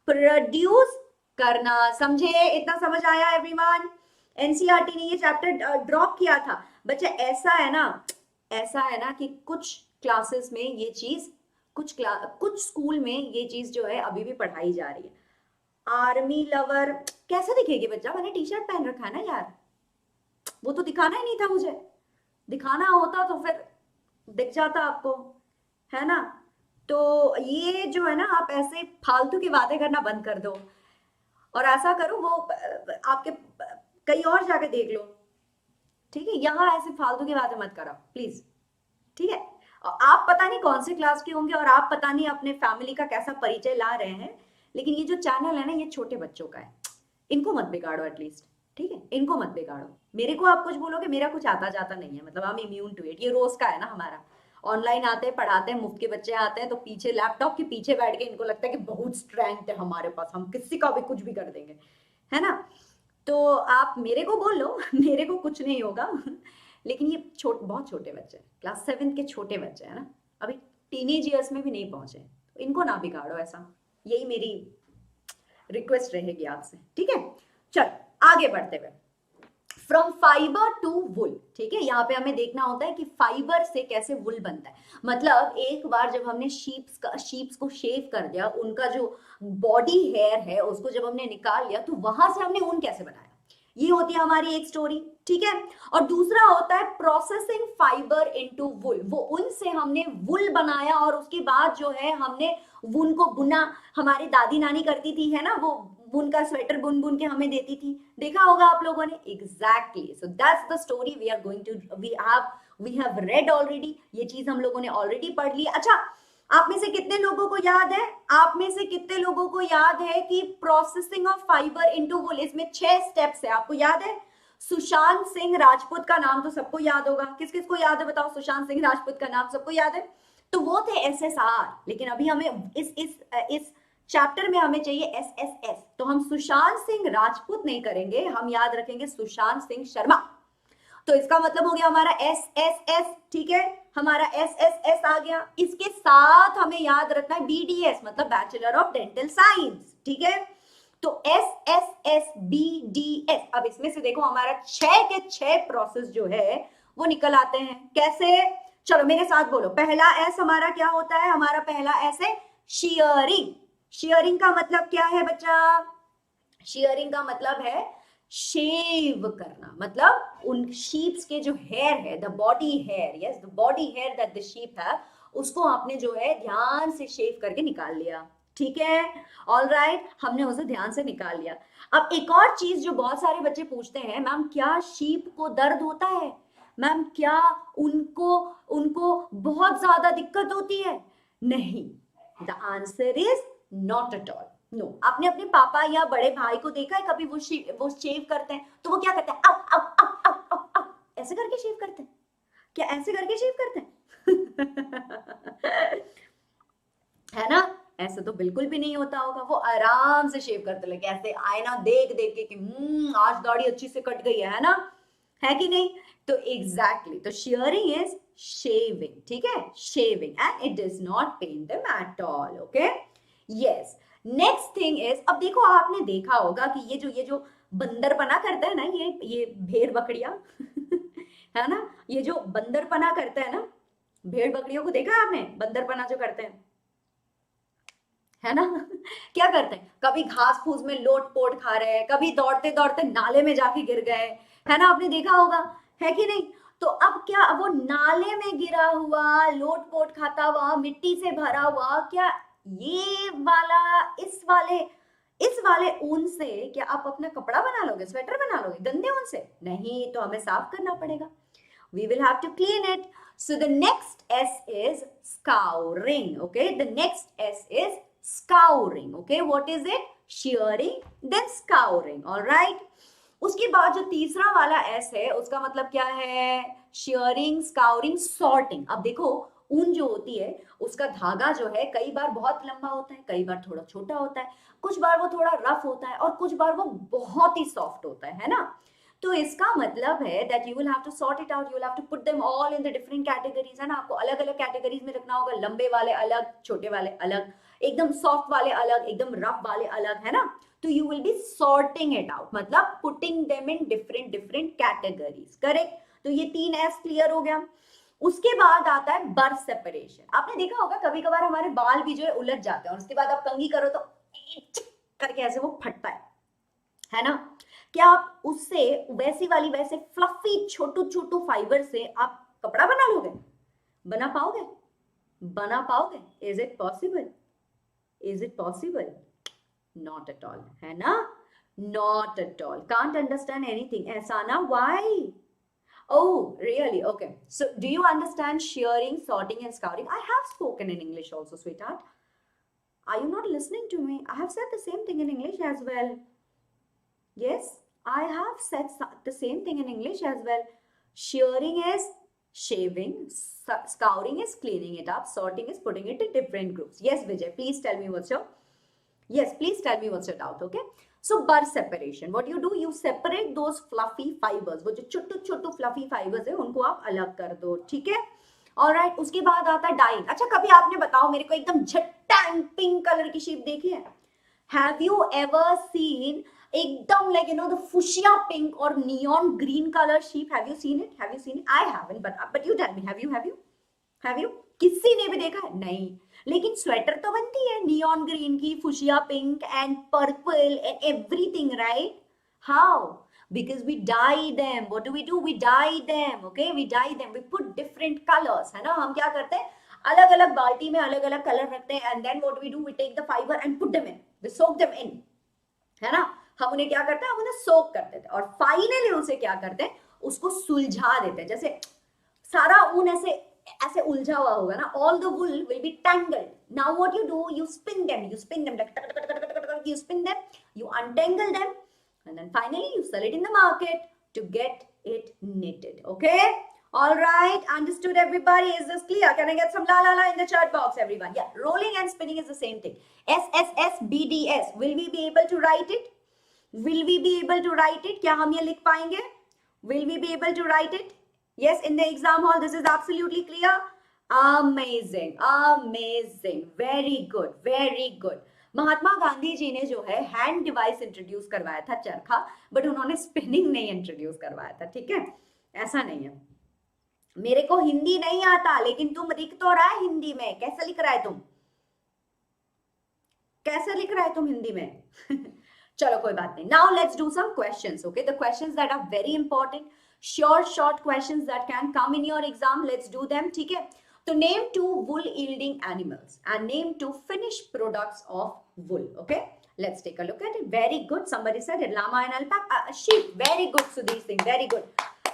प्रोड्यूस करना। समझे? इतना समझ आया एवरीवन? एनसीईआरटी ने ये चैप्टर ड्रॉप किया था बच्चा। ऐसा है ना कि कुछ क्लासेस में ये चीज, कुछ स्कूल में ये चीज जो है अभी भी पढ़ाई जा रही है। आर्मी लवर कैसे दिखेगी बच्चा? मैंने टी शर्ट पहन रखा है ना यार, वो तो दिखाना ही नहीं था मुझे, दिखाना होता तो फिर दिख जाता आपको, है ना। तो ये जो है ना, आप ऐसे फालतू की बातें करना बंद कर दो और ऐसा करो, वो आपके कहीं और जाके देख लो। ठीक है, यहाँ ऐसे फालतू की बातें मत करो प्लीज। ठीक है, आप पता नहीं कौन से क्लास के होंगे और आप पता नहीं अपने फैमिली का कैसा परिचय ला रहे हैं, लेकिन ये जो चैनल है ना, ये छोटे बच्चों का है, इनको मत बिगाड़ो एटलीस्ट। ठीक है, इनको मत बिगाड़ो। मेरे को आप कुछ बोलोगे, मेरा कुछ आता जाता नहीं है, मतलब हम इम्यून टू इट। ये रोज का है ना हमारा, ऑनलाइन आते हैं, पढ़ाते हैं, मुफ्त के बच्चे आते हैं, तो पीछे लैपटॉप के पीछे बैठ के इनको लगता है कि बहुत स्ट्रेंथ है हमारे पास, हम किसी का भी कुछ भी कर देंगे, है ना। तो आप मेरे को बोल लो, मेरे को कुछ नहीं होगा। लेकिन ये बहुत छोटे बच्चे, क्लास 7 के छोटे बच्चे है ना, अभी टीनेज ईयर्स में भी नहीं पहुंचे, तो इनको ना बिगाड़ो ऐसा, यही मेरी रिक्वेस्ट रहेगी आपसे। ठीक है, चल आगे बढ़ते हुए, फ्रॉम फाइबर टू वुल। ठीक है, यहाँ पे हमें देखना होता है कि फाइबर से कैसे वुल बनता है। मतलब एक बार जब हमने शीप्स को शेव कर दिया, उनका जो बॉडी हेयर है उसको जब हमने निकाल लिया, तो वहां से हमने ऊन कैसे बनाया, ये होती है हमारी एक स्टोरी। ठीक है, और दूसरा होता है प्रोसेसिंग फाइबर इनटू वुल। वो ऊन से हमने वुल बनाया और उसके बाद जो है हमने वुन को बुना। हमारी दादी नानी करती थी, है ना, वो वुन का स्वेटर बुन बुन के हमें देती थी, देखा होगा आप लोगों ने। Exactly, so that's the story we are going to, we have read already, ये चीज हम लोगों ने ऑलरेडी पढ़ ली। अच्छा, आप में से कितने लोगों को याद है, कि प्रोसेसिंग ऑफ फाइबर इनटू वुल, इसमें 6 स्टेप्स है, आपको याद है? सुशांत सिंह राजपूत का नाम तो सबको याद होगा, किस किस को याद है बताओ? सुशांत सिंह राजपूत का नाम सबको याद है, तो वो थे एसएसआर। लेकिन अभी हमें इस चैप्टर में हमें चाहिए एसएसएस, तो हम सुशांत सिंह राजपूत नहीं करेंगे, हम याद रखेंगे सुशांत सिंह शर्मा। तो इसका मतलब हो गया हमारा एसएसएस। ठीक है, हमारा एसएसएस आ गया। इसके साथ हमें याद रखना है बीडीएस, मतलब बैचलर ऑफ डेंटल साइंस। ठीक है, तो एसएसएस बीडीएस। अब इसमें से देखो हमारा 6 के 6 प्रोसेस जो है वो निकल आते हैं। कैसे? चलो मेरे साथ बोलो। पहला एस हमारा क्या होता है? हमारा पहला एस है शेयरिंग। शेयरिंग का मतलब क्या है बच्चा? शेयरिंग का मतलब है शेव करना, मतलब उन शीप्स के जो हेयर है, the body hair, yes, the body hair that the sheep है, उसको आपने जो है ध्यान से शेव करके निकाल लिया। ठीक है, ऑल राइट, हमने उसे ध्यान से निकाल लिया। अब एक और चीज जो बहुत सारे बच्चे पूछते हैं, मैम क्या शीप को दर्द होता है? मैम क्या उनको बहुत ज्यादा दिक्कत होती है? नहीं, the answer is not at all, no. आपने अपने पापा या बड़े भाई को देखा है कभी वो शेव करते हैं तो वो क्या करते हैं? Up up up up up up ऐसे करके शेव करते हैं क्या? ऐसे करके शेव करते हैं? है ना? ऐसे तो बिल्कुल भी नहीं होता होगा, वो आराम से शेव करते लगे ऐसे आईना देख देख के कि आज दाढ़ी अच्छी से कट गई है ना, है कि नहीं? तो एग्जैक्टली तो शेयरिंग इज शेविंग, ठीक है, shaving, and it does not pain them at all, okay? Yes, next thing is, अब देखो आपने देखा होगा कि ये जो बंदरपना करता है ना, ये भेड़ बकरियां है ना, ये जो बंदरपना करता है ना, भेड़ बकरियों को देखा है आपने बंदरपना जो करते हैं, है ना? क्या करते हैं, कभी घास फूस में लोट पोट खा रहे हैं, कभी दौड़ते दौड़ते नाले में जाके गिर गए, है ना? आपने देखा होगा, है कि नहीं? तो अब क्या वो नाले में गिरा हुआ, लोट पोट खाता हुआ, मिट्टी से भरा हुआ, क्या ये वाला इस वाले ऊन से क्या आप अपना कपड़ा बना लोगे, स्वेटर बना लोगे गंदे ऊन से? नहीं, तो हमें साफ करना पड़ेगा. We will have to clean it. So the next S is scouring. Okay, the next S is scouring. Okay, what is it? Shearing, then scouring. All right. उसके बाद जो तीसरा वाला S है, उसका मतलब क्या है? Shearing, scouring, sorting. अब देखो ऊन जो होती है उसका धागा जो है कई बार बहुत लंबा होता है, कई बार थोड़ा छोटा होता है, कुछ बार वो थोड़ा रफ होता है और कुछ बार वो बहुत ही सॉफ्ट होता है ना? तो इसका मतलब है that you will have to sort it out, you will have to put them all in the different categories, है ना? आपको अलग अलग कैटेगरीज में रखना होगा, लंबे वाले अलग, छोटे वाले अलग, एकदम सॉफ्ट वाले अलग, एकदम रफ वाले अलग, है ना? तो you will be sorting it out, मतलब putting them in different categories, correct? तो ये 3 S क्लियर हो गया. उसके बाद आता है बर्थ सेपरेशन. आपने देखा होगा कभी कभार हमारे बाल भी जो है उलझ जाते हैं और उसके बाद आप कंघी करो तो करके ऐसे वो फटता है ना? क्या आप उससे वैसे फ्लफी छोटू फाइबर से आप कपड़ा बना लोगे? बना पाओगे? Is it possible? Not at all, है ना? Not at all. Can't understand anything. ऐसा ना? Why? Oh, really? Okay. So, do you understand shearing, sorting, and scouring? I have spoken in English also, sweetheart. Are you not listening to me? I have said the same thing in English as well. Yes, I have said the same thing in English as well. Shearing is shaving, scouring is cleaning it up, sorting is putting it in different groups. Yes, Vijay, please tell me what's your doubt, okay? So, birth separation. What you do, you separate those fluffy fibers. वो जो छोटू fluffy fibers है, उनको आप अलग कर दो, ठीक है? Alright, उसके बाद आता है dyeing. अच्छा, कभी आपने बताओ मेरे को एकदम झट्टा पिंक कलर की sheep देखी है? Have you ever seen एकदम like the fuchsia pink or neon green color sheep? Have you seen it? I haven't, but you tell me. Have you? किसी ने भी देखा है? नहीं. लेकिन स्वेटर तो बनती है नियॉन ग्रीन की, fuchsia pink and purple and everything, right? How? Because we dye them. What do? We dye them. Okay, we dye them. We put different colors, है ना? हम क्या करते हैं? अलग अलग बाल्टी में अलग अलग कलर रखते हैं and then what do? We take the fiber and put them in. We soak them in, है ना? हम उन्हें क्या करते हैं? हम उन्हें सोक कर देते हैं और फाइनली उसे क्या करते हैं? उसको सुलझा देते हैं. जैसे सारा ऊन ऐसे उलझा हुआ होगा ना, all the wool will be tangled. Now what you do, you spin them like you spin them, you untangle them, and then finally you sell it in the market to get it knitted. Okay, all right, understood everybody? Is this clear? Can I get some la in the chat box, everyone? Yeah, rolling and spinning is the same thing. SSSBDS, will we be able to write it? क्या हम ये लिख पाएंगे? Will we be able to write it? Yes, in the exam hall, this is absolutely clear. Amazing. Very good. Mahatma Gandhi ji ने जो है hand device introduce करवाया था, चरखा, बट उन्होंने स्पिनिंग नहीं इंट्रोड्यूस करवाया था, ठीक है? ऐसा नहीं है. मेरे को हिंदी नहीं आता, लेकिन तुम लिख तो रहा है हिंदी में. कैसे लिख रहा है तुम हिंदी में? चलो कोई बात नहीं. Now let's do some questions, okay? The questions that are very important. Short questions that can come in your exam. Let's do them, ठीक है? तो name 2 wool yielding animals and name 2 finished products of wool. Okay, let's take a look at it. Very good. Somebody said it. Llama and alpaca. Sheep. Very good, Sudhir Singh. Very good.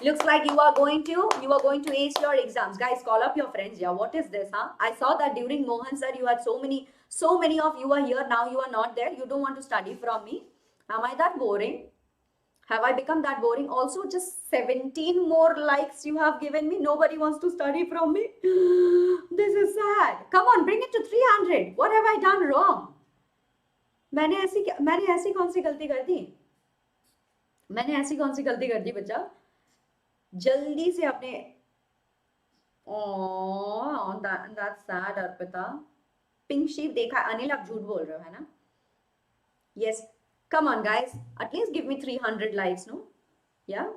Looks like you are going to ace your exams, guys. Call up your friends. Yeah, what is this? Huh? I saw that during Mohan Sir, you had so many of you are here. Now you are not there. You don't want to study from me. Am I that boring? Have I become that boring? Also, just 17 more likes you have given me. Nobody wants to study from me. This is sad. Come on, bring it to 300. What have I done wrong? मैंने ऐसी कौन सी गलती कर दी? मैंने ऐसी कौन सी गलती कर दी बच्चा? जल्दी से अपने that's sad Arpita. Pink sheep देखा. अनिल आप झूठ बोल रहे हो है ना? Yes. Come on guys, at least give me 300 likes, no? Yeah,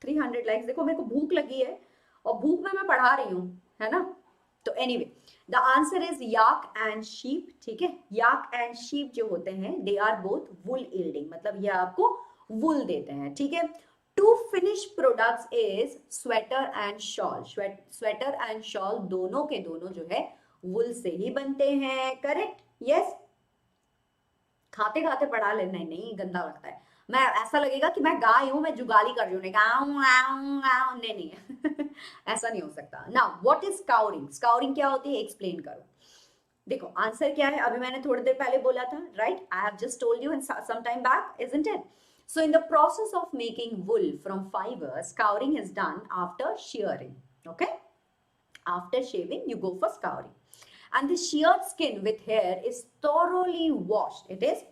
300 likes. देखो मेरे को भूख लगी है और भूख में मैं पढ़ा रही हूँ, है ना? तो anyway, the answer is yak and sheep. ठीक है? Yak and sheep जो होते हैं, they are both wool yielding. मतलब ये आपको wool देते हैं, ठीक है? Two finished products is sweater and shawl. Sweater and shawl दोनों के दोनों जो है wool से ही बनते हैं, correct? Yes. खाते खाते पढ़ा लेना. नहीं गंदा लगता है. मैं ऐसा लगेगा कि मैं गाय हूं, मैं जुगाली कर रही हूं. नहीं ऐसा नहीं हो सकता. Now what is scouring? Scouring क्या होती है? एक्सप्लेन करो. देखो आंसर क्या है, अभी मैंने थोड़ी देर पहले बोला था, right? I have just told you in some time back, isn't it? So in the process of making wool from fibers, scouring is done after shearing. Okay, after shaving you go for scouring, and the sheared skin with hair is thoroughly washed. It is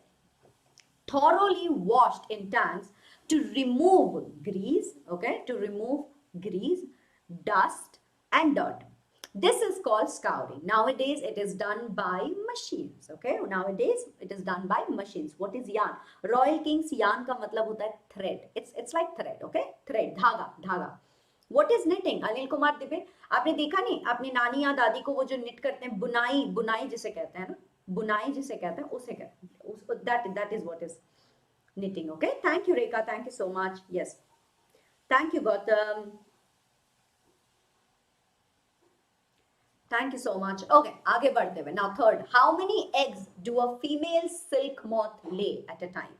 thoroughly washed in tanks to remove grease. Okay, to remove grease, dust and dirt. This is called scouring. Nowadays it is done by machines. Okay, nowadays it is done by machines. What is yarn? Royal King's yarn का मतलब होता है thread. It's like thread. Okay, thread, धागा. What is knitting? Anil Kumar दिबे, आपने देखा नहीं? अपनी नानी या दादी को वो जो knit करते हैं, बुनाई जिसे कहते हैं ना, बुनाई जिसे कहते हैं उसे कहते हैं. That is what is knitting. Okay, thank you Rekha, thank you so much. Yes, thank you Gautam. Thank you so much. Okay, आगे बढ़ते हुए. Now third, how many eggs do a female silk moth lay at a time?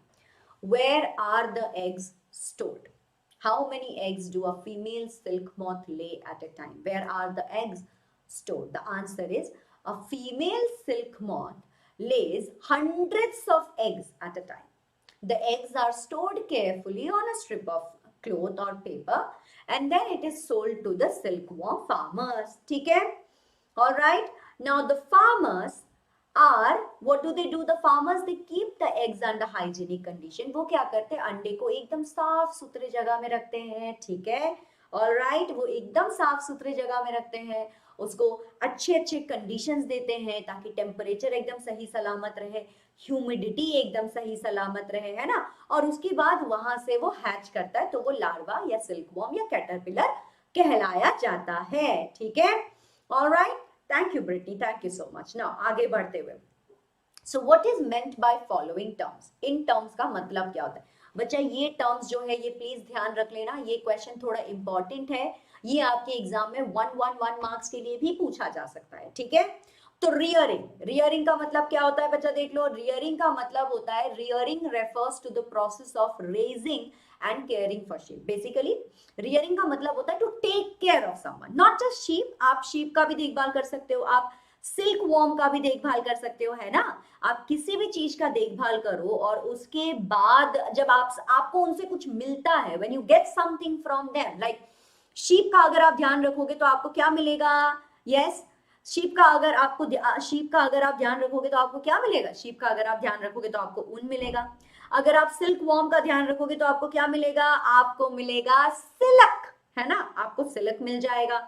Where are the eggs stored? How many eggs do a female silk moth lay at a time? Where are the eggs stored? The answer is a female silk moth lays hundreds of eggs at a time. The eggs are stored carefully on a strip of cloth or paper and then it is sold to the silkworm farmers. ठीक है? All right. Now the farmers are, what do they do? The farmers, they keep the eggs under hygienic condition. वो क्या करते हैं? अंडे को एकदम साफ सुथरे जगह में रखते हैं. ठीक है? All right. वो एकदम साफ सुथरे जगह में रखते हैं. उसको अच्छे कंडीशंस देते हैं ताकि टेम्परेचर एकदम सही सलामत रहे, ह्यूमिडिटी एकदम सही सलामत रहे, है ना? और उसके बाद वहां से वो हैच करता है तो वो लार्वा या सिल्कवॉर्म या कैटरपिलर कहलाया जाता है. ठीक है? All right. Thank you Brittany, thank you so much. Now आगे बढ़ते हुए, so what is meant by following terms? In terms का मतलब क्या होता है? बच्चा ये terms जो है ये प्लीज ध्यान रख लेना, ये क्वेश्चन थोड़ा इंपॉर्टेंट है, ये आपके एग्जाम में 111 मार्क्स के लिए भी पूछा जा सकता है. ठीक है? तो रियरिंग का मतलब क्या होता है बच्चा? देख लो, रियरिंग का मतलब होता है, rearing refers to the process of raising and caring for sheep. Basically rearing का मतलब होता है to take care of someone, not just sheep. आप sheep का भी देखभाल कर सकते हो, आप सिल्क वॉर्म का भी देखभाल कर सकते हो, है ना? आप किसी भी चीज का देखभाल करो और उसके बाद जब आपको उनसे कुछ मिलता है, when you get something from them, like sheep का अगर आप ध्यान रखोगे तो आपको क्या मिलेगा? Yes, शीप का अगर आप ध्यान रखोगे तो आपको क्या मिलेगा? शीप का अगर आप ध्यान रखोगे तो आपको ऊन मिलेगा. अगर आप सिल्क वॉर्म का ध्यान रखोगे तो आपको क्या मिलेगा? आपको मिलेगा सिल्क, है ना? आपको सिल्क मिल जाएगा.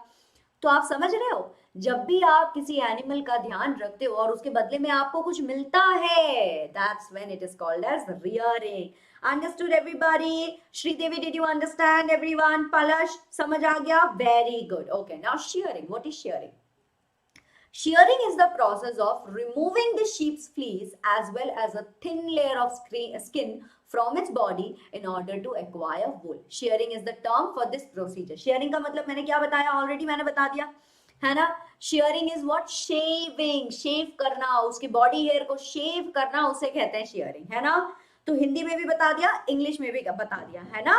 तो आप समझ रहे हो, जब भी आप किसी एनिमल का ध्यान रखते हो और उसके बदले में आपको कुछ मिलता है, that's when it is called as rearing. Understood everybody? Sridevi, did you understand everyone? Palash, समझ आ गया? Very good. Okay, now shearing. What is shearing? Shearing is the process of removing the sheep's fleece as well as a thin layer of skin from its body in order to acquire wool. Shearing is the term for this procedure. Shearing का मतलब मैंने क्या बताया? Already मैंने बता दिया, है ना? Shearing is what? Shaving. Shave करना, उसके body hair को shave करना, उसे कहते हैं shearing, है ना? तो हिंदी में भी बता दिया, इंग्लिश में भी बता दिया, है ना?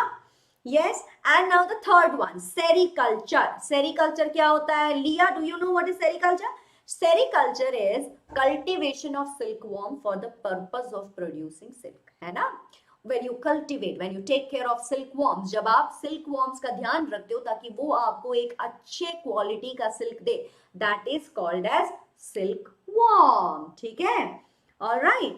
Yes, and now the third one, sericulture. Sericulture क्या होता है? Leah, do you know what is sericulture? Sericulture is cultivation of silkworm for the purpose of producing silk, है ना? when you cultivate, when you take care of silkworms, जब आप silkworms का ध्यान रखते हो ताकि वो आपको एक अच्छे क्वालिटी का silk they, that is called as silkworm. ठीक है? All right.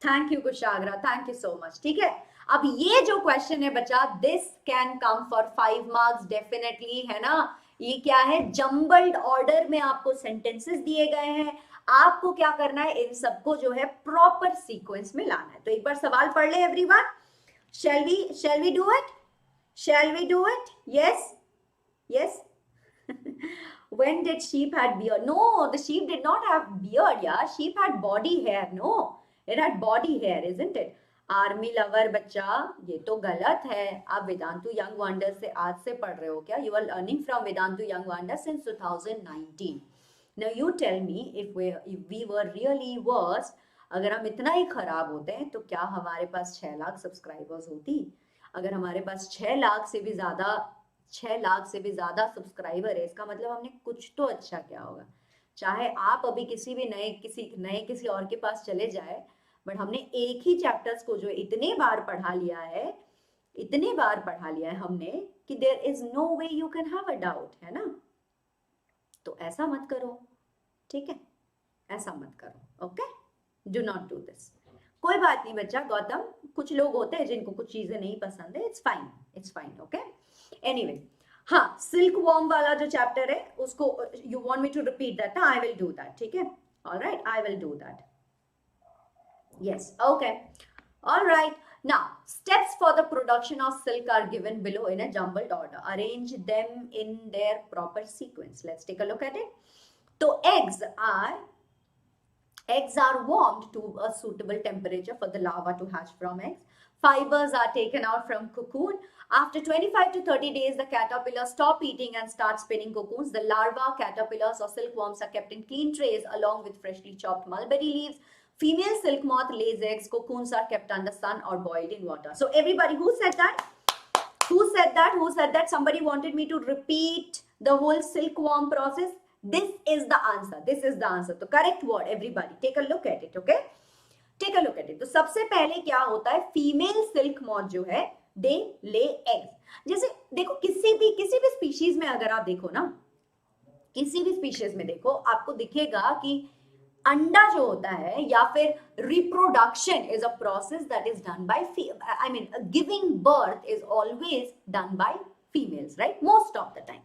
Thank you Kushagra, thank you so much. ठीक है, अब ये जो क्वेश्चन है बच्चा, this can come for 5 marks definitely, है ना. ये क्या है, जम्बल्ड ऑर्डर में आपको सेंटेंसेस दिए गए हैं, आपको क्या करना है, इन सबको जो है प्रॉपर सीक्वेंस में लाना है. तो एक बार सवाल पढ़ ले everyone. shall we do it? Shall we do it? Yes? Yes? When did sheep had beard? No, the sheep did not have beard, yeah. Sheep had body hair. No, it had body hair, isn't it? Army lover बच्चा, ये तो गलत है. आप Vedantu young wonder से आज से पढ़ रहे हो क्या? You are learning from Vedantu young wonder since 2019. Now you tell me, if we were really worst, अगर हम इतना ही खराब होते हैं तो क्या हमारे पास 6 लाख सब्सक्राइबर्स होती? अगर हमारे पास 6 लाख से भी ज्यादा सब्सक्राइबर है, इसका मतलब हमने कुछ तो अच्छा किया होगा. चाहे आप अभी किसी किसी और के पास चले जाए, बट हमने एक ही चैप्टर्स को जो इतने बार पढ़ा लिया है हमने कि there is no way you can have a doubt, है ना. तो ऐसा मत करो, ठीक है, ऐसा मत करो. Okay, do not do this. कोई बात नहीं बच्चा. गौतम, कुछ लोग होते हैं जिनको कुछ चीजें नहीं पसंद है. It's fine. Okay, anyway. हाँ, सिल्क वॉर्म वाला जो चैप्टर है उसको you want me to repeat that? I will do that. ठीक है, alright, I will do that. Yes, okay. All right. Now, steps for the production of silk are given below in a jumbled order. Arrange them in their proper sequence. Let's take a look at it. So, eggs are warmed to a suitable temperature for the larva to hatch from eggs. Fibers are taken out from cocoon. After 25 to 30 days, the caterpillars stop eating and start spinning cocoons. The larva caterpillars or silkworms are kept in clean trays along with freshly chopped mulberry leaves. Female silk moth lays eggs. Cocoons are kept under sun or boiled in water. So everybody, who said that? Who said that? Somebody wanted me to repeat the whole silkworm process. This is the answer. So correct word, everybody. Take a look at it, okay? Take a look at it. तो सबसे पहले क्या होता है, female silk moth जो है, they lay eggs. जैसे देखो किसी भी स्पीशीज में अगर आप देखो ना, किसी भी स्पीशीज में देखो, आपको दिखेगा कि अंडा जो होता है या फिर reproduction is a process that is done by giving birth is always done by females, right, most of the time.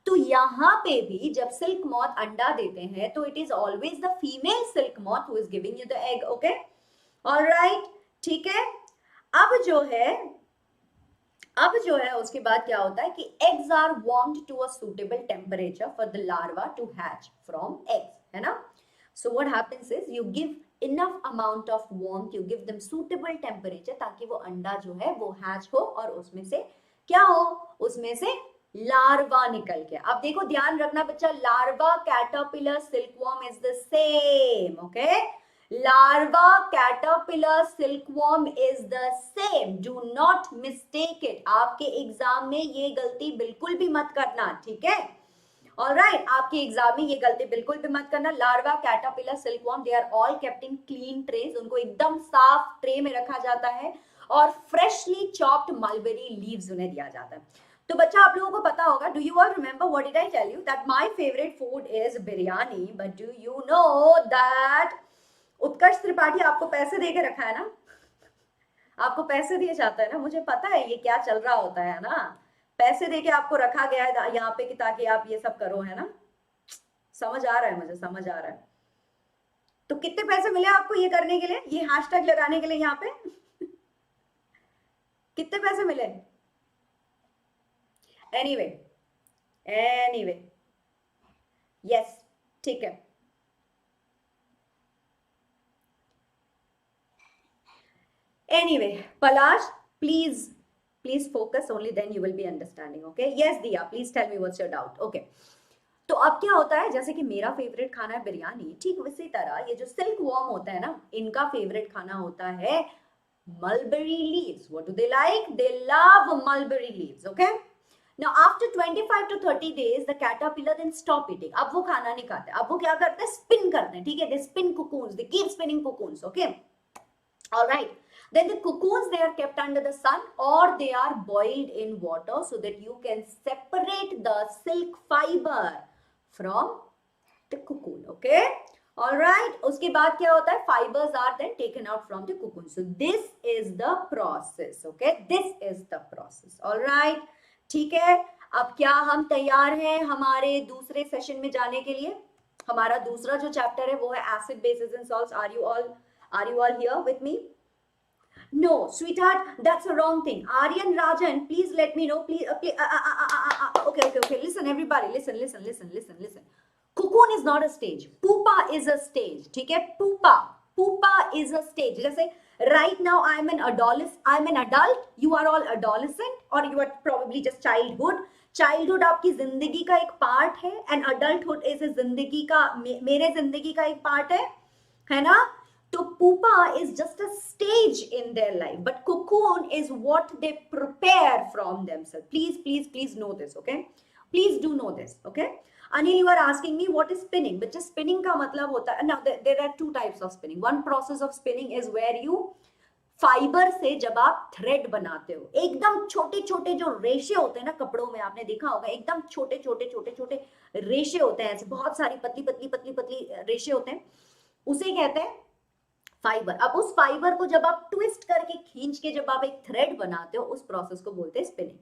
तो यहाँ पे भी जब सिल्क मॉथ अंडा देते हैं तो it is always the female silk moth who is giving you the egg. Okay, alright, ठीक है. अब जो है उसके बाद क्या होता है कि eggs are warmed to a suitable temperature for the larva to hatch from eggs, है ना. So what happens is you give enough amount of warmth, you give them suitable temperature ताकि वो अंडा जो है वो हैच हो और उसमें से क्या हो, उसमें से लार्वा निकल के. अब देखो ध्यान रखना बच्चा, larva caterpillar silkworm is the same. Okay, larva caterpillar silkworm is the same. Do not mistake it. आपके एग्जाम में ये गलती बिल्कुल भी मत करना, ठीक है. ऑलराइट, आपके एग्जाम में ये गलती बिल्कुल भी मत करना. Larva caterpillar silkworm, they are all kept in clean trays. उनको एकदम साफ ट्रे में रखा जाता है और फ्रेशली चॉप्ड मलबेरी लीव्स उन्हें दिया जाता है. तो बच्चा आप लोगों को पता होगा, do you all remember what did I tell you, that my favourite food is biryani. But do you know that Utkarsh Tripathi आपको पैसे दे के रखा है ना, आपको पैसे दिए जाता है ना. मुझे पता है ये क्या चल रहा होता है ना, पैसे देके आपको रखा गया है यहाँ पे कि ताकि आप ये सब करो, है ना. समझ आ रहा है, मुझे समझ आ रहा है. तो कितने पैसे मिले आपको ये करने के लिए, ये हैशटैग लगाने के लिए यहाँ पे कितने पैसे मिले? एनीवे यस, ठीक है. Anyway Palash, please focus, only then you will be understanding. Okay, yes Diya, please tell me what's your doubt. Okay, तो अब क्या होता है, जैसे कि मेरा फेवरेट खाना है बिरयानी, ठीक उसी तरह ये जो सिल्क वॉर्म होता है ना, इनका फेवरेट खाना होता है mulberry leaves. What do they like? They love mulberry leaves. Okay, Now after 25 to 30 days, the caterpillar then stop eating. अब वो खाना नहीं खाते, अब वो क्या करते हैं, spin करते हैं, ठीक है, they spin cocoons, they keep spinning cocoons, okay, all right. Then the cocoons, they are kept under the sun or they are boiled in water so that you can separate the silk fiber from the cocoon, okay, all right. उसके बाद क्या होता है, fibers are then taken out from the cocoon. So this is the process, okay, this is the process, all right. ठीक है, अब क्या हम तैयार हैं हमारे दूसरे सेशन में जाने के लिए? हमारा दूसरा जो चैप्टर है वो है acid bases and salts. Are you all here with me? No, sweetheart, that's a wrong thing. Aryan, Rajan, please let me know. Please, okay. Listen, everybody, listen. Cocoon is not a stage. Pupa is a stage. ठीक है, pupa is a stage. जैसे right now I'm an adult. You are all adolescent, or you are probably just childhood. Childhood आपकी जिंदगी का एक part है, and adulthood is जिंदगी का, मेरे जिंदगी का एक पार्ट है ना? तो pupa is just a stage in their life, but cocoon is what they prepare from themselves. Please know this, okay? Please do know this, okay? Anil, you are asking me what is spinning. But just spinning का मतलब होता है, now there are two types of spinning. One process of spinning is where you fibre से जब आप thread बनाते हो, एकदम छोटे छोटे जो रेशे होते हैं ना कपड़ों में, आपने देखा होगा, एकदम छोटे छोटे रेशे होते हैं, ऐसे बहुत सारी पतली रेशे होते हैं, उसे कहते हैं फाइबर. अब उस फाइबर को जब आप ट्विस्ट करके खींच के जब आप एक थ्रेड बनाते हो, उस प्रोसेस को बोलते हैं स्पिनिंग.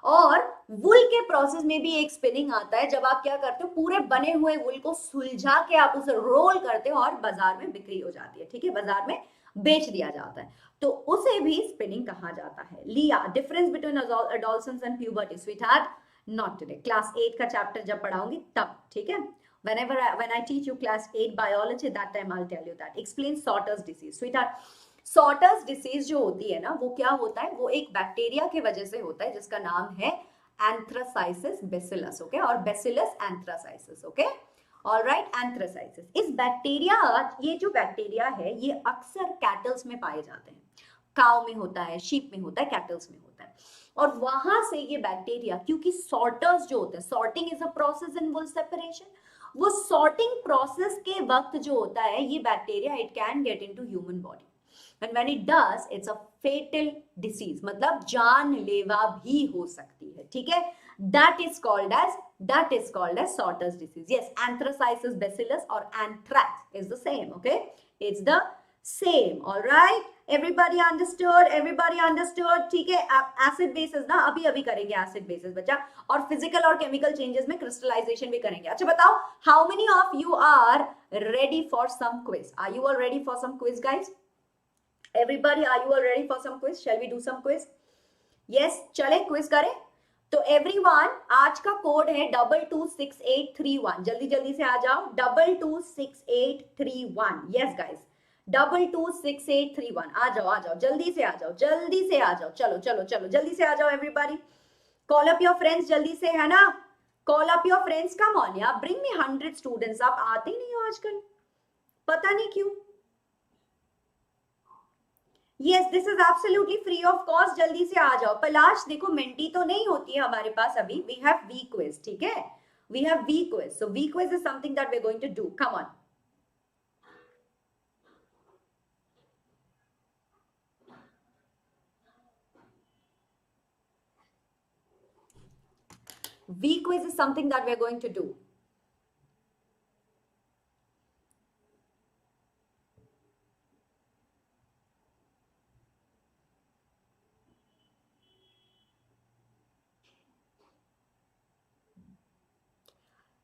और वुल के प्रोसेस में भी एक स्पिनिंग आता है, जब आप क्या करते हो, पूरे बने हुए वुल को सुलझा के आप उसे रोल करते हो और बाजार में बिक्री हो जाती है, ठीक है, बाजार में बेच दिया जाता है, तो उसे भी स्पिनिंग कहा जाता है. लिया, difference between adolescence and puberty, sweetheart, not today. Class 8 का चैप्टर जब पढ़ाऊंगी तब, ठीक है. When I teach you class 8 biology, that time I'll tell you that. Explain Sorter's disease. Sweetheart, Sorter's disease जो होती है ना, वो क्या होता है, वो एक बैक्टीरिया की वजह से होता है जिसका नाम है एंथ्रासाइसिस बेसिलस, ओके, और बेसिलस एंथ्रासाइसिस, ओके, ऑल राइट, एंथ्रासाइसिस. इस बैक्टीरिया, ये जो बैक्टीरिया है, ये अक्सर कैटल्स में पाए जाते हैं. काउ में होता है, शीप में होता है, कैटल्स में होता है, और वहां से ये बैक्टीरिया, क्योंकि सॉर्टर्स जो होते हैं, sorting is a process in wool separation, वो सॉर्टिंग प्रोसेस के वक्त जो होता है, ये bacteria it can get into human body, and when it does, it's a fatal disease, मतलब जानलेवा भी हो सकती है, ठीक है. That is called as sorters disease. Yes, anthracis bacillus और anthrax is the same, okay, it's the same, all right. Everybody understood, ठीक है. एसिड बेसिस ना अभी करेंगे, एसिड बेसिस बच्चा, और फिजिकल और केमिकल चेंजेस में क्रिस्टलाइजेशन भी करेंगे. अच्छा बताओ, how many of you are ready for some quiz? Are you all ready for some quiz, guys? Everybody, are you all ready for some quiz? Shall we do some quiz? Yes, चले quiz करें. तो everyone, आज का code है 226831. जल्दी से आ जाओ. 226831. Yes guys, 226831. आ जाओ, जल्दी से आ जाओ. चलो, जल्दी से आ जाओ everybody. Call up your friends जल्दी से, है ना? Call up your friends, come on यार, ब्रिंग मी 100 स्टूडेंट्स. आप आते ही नहीं हो आजकल, पता नहीं क्यों. Yes, this is absolutely free of cost. जल्दी से आ जाओ. पलाश, देखो मेंटी तो नहीं होती है हमारे पास अभी. We have V quiz, ठीक है? We have V quiz. So V quiz is something that we're going to do. Come on. V quiz is something that we're going to do.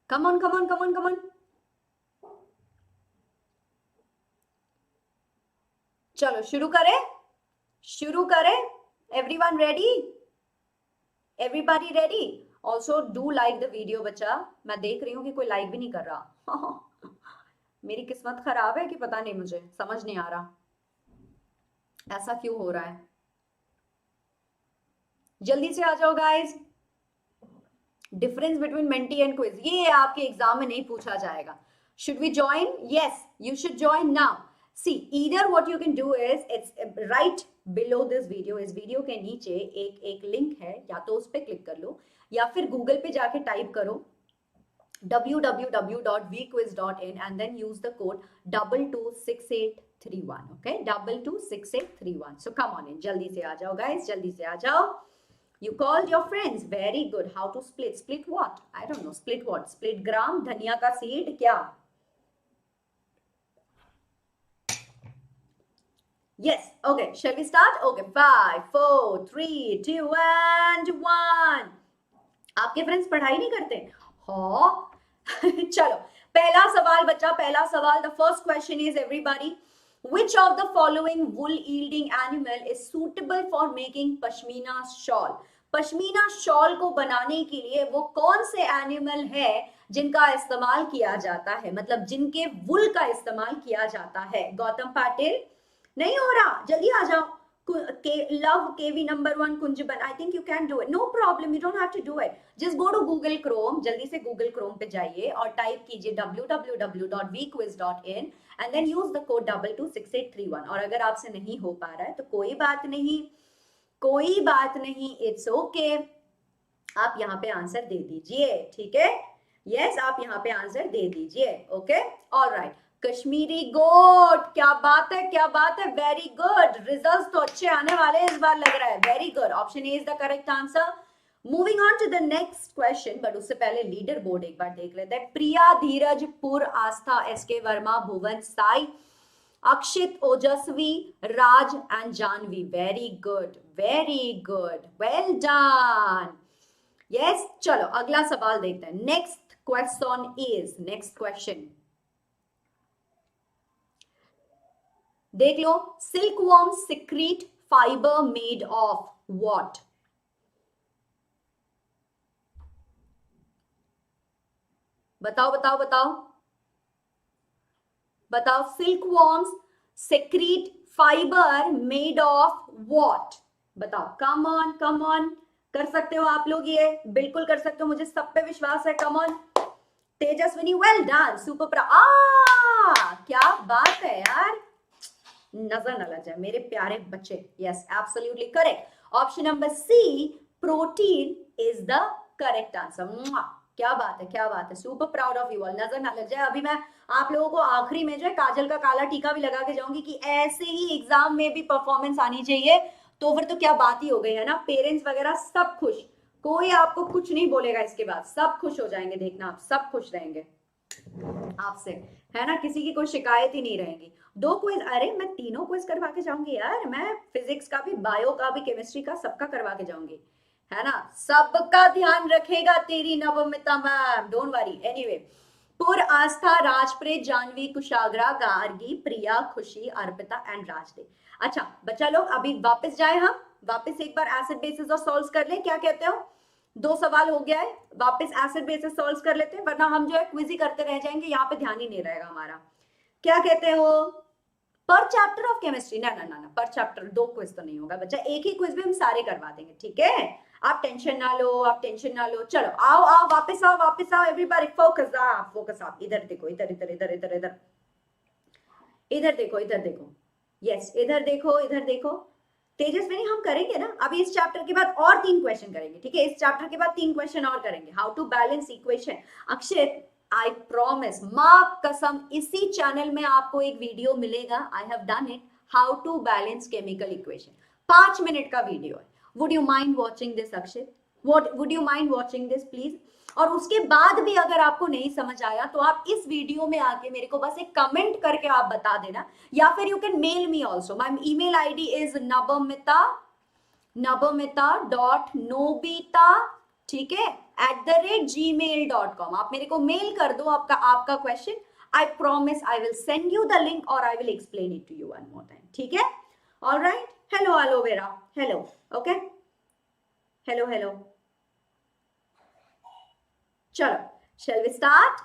Come on. चलो शुरू करें. Everyone ready? Everybody ready? Also do like the video बच्चा. मैं देख रही हूँ कि कोई लाइक भी नहीं कर रहा. मेरी किस्मत खराब है कि पता नहीं, मुझे समझ नहीं आ रहा ऐसा क्यों हो रहा है. जल्दी से आ जाओ guys. Difference between Menti and quiz, ये आपके एग्जाम में नहीं पूछा जाएगा. Should we join? Yes, you should join now. See, either what you can do is, it's right below this video, इस वीडियो के नीचे एक लिंक है, या तो उस पर क्लिक कर लो या फिर गूगल पे जाके टाइप करो www.vquiz.in and then use the code 226831. Okay, 226831. So come on in, जल्दी से आ जाओ guys, जल्दी से आ जाओ. You called your friends, very good. How to split what? I don't know. Split what? Split gram, धनिया का seed, क्या? Yes, okay, shall we start? Okay, 5 4 3 2 and 1. आपके फ्रेंड्स पढ़ाई नहीं करते? हाँ. चलो, पहला सवाल बच्चा, पहला सवाल. The first question is, everybody, which of the following wool yielding animal is suitable for making pashmina shawl? Pashmina shawl को बनाने के लिए वो कौन से एनिमल है जिनका इस्तेमाल किया जाता है, मतलब जिनके वुल का इस्तेमाल किया जाता है? गौतम पाटिल, नहीं हो रहा, जल्दी आ जाओ. Love KV number 1 Kunjaban, I think you can do it. No problem, you don't have to do it. Just go to Google Chrome, जल्दी से Google Chrome पे जाइए और टाइप कीजिए www.vquiz.in and then use the code 226831. और अगर आपसे नहीं हो पा रहा है तो कोई बात नहीं, कोई बात नहीं, इट्स ओके. आप यहाँ पे आंसर दे दीजिए, ठीक है? यस, आप यहाँ पे आंसर दे दीजिए. Okay, alright. कश्मीरी गोट, क्या बात है, क्या बात है, वेरी गुड. रिजल्ट्स तो अच्छे आने वाले इस बार लग रहा है. Very good, option A is the correct answer. Moving on to the next question, but उससे पहले लीडर बोर्ड एक बार देख लेते हैं. Priya, Dheeraj, Pur, Aastha, S K Verma, Bhuvan, Sai, Akshit, Ojaswi, Raj and Janvi. Very good, well done. Yes, चलो अगला सवाल देखते हैं. नेक्स्ट क्वेश्चन देख लो. Silkworm secrete fibre made of what? बताओ बताओ बताओ बताओ. Silkworms secrete fibre made of what? बताओ. कम ऑन, कम ऑन, कर सकते हो आप लोग, ये बिल्कुल कर सकते हो, मुझे सब पे विश्वास है. Come on. Tejaswini, well done, super. क्या बात है यार, नजर न लग जाए मेरे प्यारे बच्चे. Yes, absolutely correct. Option number C, protein, is the correct answer. क्या बात है, क्या बात है, super proud of you all. नजर ना लग जाए. अभी मैं आप लोगों को आखिरी में जो है काजल का काला टीका भी लगा के जाऊंगी कि ऐसे ही एग्जाम में भी परफॉर्मेंस आनी चाहिए. तो फिर तो क्या बात ही हो गई है ना. पेरेंट्स वगैरह सब खुश, कोई आपको कुछ नहीं बोलेगा इसके बाद, सब खुश हो जाएंगे. देखना, आप सब खुश रहेंगे आपसे, है ना. किसी की कोई शिकायत ही नहीं रहेगी. 2 क्विज, अरे मैं 3 क्विज करवा के जाऊंगी यार. मैं फिजिक्स का भी, बायो का भी, केमिस्ट्री का, सबका करवा के जाऊंगी, है ना. सबका ध्यान रखेगा तेरी Navmita ma'am, don't worry. Anyway, पुर, आस्था, राजप्रीत, जानवी, कुशाग्रा, गार्गी, प्रिया, खुशी, अर्पिता एंड राजदेव. अच्छा बच्चा लोग, अभी वापस जाए, हम वापस एक बार एसिड बेसिस और सॉल्व कर लें. क्या कहते हो? 2 सवाल हो गया है, वापस एसिड बेसिस सॉल्व कर लेते हैं, वरना हम जो है क्विज ही करते रह जाएंगे, यहाँ पे ध्यान ही नहीं रहेगा हमारा. क्या कहते हो? पर चैप्टर ऑफ केमिस्ट्री? ना ना ना ना, पर चैप्टर 2 क्विज तो नहीं होगा बच्चा, एक ही क्विज में हम सारे करवा देंगे, ठीक है? आप टेंशन ना लो, आप टेंशन ना लो. चलो आओ आओ, वापस आओ, वापस आओ. एवरीबॉडी फोकस आप, फोकस आप. इधर देखो, इधर इधर इधर इधर इधर इधर देखो, इधर देखो. यस, इधर देखो, इधर देखो. तेजस्विनी, हम करेंगे ना अभी इस चैप्टर के बाद और 3 क्वेश्चन करेंगे, ठीक है? इस चैप्टर के बाद 3 क्वेश्चन और करेंगे. How to balance equation. Akshit, I promise, माँ कसम, इसी चैनल में आपको एक वीडियो मिलेगा. I have done it, how to balance chemical equation. 5 minute का वीडियो है. Would you mind watching this Akshit? Would you mind watching this please? और उसके बाद भी अगर आपको नहीं समझ आया तो आप इस वीडियो में आके मेरे को बस एक कमेंट करके आप बता देना, या फिर you can mail me also. My email ID is nabamita.nobita, ठीक है, @gmail.com. आप मेरे को मेल कर दो आपका question. I promise I will send you the link और I will explain it to you one more time, ठीक है? Alright. Hello aloe vera, hello. Okay, hello hello. चलो, shall we start?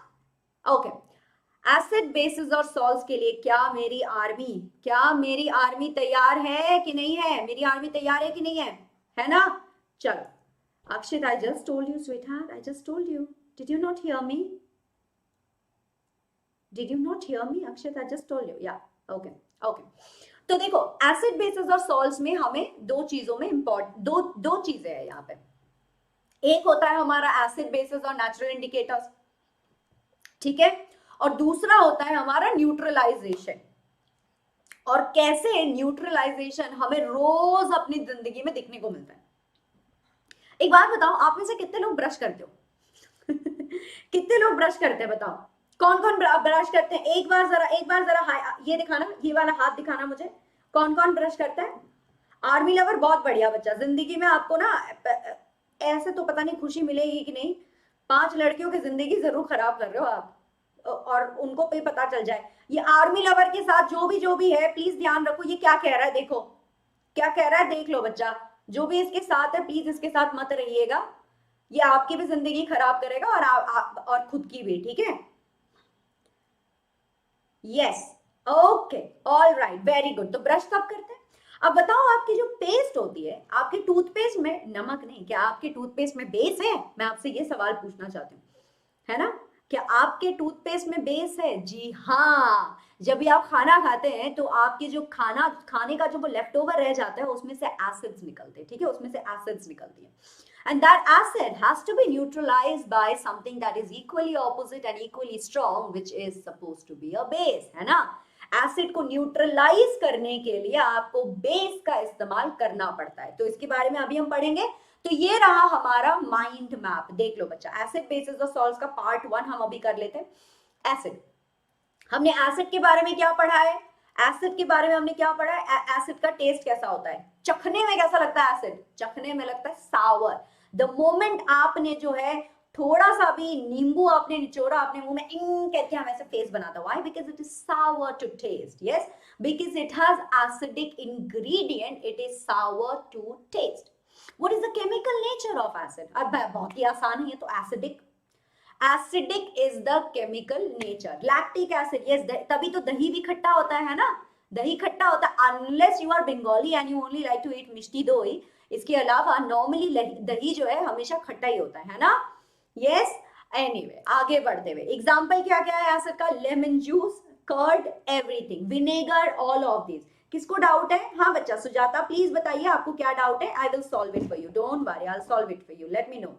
Okay. Acid bases और salts के लिए क्या मेरी army तैयार है कि नहीं है? मेरी आर्मी तैयार है कि नहीं है ना? चलो. अक्षित, I just told you, sweetheart, I just told you. Did you not hear me? Did you not hear me, Akshit? I just told you. Yeah. Okay okay. तो देखो एसिड बेसिस और सॉल्ट्स में हमें दो चीजों में दो चीजें हैं यहाँ पे। एक होता है हमारा एसिड बेसिस और नेचुरल इंडिकेटर्स, ठीक है, और दूसरा होता है हमारा न्यूट्रलाइजेशन। और कैसे न्यूट्रलाइजेशन हमें रोज अपनी जिंदगी में देखने को मिलता है। एक बात बताओ, आप में से कितने लोग ब्रश करते हो? कितने लोग ब्रश करते हैं बताओ? कौन कौन ब्रश करते हैं? एक बार जरा ये दिखाना, ये वाला हाथ दिखाना मुझे। कौन कौन ब्रश करता है? आर्मी लवर बहुत बढ़िया बच्चा। जिंदगी में आपको ना ऐसे तो पता नहीं खुशी मिलेगी कि नहीं, 5 लड़कियों की जिंदगी जरूर खराब कर रहे हो आप, और उनको पे पता चल जाए। ये आर्मी लवर के साथ जो भी है, प्लीज ध्यान रखो। ये क्या कह रहा है, देखो क्या कह रहा है, देख लो बच्चा। जो भी इसके साथ है प्लीज इसके साथ मत रहिएगा, ये आपकी भी जिंदगी खराब करेगा और खुद की भी, ठीक है? Yes, okay, all right, very good. तो ब्रश कब करते हैं? अब बताओ, आपकी जो पेस्ट होती है, आपके टूथपेस्ट में नमक नहीं, क्या आपके टूथपेस्ट में बेस है? मैं आपसे ये सवाल पूछना चाहती हूँ, है ना? क्या आपके टूथपेस्ट में बेस है? जी हाँ। जब भी आप खाना खाते हैं तो आपके जो खाने का जो वो लेफ्ट ओवर रह जाता है, उसमें से एसिड्स निकलते हैं, ठीक है, उसमें से एसिड्स निकलती है। And that acid has to be neutralized by something that is equally opposite and equally strong, which is supposed to be a base, है ना? एसिड को न्यूट्रलाइज करने के लिए आपको बेस का इस्तेमाल करना पड़ता है। तो इसके बारे में अभी हम पढ़ेंगे। तो ये रहा हमारा माइंड मैप, देख लो बच्चा। एसिड बेसिस और सॉल्ट्स का पार्ट 1 हम अभी कर लेते हैं। एसिड, हमने एसिड के बारे में क्या पढ़ा है? एसिड के बारे में हमने क्या पढ़ा है? एसिड का टेस्ट कैसा होता है? चखने में कैसा लगता है एसिड? चखने में लगता है सावर। द मोमेंट आपने जो है थोड़ा सा भी नींबू आपने निचोड़ा अपने मुंह में, करके हम ऐसे फेस बनाता है। Why? Because it is sour to taste. Yes, because it has acidic ingredient, it is sour to taste. What is the chemical nature of acid? अब बहुत ही आसान है, तो acidic. Acidic is the chemical nature. Lactic acid, yes, तभी तो दही भी खट्टा होता है ना? दही खट्टा होता है unless you are Bengali and you only like to eat mishti dahi. इसके अलावा नॉर्मली दही जो है हमेशा खट्टा ही होता है ना? यस, एनीवे, आगे बढ़ते हुए एग्जाम्पल क्या क्या है एसिड का? Lemon juice, curd, everything, vinegar, all of this. किसको डाउट है? हाँ बच्चा, सुजाता प्लीज बताइए आपको क्या डाउट है। I will solve it for you, don't worry, I will solve it for you, let me know.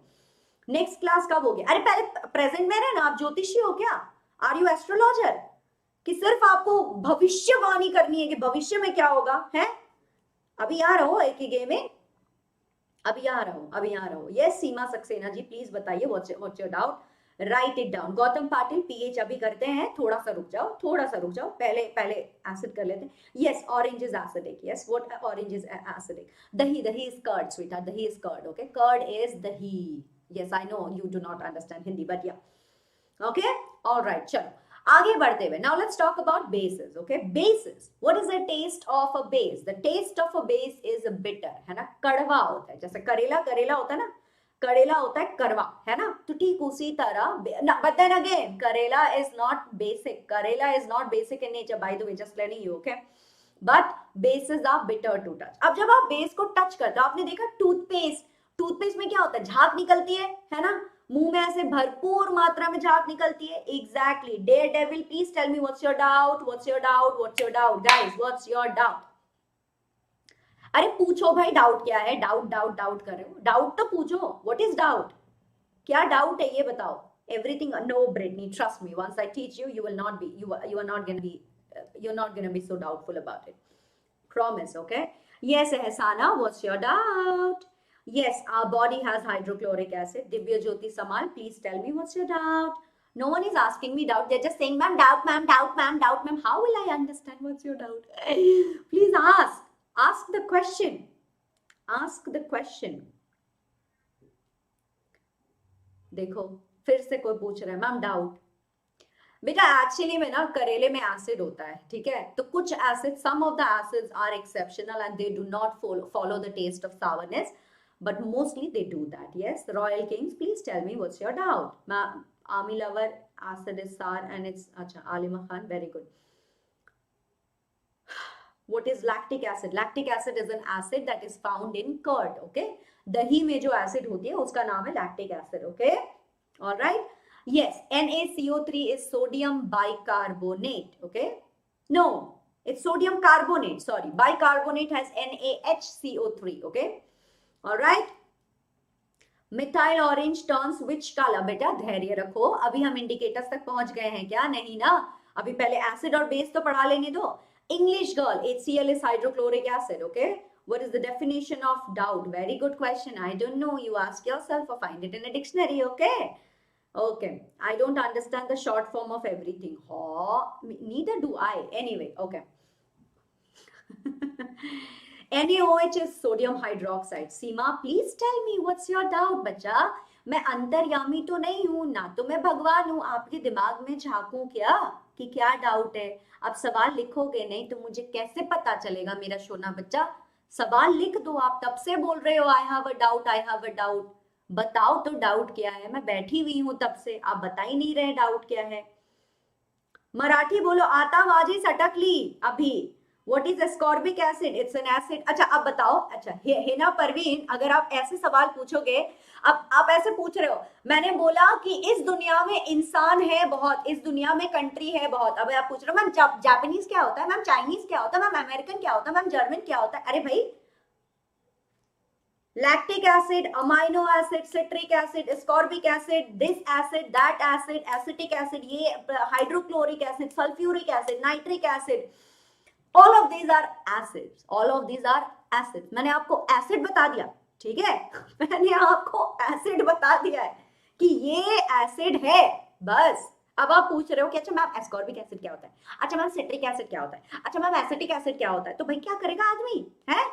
Next class कब होगी? अरे पहले प्रेजेंट में रहना। आप ज्योतिषी हो क्या? Are you astrologer? कि सिर्फ आपको भविष्यवाणी करनी है कि भविष्य में क्या होगा? है अभी यहाँ रहो एक ही गेम में, अभी यहाँ रहो। यस, सीमा सक्सेना जी प्लीज बताइए what's your doubt, write it down. Gautam Patil, pH अभी करते हैं, थोड़ा सा रुक जाओ, पहले एसिड कर लेते हैं। Yes, orange is acidic. Yes, what orange is acidic? Dahi is curd Sweta, dahi is curd, okay, curd is dahi. Yes, I know you do not understand Hindi, but yeah okay, alright, चलो आगे बढ़ते हुए। Now let's talk about bases, okay. Bases, what is the taste of a base? The taste of a base is bitter, है ना, कड़वा होता है। जैसे करेला होता है ना, करेला होता है कड़वा, है ना? तो ठीक उसी तरह, but then again karela is not basic in nature, by the way, just letting you, okay, but bases are bitter to touch. अब जब आप बेस को टच करते हो, आपने देखा टूथपेस्ट में क्या होता है? झाग निकलती है ना? मुंह में ऐसे भरपूर मात्रा में झाग निकलती है। Exactly. Dare devil, please tell me what's your doubt guys, what's your doubt? अरे पूछो भाई, डाउट क्या है? डाउट कर रहे हो, डाउट तो पूछो। What is doubt? क्या डाउट है ये बताओ? Everything, no Britney, trust me, once I teach you, you are not going to be you're not going to be so doubtful about it, promise, okay? Yes, Ehsana, what's your doubt? Yes, our body has hydrochloric acid. Divya Jyoti Samal, please tell me what's your doubt? No one is asking me doubt. They're just saying, ma'am, doubt, ma'am. How will I understand what's your doubt? Please ask. Ask the question. देखो, फिर से कोई पूछ रहा है, ma'am doubt. बेटा actually में ना करेले में एसिड होता है, ठीक है? तो कुछ acid, some of the acids are exceptional and they do not follow the taste of sourness, but mostly they do that. Yes, Royal Kings, please tell me what's your doubt? Army lover, acid is sour and it's acha. Alima Khan, very good. What is lactic acid? Lactic acid is an acid that is found in curd, okay? दही में जो acid होती है उसका नाम है lactic acid, okay? All right. Yes, NaCO3 is sodium bicarbonate, okay? No, It's sodium carbonate, sorry. Bicarbonate has NaHCO3, okay? All right. Methyl orange turns which colour? बेटा धैर्य रखो, अभी हम इंडिकेटर्स तक पहुंच गए हैं क्या? नहीं ना, अभी पहले एसिड और बेस तो पढ़ा लेने दो. English girl, HCl is hydrochloric acid, okay? What is the definition of doubt? Very good question. I don't know. You ask yourself or find it in a dictionary, okay? Okay. I don't understand the short form of everything. Oh, neither do I. Anyway, okay. NaOH is sodium hydroxide. Seema, please tell me what's your doubt, बच्चा. मैं अंतर्यामी तो नहीं हूं ना, तो मैं भगवान हूं. आपके दिमाग में झांकूं क्या कि क्या डाउट है? आप सवाल लिखोगे नहीं तो मुझे कैसे पता चलेगा मेरा सोना बच्चा? सवाल लिख दो. आप तब से बोल रहे हो आई have a doubt, I have a doubt. बताओ तो डाउट क्या है? मैं बैठी हुई हूं तब से, आप बता ही नहीं रहे डाउट क्या है. मराठी बोलो. आता माझी सटकली अभी. What is ascorbic acid? It's an acid. अच्छा अब बताओ. अच्छा हेना परवीन, अगर आप ऐसे सवाल पूछोगे, अब आप ऐसे पूछ रहे हो, मैंने बोला कि इस दुनिया में इंसान है बहुत, इस दुनिया में कंट्री है बहुत. अब आप पूछ रहे हो मैम जापानीज क्या होता है, मैम चाइनीज क्या होता है, मैम अमेरिकन क्या होता है, मैम जर्मन क्या होता है? अरे भाई, lactic acid, amino acid, citric acid, ascorbic acid, this acid, that acid, acetic acid, ये hydrochloric acid, sulfuric acid, nitric acid, all of these are acids. All of these are acids. मैंने आपको acid बता दिया, ठीक है? मैंने आपको acid बता दिया है कि ये एसिड है, बस. अब आप पूछ रहे हो कि अच्छा मैम एस्कॉर्बिक एसिड क्या होता है, अच्छा मैम सिट्रिक एसिड क्या होता है, अच्छा मैम एसिटिक एसिड क्या होता है? तो भाई क्या करेगा आदमी है?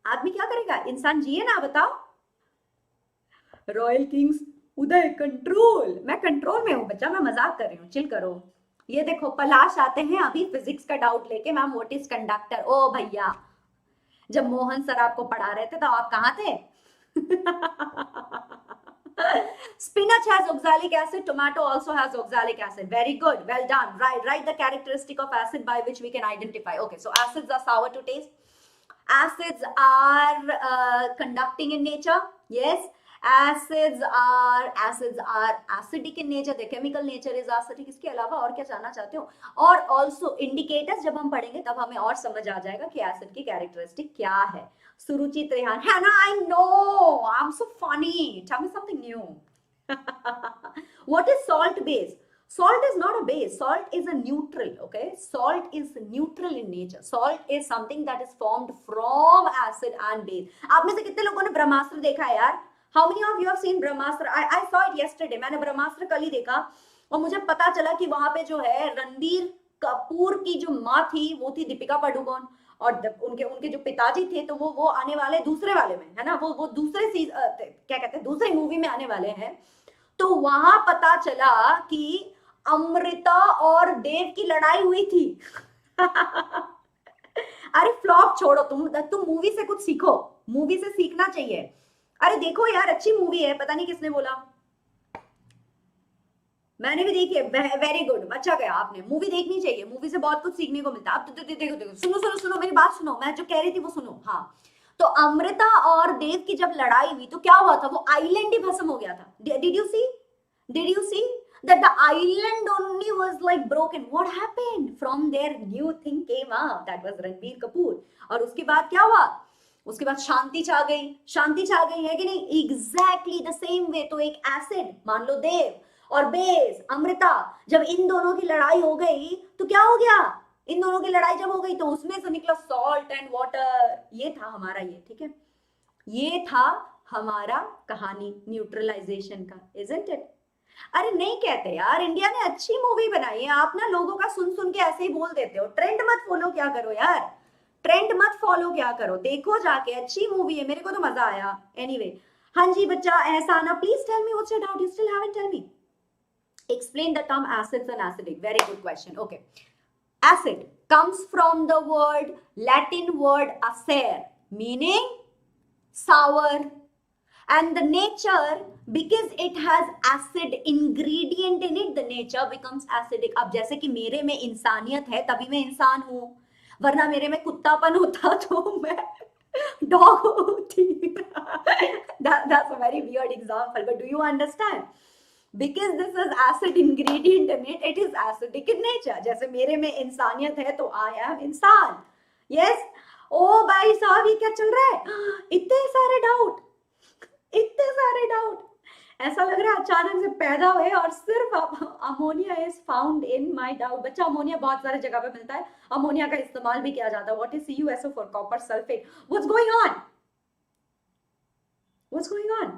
आदमी क्या करेगा? इंसान जिए ना, बताओ. रॉयल किंग्स उदय कंट्रोल. मैं कंट्रोल में हूं बच्चा, मैं मजाक कर रही हूँ, चिल करो. ये देखो पलाश आते हैं अभी फिजिक्स का डाउट लेके, मैम व्हाट इज कंडक्टर. ओ भैया, जब मोहन सर आपको पढ़ा रहे थे तो आप कहाँ थे? Spinach has oxalic acid, tomato also has oxalic acid. Very good, well done. Write the characteristic of acid by which we can identify. Okay, so acids are sour to taste. Acids are conducting in nature. Yes. Acids are acidic in nature. The chemical nature is acidic. इसके अलावा और क्या जानना चाहते हो? और also indicators जब हम पढ़ेंगे तब हमें और समझ आ जाएगा कि एसिड की कैरेक्टरिस्टिक क्या है. सुरुचित रेहान, है ना? I know, I'm so funny. Tell me something new. What is salt base? Salt is not a base. Salt is a neutral. Okay, salt is neutral in nature. Salt is something that is formed from acid and base. आप में से कितने लोगों ने ब्रह्मास्त्र देखा है यार? How many of you have seen Brahmastra? I saw it yesterday. मैंने ब्रह्मास्त्र कल ही देखा और मुझे पता चला कि वहां पे जो है रणबीर कपूर की जो माँ थी वो थी दीपिका पादुकोण, और उनके जो पिताजी थे तो वो आने वाले दूसरे वाले में है ना, वो दूसरे क्या कहते हैं दूसरे मूवी में आने वाले हैं. तो वहां पता चला कि अमृता और देव की लड़ाई हुई थी. अरे फ्लॉप छोड़ो, तुम मूवी से कुछ सीखो, मूवी से सीखना चाहिए. अरे देखो यार, अच्छी मूवी है. पता नहीं किसने बोला, मैंने भी देखी है. वेरी गुड, अच्छा गया आपने. मूवी देखनी चाहिए, मूवी से बहुत कुछ सीखने को मिलता है. अब देखो सुनो मेरी बात सुनो, मैं जो कह रही थी वो सुनो. हाँ, तो अमृता और देव की जब लड़ाई हुई तो क्या हुआ था? वो आइलैंड ही भस्म हो गया था. Did you see that the island only was like broken? What happened? From there new thing came up, that was Ranbir Kapoor. और उसके बाद क्या हुआ? उसके बाद शांति छा गई है कि नहीं? Exactly the same way. तो एक एसिड मान लो देव और बेस अमृता, जब इन दोनों की लड़ाई हो गई तो क्या हो गया? इन दोनों की लड़ाई जब हो गई तो उसमें से निकला सॉल्ट एंड वाटर. ये था हमारा, ये ठीक है, ये था हमारा कहानी न्यूट्रलाइजेशन का. Isn't it? अरे नहीं कहते यार, इंडिया ने अच्छी मूवी बनाई है. आप ना लोगों का सुन के ऐसे ही बोल देते हो. ट्रेंड मत फॉलो क्या करो यार, ट्रेंड मत फॉलो क्या करो, देखो जाके, अच्छी मूवी है, मेरे को तो मजा आया. एनीवे, हाँ जी बच्चा Ehsana, please tell me what's your doubt. You still haven't tell me. Explain the term acids and acidic. Very good question. Okay, acid comes from the Latin word acer, meaning sour, and the nature, because it has acid ingredient in it, the nature becomes acidic. अब जैसे कि मेरे में इंसानियत है तभी मैं इंसान हूं, वरना मेरे में कुत्तापन होता तो मैं डॉग होती. That's a very weird example, but do you understand? because this is acid ingredient in it, it is acidic in nature. जैसे मेरे में इंसानियत है तो I am इंसान. Yes. ओ भाई साहब ये क्या चल रहा है? इतने सारे डाउट, इतने सारे डाउट. ऐसा लग रहा है अचानक से पैदा हुए और सिर्फ ammonia is found in my doubt. बच्चा अमोनिया बहुत सारे जगह पे मिलता है, अमोनिया का इस्तेमाल भी किया जाता है. What is CuSO4 copper sulphate? What's going on? What's going on?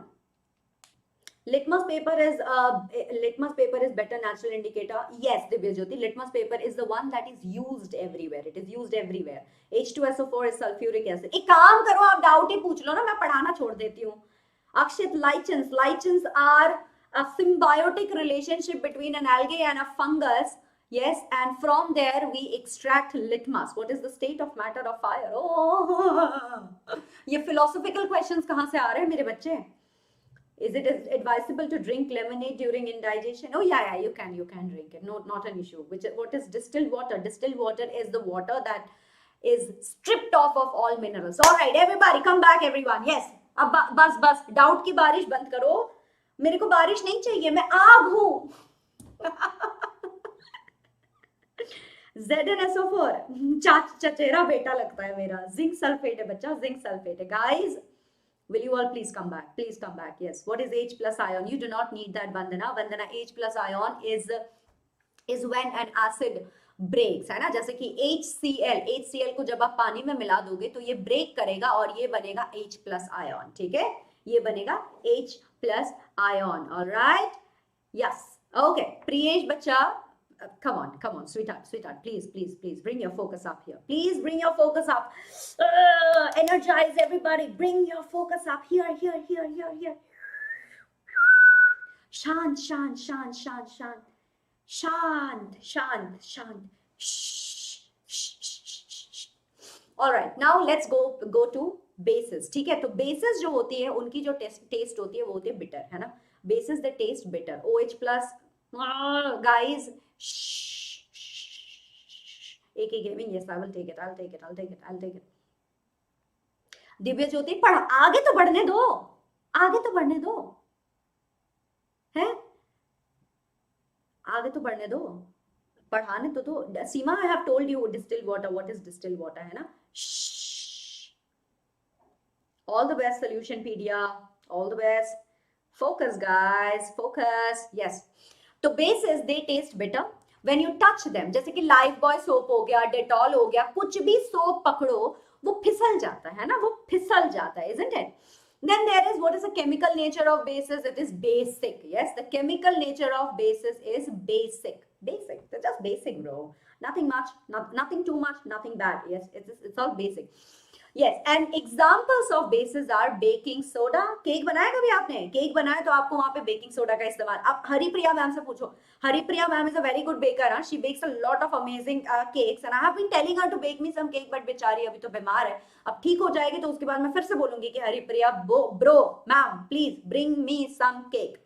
Litmus paper is better natural indicator. Yes, Divya Jyoti, litmus paper is the one that is used everywhere. It is used everywhere. H2SO4 is sulfuric acid. एक काम करो, आप doubt ही पूछ लो ना, मैं पढ़ाना छोड़ देती हूँ. Akshit, lichens. Lichens are a symbiotic relationship between an algae and a fungus. Yes, and from there we extract litmus. What is the state of matter of fire? Oh, ये philosophical questions कहाँ से आ रहे हैं मेरे बच्चे? Is it advisable to drink lemonade during indigestion? Oh yeah, you can drink it. No, not an issue. What is distilled water? Distilled water is the water that is stripped off of all minerals. All right, everybody, come back, everyone. Yes. अब बस doubt की बारिश बंद करो. मेरे को बारिश नहीं चाहिए, मैं आग हूँ. ZnSO4 चचेरा बेटा लगता है मेरा. जिंक सल्फेट है बच्चा, जिंक सल्फेट है. Guys, will you all please come back? Please come back. Yes. What is H plus ion? You do not need that, Vandana. Vandana, H plus ion is when an acid breaks, है ना. जैसे कि HCl को जब आप पानी में मिला दोगे तो ये ब्रेक करेगा और ये बनेगा H plus ion. ठीक है, ये बनेगा H plus ion. All right. Yes. Okay. Priyesh बच्चा, come on, sweetheart, please, bring your focus up here. Please bring your focus up. Energize everybody. Bring your focus up here. Shant. Shh. All right, now let's go to bases. ठीक है, तो bases जो होती है उनकी जो taste होती है वो होती है bitter, है ना. Bases they taste bitter. OH plus, guys. AK gaming, yes, I will take it. Divya ज्योति, पढ़, आगे तो बढ़ने दो, है, आगे तो बढ़ने दो, पढ़ाने तो दो. सीमा, I have told you distilled water. What is distilled water, है ना. All the best, Solutionpedia. All the best. Focus, guys. Focus. Yes. तो bases they taste bitter when you touch them. जैसे कि Lifebuoy soap हो गया, Dettol हो गया, कुछ भी soap पकड़ो वो फिसल जाता है ना, वो फिसल जाता है, isn't it? Then there is, what is the chemical nature of bases? It is basic. Yes, the chemical nature of bases is basic. They're just basic, bro. Nothing much, nothing too much, nothing bad. Yes, it's all basic. Yes, and examples of bases are baking soda. Cake बनाया कभी आपने? Cake बनाया तो आपको वहां पे baking soda का इस्तेमाल. आप हरिप्रिया मैम से पूछो. Haripriya ma'am is a very good baker. She bakes a lot of amazing cakes and I have been telling her to bake me some cake, but बेचारी अभी तो बीमार है. अब ठीक हो जाएगी तो उसके बाद मैं फिर से बोलूंगी कि Haripriya bro, ma'am, please bring me some cake.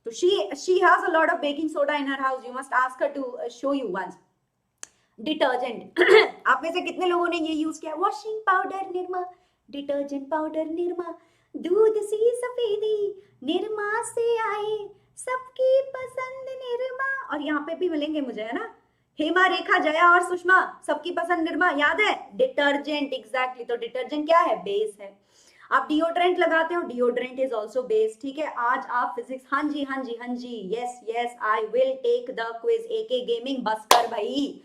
So she has a lot of baking soda in her house. You must ask her to show you once. Detergent. आप में से कितने लोगों ने ये यूज किया? Washing powder Nirma, detergent powder Nirma, दूध सी सफेदी निरमा से आए, सबकी पसंद निरमा. और यहाँ पे भी मिलेंगे मुझे, है ना, हेमा, रेखा, जया और सुषमा, सबकी पसंद निरमा. याद है? Detergent, exactly. तो डिटर्जेंट क्या है? बेस है. आप डिओड्रेंट लगाते हो, डिओड्रेंट इज ऑल्सो बेस. ठीक है, आज आप फिजिक्स, हाँ जी, yes, I will take the quiz. A K gaming, बस कर भाई.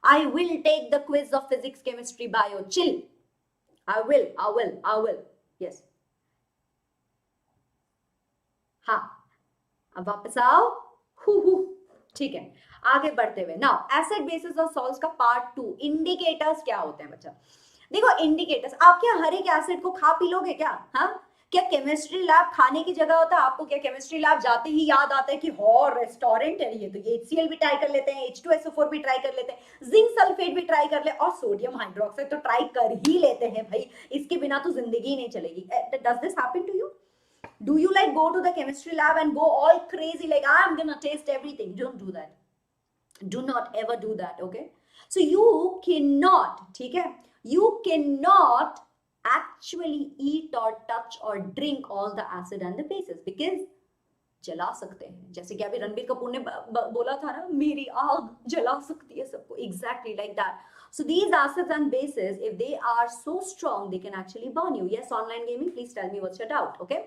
I will take the quiz of physics, chemistry, bio. Chill. I will. Yes. हाँ, अब वापस आओ. ठीक है, आगे बढ़ते हुए. Now, acid, bases और salts का part 2. Indicators क्या होते हैं बच्चा? देखो, indicators, आप क्या हर एक एसिड को खा पी लोगे क्या? हाँ, क्या केमिस्ट्री लैब खाने की जगह होता है? आपको क्या केमिस्ट्री लैब जाते ही याद आता है कि रेस्टोरेंट है ये, तो HCl भी ट्राई कर लेते हैं, H2SO4 भी ट्राई कर लेते हैं, जिंक सल्फेट भी ट्राई कर ले, और सोडियम हाइड्रोक्साइड तो ट्राई कर ही लेते हैं भाई. इसके बिना तो जिंदगी नहीं चलेगी. Does this happen to you? Do you like go to the chemistry lab and go all crazy like I'm gonna taste everything? Don't do that. Do not ever do that, okay? So you cannot, ठीक है, you cannot actually eat or touch or drink all the acid and the bases, because जला सकते हैं, जैसे कि अभी रणबीर कपूर ने बोला था ना, मेरी आग जला सकती है सबको, exactly like that. So these acids and bases, if they are so strong, they can actually burn you. Yes, online gaming, please tell me what's your doubt, okay?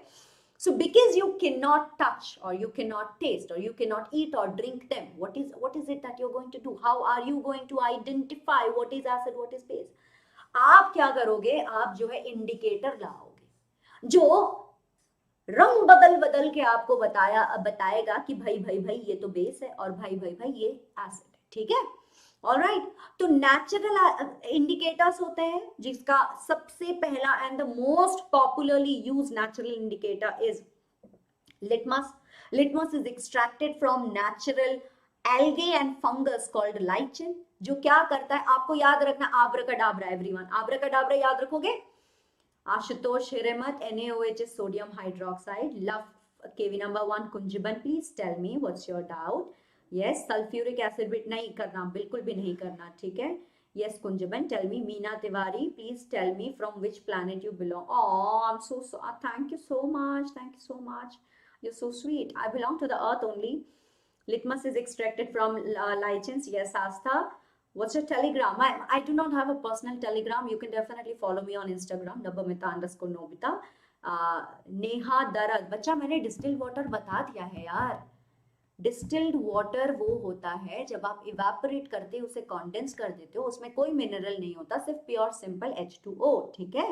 So because you cannot touch or you cannot taste or you cannot eat or drink them, what is it that you're going to do? How are you going to identify what is acid, what is base? आप क्या करोगे, आप जो है indicator लाओगे जो रंग बदल बदल के आपको बताएगा कि भाई भाई भाई ये तो बेस है और भाई भाई भाई ये एसिड है, ठीक है. ऑलराइट, तो नेचुरल इंडिकेटर्स होते हैं, जिसका सबसे पहला and the most popularly used natural indicator is litmus. Litmus is extracted from natural algae and fungus called lichen, जो क्या करता है आपको याद रखना, आब्राकडाब्रा. एवरीवन आब्राकडाब्रा याद रखोगे. Ashutosh Hiremath, NaOH is sodium hydroxide. Love KV number 1 Kunjaban, please tell me what's your doubt. Yes, sulfuric acid भी नहीं करना, बिल्कुल भी नहीं करना, ठीक है. Yes, Kunjaban, tell me. Meena Tiwari, please tell me from which planet you belong. Oh, I'm so thank you so much, thank you so much. You're so sweet. I belong to the earth only. Litmus is extracted from lichens. Yes, Astha. What's your telegram? I do not have a personal telegram. You can definitely follow me on Instagram, Nabamita_Nobita. Neha दरद, बच्चा मैंने distilled water बता दिया है यार. Distilled water वो होता है जब आप इवेपोरेट करते हो, उसे कंडेंस कर देते हो, उसमें कोई मिनरल नहीं होता, सिर्फ प्योर सिंपल H2O, ठीक है.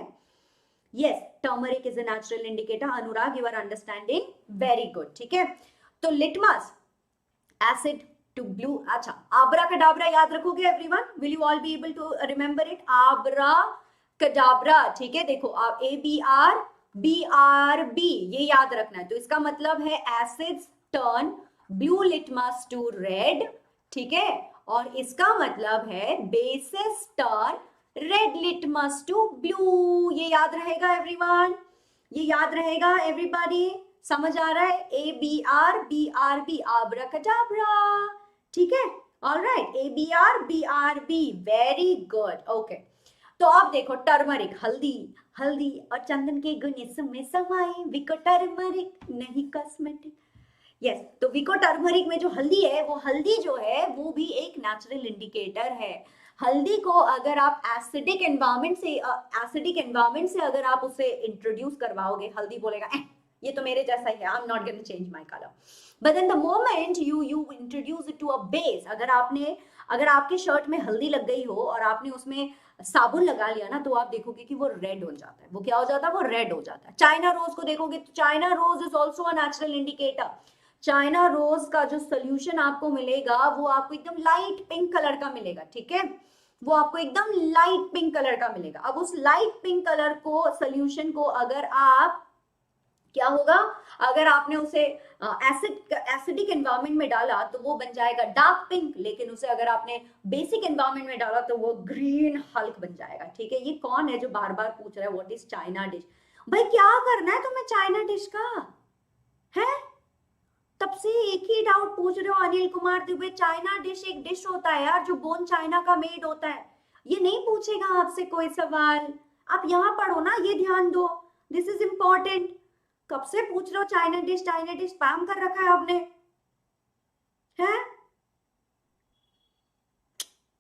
Yes, turmeric is a natural indicator. Anurag, you are understanding very good, ठीक है. तो लिटमस acid to blue. अच्छा, आब्राकडाब्रा याद रखोगे everyone? Will you all be able to remember it? Abracadabra, ठीक है. देखो ABR BRB ये याद रखना है. तो इसका मतलब है acids turn blue litmus to red, ठीक है. और इसका मतलब है bases turn red litmus to blue. ये याद रहेगा एवरीवन? ये याद रहेगा एवरीबॉडी? समझ आ रहा है? ABR BRB आब्राकडाब्रा, ठीक है. Alright, ABR BRB, very good, okay. तो अब देखो टर्मरिक, हल्दी, हल्दी और चंदन के गुण इसमें समाये, विको टर्मरिक नहीं कॉस्मेटिक. यस, तो विको टर्मरिक में जो हल्दी है, वो हल्दी जो है वो भी एक नेचुरल इंडिकेटर है. हल्दी को अगर आप एसिडिक एनवायरमेंट से अगर आप उसे इंट्रोड्यूस करवाओगे, हल्दी बोलेगा ये तो मेरे जैसा ही है, I am not going to change my colour. But in the moment you introduce it to a base, अगर आपके शर्ट में हल्दी लग गई हो और आपने उसमें साबुन लगा लिया ना, तो आप देखोगे कि वो रेड हो जाता है. वो क्या हो जाता है? वो रेड हो जाता है. चाइना रोज को देखोगे तो China rose is also a natural indicator. China rose का जो सोल्यूशन आपको मिलेगा वो आपको एकदम लाइट पिंक कलर का मिलेगा, ठीक है. वो आपको एकदम लाइट पिंक कलर का मिलेगा. अब उस लाइट पिंक कलर को सोल्यूशन को अगर आप, क्या होगा, अगर आपने उसे एसिडिक एनवायरनमेंट में डाला तो वो बन जाएगा डार्क पिंक, लेकिन उसे अगर आपने बेसिक एनवायरनमेंट में डाला तो वो ग्रीन हल्क बन जाएगा, ठीक है. ये कौन है जो बार बार पूछ रहा है व्हाट इज चाइना डिश? भाई क्या करना है तुम्हें चाइना डिश का, है? तब से एक ही डाउट पूछ रहे हो अनिल कुमार दुबे. चाइना डिश एक डिश होता है यार जो बोन चाइना का मेड होता है. ये नहीं पूछेगा आपसे कोई सवाल. आप यहाँ पढ़ो ना, ये ध्यान दो, दिस इज इंपॉर्टेंट. कब से पूछ रहे हो चाइना डिश स्पैम कर रखा है आपने, हैं?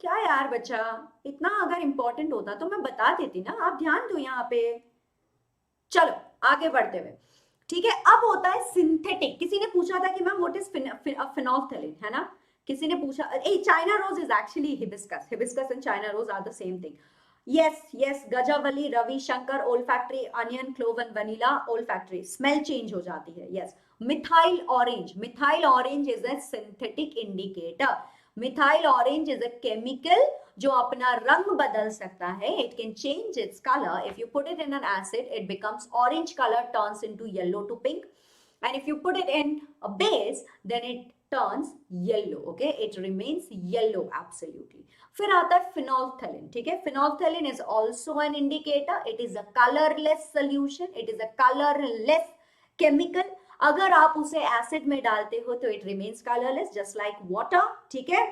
क्या यार बच्चा, इतना अगर इंपॉर्टेंट होता तो मैं बता देती ना. आप ध्यान दो यहाँ पे. चलो आगे बढ़ते हुए, ठीक है. अब होता है सिंथेटिक. किसी ने पूछा था कि मैम व्हाट इज फिनोल्फ्थालीन, है ना? किसी ने पूछा. China rose is actually hibiscus. Hibiscus and China rose are the same thing. Yes, Gajavali, Ravi Shankar, olfactory, onion, clove and vanilla. Olfactory smell change हो जाती है. Yes, methyl orange. Methyl orange is a synthetic indicator. Methyl orange is a chemical जो अपना रंग बदल सकता है. It can change its colour. If you put it in an acid it becomes orange colour, turns into yellow to pink. And if you put it in a base, then it turns yellow. Okay, it remains yellow absolutely. फिर आता है phenolphthalein, ठीक है. Phenolphthalein is also an indicator. It is a colorless solution. It is a colorless chemical. अगर आप उसे acid में डालते हो तो it remains colorless just like water, ठीक है.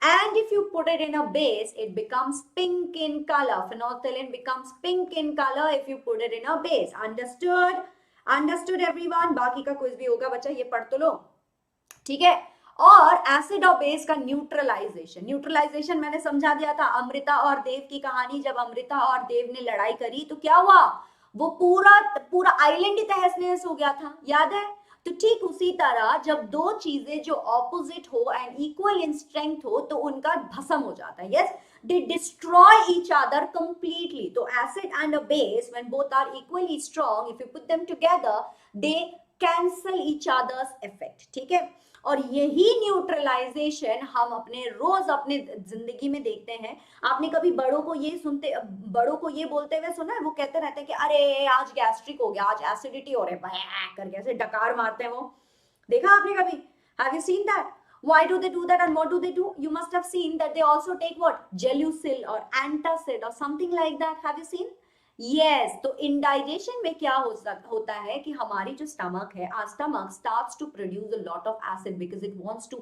And if you put it in a base, it becomes pink in color. Phenolphthalein becomes pink in color if you put it in a base. Understood? Understood everyone? बाकी का quiz भी होगा बच्चा, ये पढ़ तो लो, ठीक है। और एसिड और बेस का न्यूट्रलाइजेशन, न्यूट्रलाइजेशन मैंने समझा दिया था, अमृता और देव की कहानी। जब अमृता और देव ने लड़ाई करी तो क्या हुआ, वो पूरा पूरा आइलैंड ही तहस नहस हो गया था, याद है? तो ठीक उसी तरह जब दो चीजें जो ऑपोजिट हो एंड इक्वल इन स्ट्रेंथ हो तो उनका भस्म हो जाता है, yes, they destroy each other completely. So acid and a base, when both are equally strong, if you put them together, they cancel each other's effect, ठीक है। और यही न्यूट्रलाइजेशन हम अपने रोज अपने जिंदगी में देखते हैं। आपने कभी बड़ों को ये बोलते हुए सुना है? वो कहते रहते हैं कि अरे आज गैस्ट्रिक हो गया, आज एसिडिटी हो रहा है करके, ऐसे डकार मारते हैं वो, देखा आपने कभी? Have you seen that? Why do they do that and what do they do? You must have seen that they also take what? Gelusil or antacid or something like that. Have you seen? Yes. तो indigestion में क्या होता है कि हमारी जो stomach है, our stomach starts to produce a lot of acid because it wants to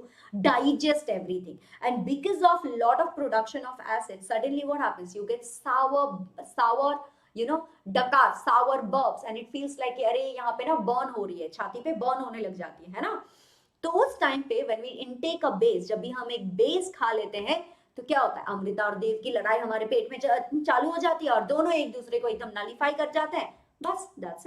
digest everything. And because of lot of production of acid, suddenly what happens? You get sour, you know, डकार, sour burps, and it feels like अरे यहाँ पे ना burn हो रही है, छाती पे burn होने लग जाती है ना? तो उस टाइम पे when we intake a base, जब भी हम एक बेस खा लेते हैं तो क्या होता है, अमृता और देव की लड़ाई हमारे पेट में चालू हो जाती है और दोनों एक दूसरे को एकदम नलीफाई कर जाते हैं, बस दैट्स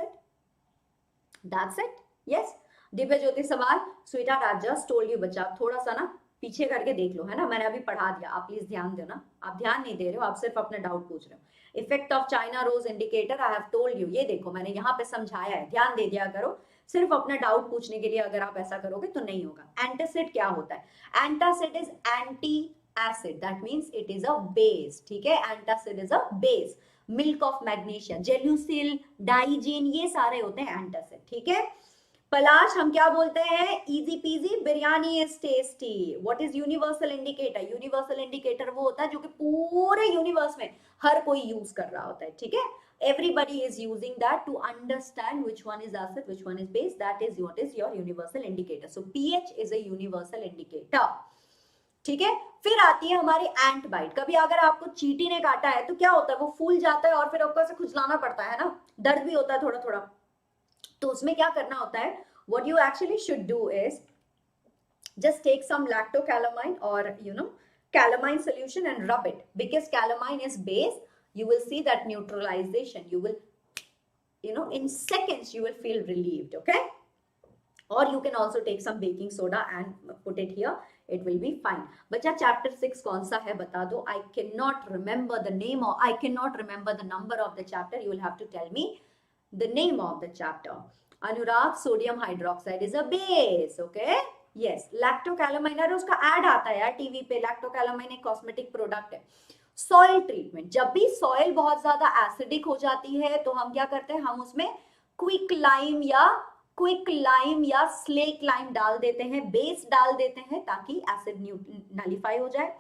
इट। यस, दिव्य ज्योति सवाल, sweetheart I just told you बच्चा, थोड़ा सा ना पीछे करके देख लो, है ना, मैंने अभी पढ़ा दिया, आप प्लीज ध्यान देना। आप ध्यान नहीं दे रहे हो, आप सिर्फ अपने डाउट पूछ रहे हो। Effect of China rose indicator, I have told you, ये देखो मैंने यहाँ पे समझाया है, ध्यान दे दिया करो। सिर्फ अपना डाउट पूछने के लिए अगर आप ऐसा करोगे तो नहीं होगा। एंटासिड क्या होता है? Antacid is anti acid, that means it is a base, ठीक है। Antacid is a base. Milk of magnesia, Gelusil, Digene, ये सारे होते हैं एंटासिड, ठीक है। पलाश हम क्या बोलते हैं? Easy PG, biryani is tasty. What is universal indicator? Universal indicator वो होता है जो कि पूरे यूनिवर्स में हर कोई यूज कर रहा होता है, ठीक है। Everybody is using that to understand which one is acid, which one is base. That is what is your universal indicator. So pH is a universal indicator. ठीक है। फिर आती है हमारी एंट बाइट। कभी अगर आपको चींटी ने काटा है तो क्या होता है, वो फूल जाता है और फिर आपको ऐसे खुजलाना पड़ता है ना, दर्द भी होता है थोड़ा थोड़ा। तो उसमें क्या करना होता है, what you actually should do is just take some lactocalamine or calamine solution and rub it, because calamine is base. You will see that neutralization, you will in seconds you will feel relieved, okay? Or you can also take some baking soda and put it here, it will be fine. बच्चा chapter 6 कौन सा है बता दो। I cannot remember the name or I cannot remember the number of the chapter. You will have to tell me the name of the chapter. Anurag, sodium hydroxide is a base, okay? Yes, lactocalamine, अरे उसका ad आता है यार TV पे, lactocalamine एक cosmetic product है। Soil treatment, जब भी सॉइल बहुत ज्यादा एसिडिक हो जाती है तो हम क्या करते हैं, हम उसमें क्विक लाइम या स्लेक लाइम डाल देते हैं, बेस डाल देते हैं ताकि एसिड नलिफाई हो जाए।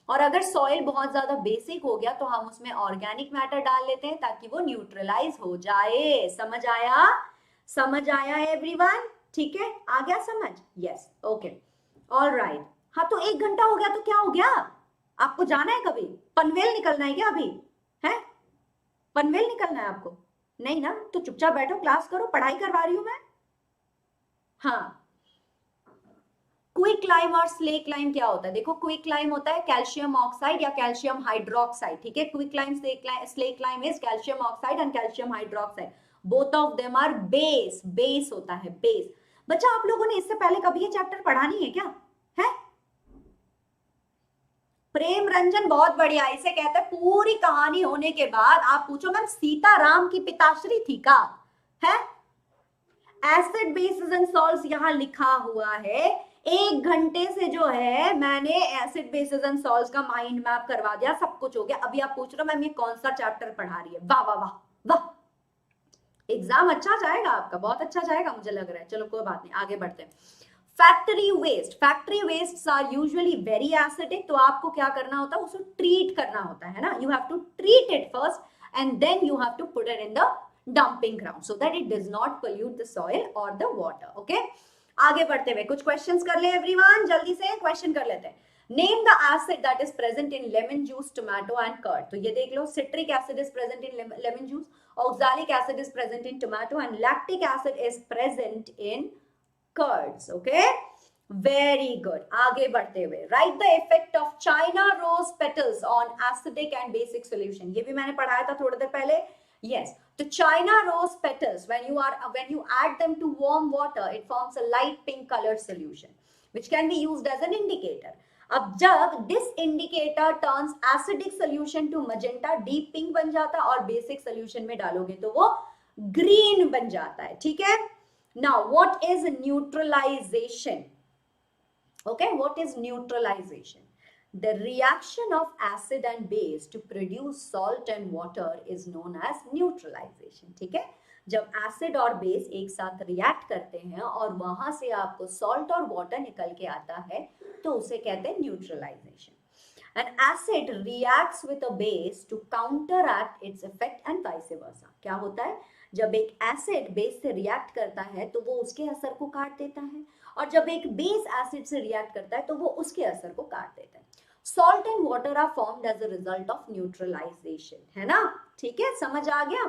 और अगर सॉइल बहुत ज्यादा बेसिक हो गया तो हम उसमें ऑर्गेनिक मैटर डाल लेते हैं ताकि वो न्यूट्रलाइज हो जाए। समझ आया एवरीवन? ठीक है, आ गया समझ? Yes, okay, alright. हाँ, तो 1 घंटा हो गया तो क्या हो गया? आपको जाना है कभी? पनवेल निकलना है क्या अभी? है पनवेल निकलना है आपको? नहीं ना, तो चुपचाप बैठो, क्लास करो, पढ़ाई करवा रही हूं मैं। हाँ, क्विक लाइम और स्लेक लाइम क्या होता है? देखो, क्विक लाइम होता है कैल्शियम ऑक्साइड या कैल्शियम हाइड्रोक्साइड, ठीक है। Quick lime, slake lime is calcium oxide and calcium hydroxide, both of them are base होता है, बेस। बच्चा आप लोगों ने इससे पहले कभी ये चैप्टर पढ़ा नहीं है क्या? है प्रेम रंजन, बहुत बढ़िया। इसे कहते हैं पूरी कहानी होने के बाद आप पूछो मैम सीताराम की पिताश्री थी का? है एसिड बेसिस एंड सॉल्ट्स यहाँ लिखा हुआ है। 1 घंटे से जो है मैंने एसिड बेसिस एंड सॉल्ट्स का माइंड मैप करवा दिया, सब कुछ हो गया। अभी आप पूछ रहे हो मैम ये कौन सा चैप्टर पढ़ा रही है? वाह वाह वाह वाह, एग्जाम अच्छा जाएगा आपका, बहुत अच्छा जाएगा मुझे लग रहा है। चलो कोई बात नहीं, आगे बढ़ते हैं। Factory waste are usually very acidic, तो आपको क्या करना होता है, उसको ट्रीट करना होता है ना। You have to treat it first and then you have to put it in the dumping ground so that it does not pollute the soil or the water. Okay, आगे बढ़ते हुए कुछ क्वेश्चंस कर ले एवरीवन, जल्दी से question कर लेते हैं। Name the acid that is present in lemon juice, tomato and curd. तो ये देख लो, citric acid is present in lemon juice, oxalic acid is present in tomato and lactic acid is present in curds. Okay, very good. आगे बढ़ते हुए, write the effect of China rose petals on acidic and basic solution. ये भी मैंने पढ़ाया था थोड़ी देर पहले. यस, तो China rose petals, when you add them to warm water, it forms a light pink colored solution, which can be used as an indicator. अब जब this indicator turns acidic solution to magenta, deep pink बन जाता है, और basic solution में डालोगे तो वो green बन जाता है. ठीक है? Now, what is neutralization? Okay, what is neutralization? The reaction of acid and base to produce salt and water is known as neutralization. ठीक है, जब एसिड और बेस एक साथ रिएक्ट करते हैं और वहां से आपको सॉल्ट और वाटर निकल के आता है तो उसे कहते हैं neutralisation. An acid reacts with a base to counteract its effect and vice versa. क्या होता है, जब एक एसिड बेस से रिएक्ट करता है तो वो उसके असर को काट देता है, और जब एक बेस एसिड से रिएक्ट करता है तो वो उसके असर को काट देता है. Salt and water are formed as a result of neutralization. है ना? ठीक है, समझ आ गया?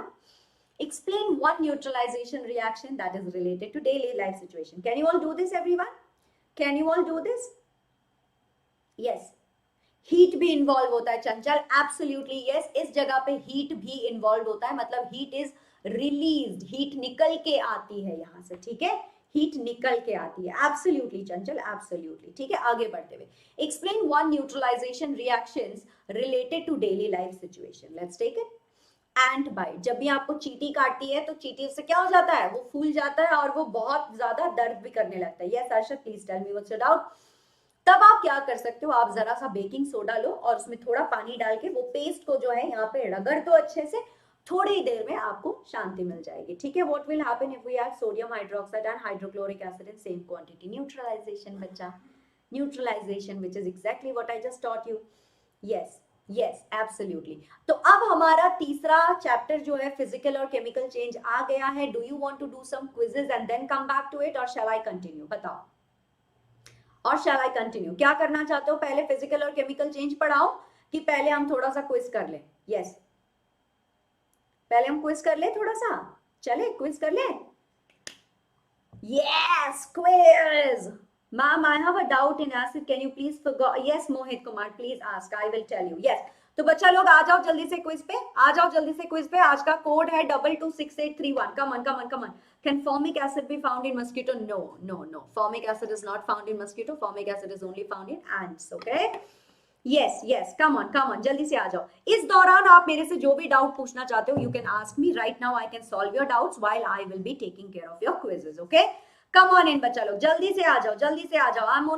Explain one neutralization reaction that is related to daily life situation. Can you all do this, everyone? Can you all do this? Yes. Heat भी involve होता है चंचल. Absolutely yes, इस जगह पे हीट भी इन्वॉल्व होता है, मतलब हीट इज रिलीज्ड, हीट निकल के आती है यहां से. ठीक है, हीट निकल के आती है. एब्सोल्युटली चंचल, एब्सोल्युटली. ठीक है, आगे बढ़ते हुए, explain one neutralisation reactions related to daily life situation. Let's take it. Ant bite. जब भी आपको चींटी काटती है तो चींटी से क्या हो जाता है, वो फूल जाता है और वो बहुत ज्यादा दर्द भी करने लगता है. Yes Arshad, please tell me what's your doubt. तब आप क्या कर सकते हो, आप जरा सा बेकिंग सोडा लो और उसमें थोड़ा पानी डाल के वो पेस्ट को जो है यहाँ पे रगड़ दो अच्छे से, थोड़ी देर में आपको शांति मिल जाएगी. ठीक है, what will happen if we add sodium hydroxide and hydrochloric acid in same quantity? Neutralisation बच्चा, neutralisation, which is exactly what I just taught you. Yes yes, absolutely. तो अब हमारा तीसरा चैप्टर जो है फिजिकल और केमिकल चेंज आ गया है. Do you want to do some quizzes and then come back to it, और शैल आई कंटिन्यू? बताओ, और शैल आई कंटिन्यू? क्या करना चाहते हो, पहले फिजिकल और केमिकल चेंज पढ़ाओ कि पहले हम थोड़ा सा क्विज कर लें? यस, पहले हम क्विज कर ले, थोड़ा सा चले क्विज कर ले. Yes, quiz. Ma'am, I have a doubt in acid, can you please yes Mohit Kumar, please ask, I will tell you. Yes, तो बच्चा लोग आ जाओ जल्दी से क्विज पे, आ जाओ जल्दी से क्विज पे. आज का कोड है 226831. Come on, come on, come on. Can formic acid be found in mosquito? No, no, no. Formic acid is not found in mosquito. Formic acid is only found in ants. Okay? Yes, yes. Come on, come on. जल्दी से आ जाओ. इस दौरान आप मेरे से जो भी डाउट पूछना चाहते हो, you can ask me right now. I can solve your doubts while I will be taking care of your quizzes. Okay? Come on in बच्चा लोग, जल्दी से आ जाओ, जल्दी से आ जाओ. I'm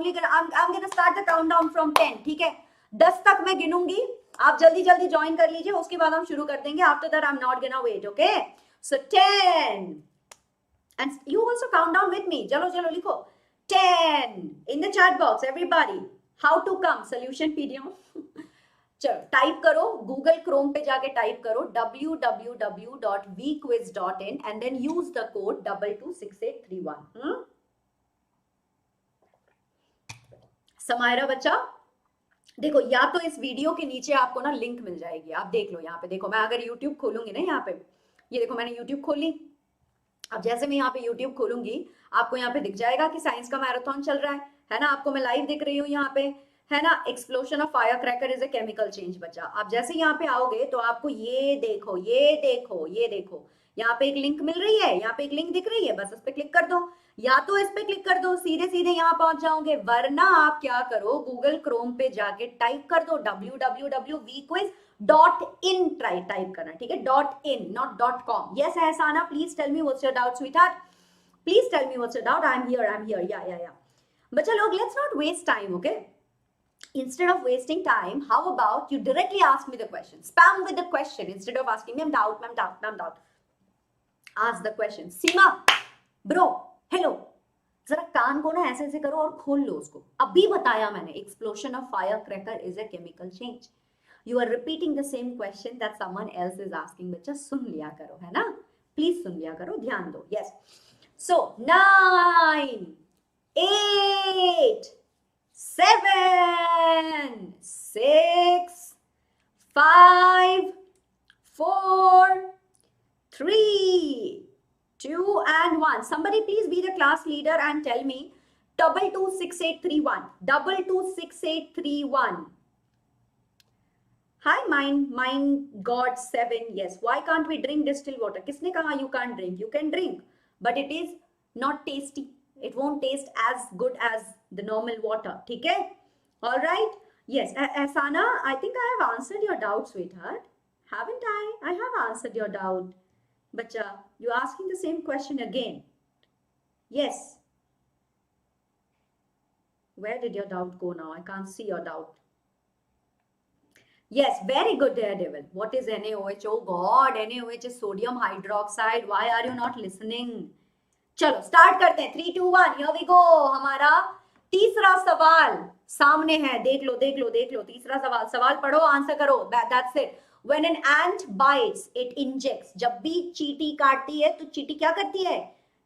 gonna start the countdown from 10. ठीक है? 10 तक मैं गिनूंगी, आप जल्दी जल्दी ज्वाइन कर लीजिए, उसके बाद हम शुरू कर देंगे. After that, I'm not gonna wait. Okay? So 10. And you also count down with me. चलो चलो लिखो 10 in the chat box everybody. How to come solution PDF. चलो टाइप करो, गूगल क्रोम पे जाके टाइप करो www.vquiz.in and then use the code 226831. Samaira बच्चा देखो, या तो इस वीडियो के नीचे आपको ना लिंक मिल जाएगी, आप देख लो. यहाँ पे देखो, मैं अगर YouTube खोलूंगी ना, यहाँ पे ये देखो, मैंने YouTube खोली. अब जैसे मैं यहाँ पे YouTube खोलूंगी, आपको यहाँ पे दिख जाएगा कि साइंस का मैराथन चल रहा है ना? आपको मैं लाइव दिख रही हूँ यहाँ पे, है ना? Explosion of fire cracker is a chemical change. बच्चा आप जैसे यहाँ पे आओगे तो आपको ये देखो, ये देखो, ये देखो, यहाँ पे एक लिंक मिल रही है, यहाँ पे एक लिंक दिख रही है, बस इस पे क्लिक कर दो. या तो इस पे क्लिक कर दो, सीधे सीधे यहाँ पहुंच जाओगे, वरना आप क्या करो, गूगल क्रोम पे जाके टाइप कर दो www.vquiz.in. टाइप करना, ठीक है? .in not .com. Yes, Ehsana, please tell me what's your doubt, sweetheart. Please tell me what's your doubt. I'm here. Yeah. बच्चा लोग, let's not waste time, okay? Instead of wasting time, how about you directly ask me the question? Spam with the question instead of asking me, I'm doubt. Ask the question. Seema, bro, hello. जरा कान को ना ऐसे ऐसे करो और खोल लो उसको. अभी बताया मैंने, explosion of firecracker is a chemical change. You are repeating the same question that someone else is asking. बच्चा सुन लिया करो, है ना? Please सुन लिया करो, ध्यान दो. Yes. So 9, 8, 7, 6, 5, 4, 3, 2 and 1. Somebody please be the class leader and tell me 226831. 226831. Hi, mine God 7. Yes. Why can't we drink distilled water? Kisne kaha you can't drink? You can drink, but it is not tasty. It won't taste as good as the normal water. Okay? All right. Yes. Asana, I think I have answered your doubt, sweetheart. Haven't I? I have answered your doubt. Bacha, you're asking the same question again. Yes. Where did your doubt go now? I can't see your doubt. Yes, very good, Daredevil. What is NaOH? Oh God, NaOH is sodium hydroxide. Why are you not listening? चलो start करते हैं 3, 2, 1 here we go. हमारा तीसरा सवाल सामने है. देख लो देख लो देख लो. तीसरा सवाल. सवाल पढ़ो, आंसर करो. That's it. When an ant bites, it injects. जब भी चींटी काटती है तो चींटी क्या करती है?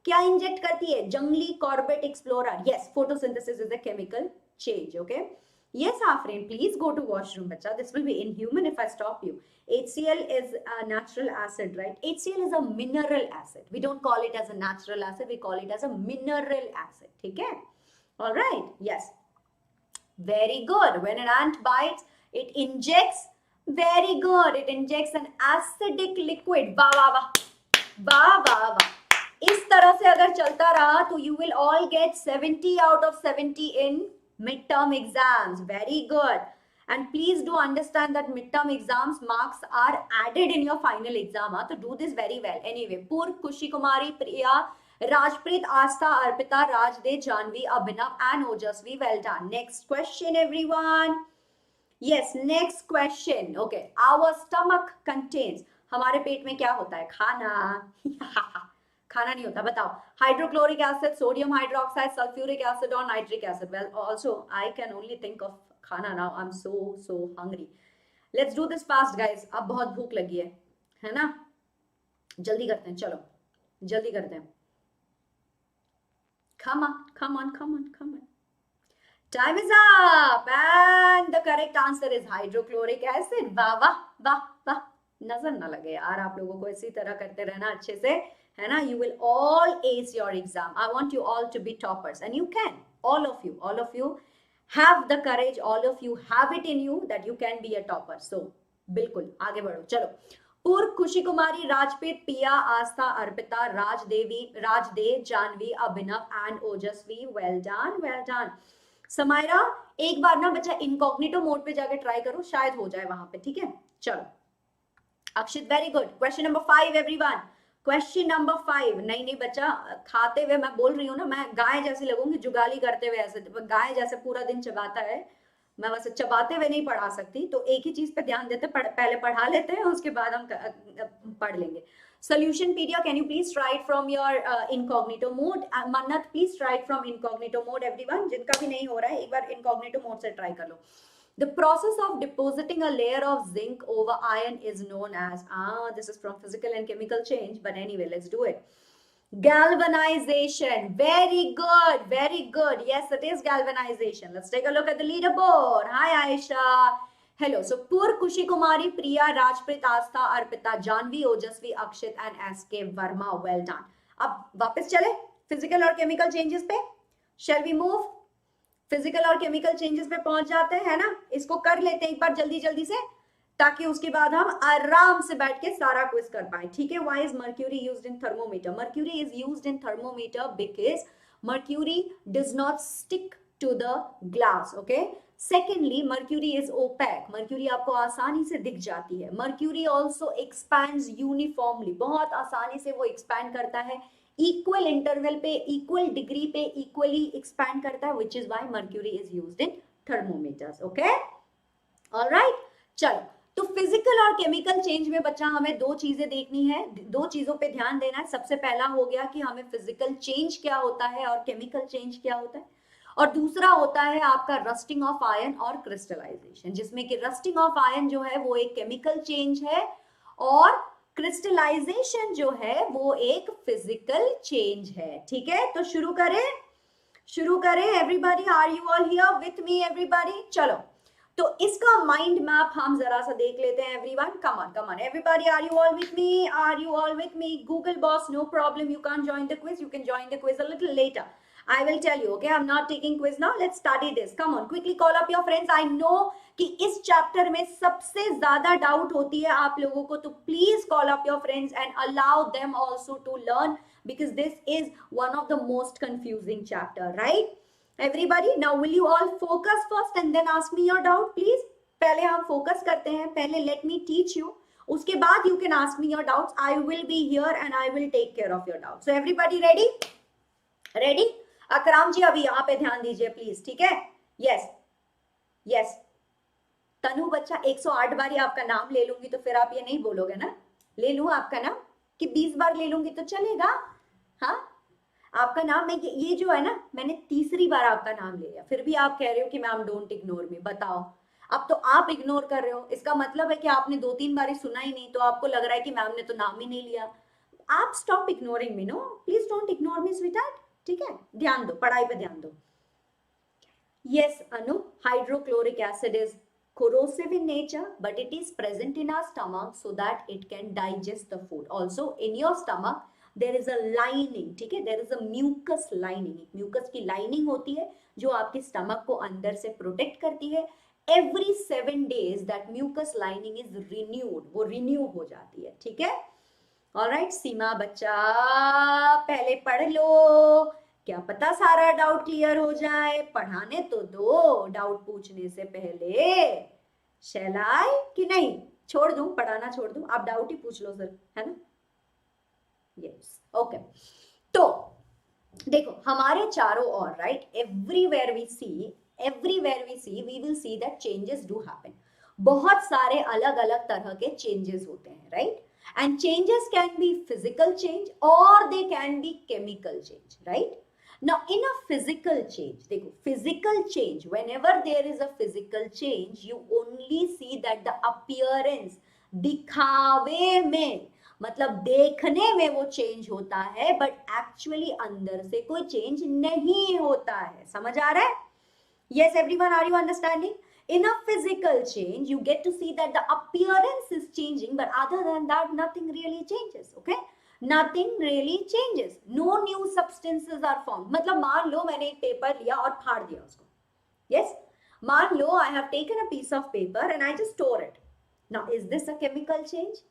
क्या इंजेक्ट करती है? जंगली Corbett explorer. Yes, photosynthesis is a chemical change. Okay. Yes, Afrin, please go to washroom, bacha. This will be inhuman if I stop you. HCl is a natural acid, right? HCl is a mineral acid. We don't call it as a natural acid. We call it as a mineral acid. Okay? All right. Yes. Very good. When an ant bites, it injects. Very good. It injects an acidic liquid. Wah, wah, wah. Wah, wah, wah. इस तरह से अगर चलता रहा तो you will all get 70 out of 70 in mid-term exams. Very good. And please do understand that mid-term exams marks are added in your final exam. So do this very well. Anyway, Pur, Kushi Kumari, Priya, Rajpreet, Asta, Arpita, Rajde, Janvi, Abhinav and Ojasvi. Well done. Next question, everyone. Yes, next question. Okay. Our stomach contains. हमारे पेट में क्या होता है? खाना. खाना नहीं होता. बताओ. Hydrochloric acid, sodium hydroxide, sulfuric acid or nitric acid. Well, also I can only think of खाना now. I'm so hungry. Let's do this fast, guys. अब बहुत भूख लगी है ना? जल्दी करते हैं. चलो जल्दी करते हैं. Come on. Time is up and the correct answer is hydrochloric acid. वाह. नजर ना लगे यार आप लोगों को. इसी तरह करते रहना अच्छे से, है ना? You will all ace your exam. I want you all to be toppers and you can. All of you have the courage. All of you have it in you that you can be a topper. So बिल्कुल आगे बढ़ो. चलो. पूर्व, खुशी Kumari, Rajpreet, Piya, Aastha, Arpita, Rajdev, Janvi, Abhinav and Ojaswi. Well done. Samaira, एक बार ना बच्चा इनकॉग्निटो मोड पे जाके ट्राई करो, शायद हो जाए वहां पे. ठीक है, चलो. अक्षित, very good. Question number 5 everyone. Question number 5. नहीं बच्चा, खाते हुए मैं बोल रही हूँ ना, मैं गाय जैसी लगूंगी जुगाली करते हुए. ऐसे गाय जैसे पूरा दिन चबाता है, मैं वैसे चबाते हुए नहीं पढ़ा सकती. तो एक ही चीज पे ध्यान देते, पहले पढ़ा लेते हैं, उसके बाद हम पढ़ लेंगे. Solution Pedia, can you please try it from your incognito mode? Mannat, please try it from incognito mode. Everyone, जिनका भी नहीं हो रहा है, एक बार incognito mode से try कर लो. The process of depositing a layer of zinc over iron is known as, this is from physical and chemical change, but anyway, let's do it. Galvanization. Very good. Yes, it is galvanization. Let's take a look at the leaderboard. Hi, Aisha. Hello. So, Pur, Kushi Kumari, Priya, Rajprit, Asta, Arpita, Janvi, Ojasvi, Akshit and SK Verma. Well done. अब वापस चले physical और chemical changes पे. Shall we move? Physical और chemical changes पे पहुंच जाते हैं, है ना? इसको कर लेते हैं एक बार जल्दी से, ताकि उसके बाद हम आराम से बैठ के सारा क्विज कर पाए. ठीक है? Why is mercury used in thermometer? Mercury is used in thermometer because mercury does not stick to the glass. Okay? Secondly, mercury is opaque. Mercury आपको आसानी से दिख जाती है. Mercury also expands uniformly. बहुत आसानी से वो expand करता है. Equal interval पे, equal degree पे, equally expand करता है, which is why mercury is used in thermometers. Okay? All right? चलो. तो फिजिकल और केमिकल चेंज में बच्चा हमें दो चीजें देखनी है, दो चीजों पे ध्यान देना है. सबसे पहला हो गया कि हमें फिजिकल चेंज क्या होता है और केमिकल चेंज क्या होता है, और दूसरा होता है आपका रस्टिंग ऑफ आयन और क्रिस्टलाइजेशन, जिसमें कि रस्टिंग ऑफ आयन जो है वो एक केमिकल चेंज है और क्रिस्टलाइजेशन जो है वो एक फिजिकल चेंज है. ठीक है, तो शुरू करें. शुरू करें everybody, are you all here with me everybody? चलो, तो इसका माइंड मैप हम जरा सा देख लेते हैं everyone. Come on everybody, are you all with me? Are you all with me? Google boss, no problem, you can join the quiz, you can join the quiz a little later. I will tell you, okay? I'm not taking quiz now. Let's study this. Come on, quickly call up your friends. I know कि इस chapter में सबसे ज्यादा doubt होती है आप लोगों को, तो please call up your friends and allow them also to learn, because this is one of the most confusing chapter, right? Everybody, now will you all focus first and then ask me your doubt, please? पहले हम focus करते हैं, पहले let me teach you, उसके बाद you can ask me your doubts. I will be here and I will take care of your doubts. So everybody ready? Ready? Akram जी अभी यहाँ पे ध्यान दीजिए प्लीज, ठीक है? Yes yes. तनु बच्चा 108 बार आपका नाम ले लूंगी तो फिर आप ये नहीं बोलोगे ना, ले लूं आपका नाम, कि 20 बार ले लूंगी तो चलेगा? हाँ, आपका नाम, मैं ये जो है ना, मैंने तीसरी बार आपका नाम ले लिया, फिर भी आप कह रहे हो कि मैम डोंट इग्नोर मी. बताओ, अब तो आप इग्नोर कर रहे हो, इसका मतलब है कि आपने 2-3 बार सुना ही नहीं, तो आपको लग रहा है कि मैम ने तो नाम ही नहीं लिया. आप stop ignoring me, no please don't ignore me sweetheart, ठीक है? ध्यान दो, पढ़ाई पे ध्यान दो. Yes Anu, hydrochloric acid is corrosive in nature, but it is present in our stomach so that it can digest the food. Also in your stomach there is a lining, ठीक है? There is a mucus lining. Mucus की lining होती है जो आपके stomach को अंदर से प्रोटेक्ट करती है. Every 7 days that mucus lining is renewed, वो रिन्यू हो जाती है, ठीक है? ऑलराइट, सीमा बच्चा पहले पढ़ लो, क्या पता सारा डाउट क्लियर हो जाए. पढ़ाने तो दो डाउट पूछने से पहले, शैलाई कि नहीं? छोड़ दूं, पढ़ाना छोड़ दूं, आप डाउट ही पूछ लो सर, है ना? Yes, okay. तो देखो हमारे चारों ओर, right, everywhere we see we will see that changes do happen. बहुत सारे अलग अलग तरह के चेंजेस होते हैं, right? And changes can be physical change or they can be chemical change, right? Now in a physical change, देखो physical change, whenever there is a physical change, you only see that the appearance, दिखावे में, मतलब देखने में वो change होता है, but actually अंदर से कोई चेंज नहीं होता है. समझ आ रहा है? Yes everyone, are you understanding? In a physical change, you get to see that the appearance is changing, but other than that, nothing really changes, okay? Nothing really changes. No new substances are formed. मतलब मान लो मैंने एक paper लिया और फाड़ दिया उसको. Yes? मान लो I have taken a piece of paper and I just tore it. Now, is this a chemical change?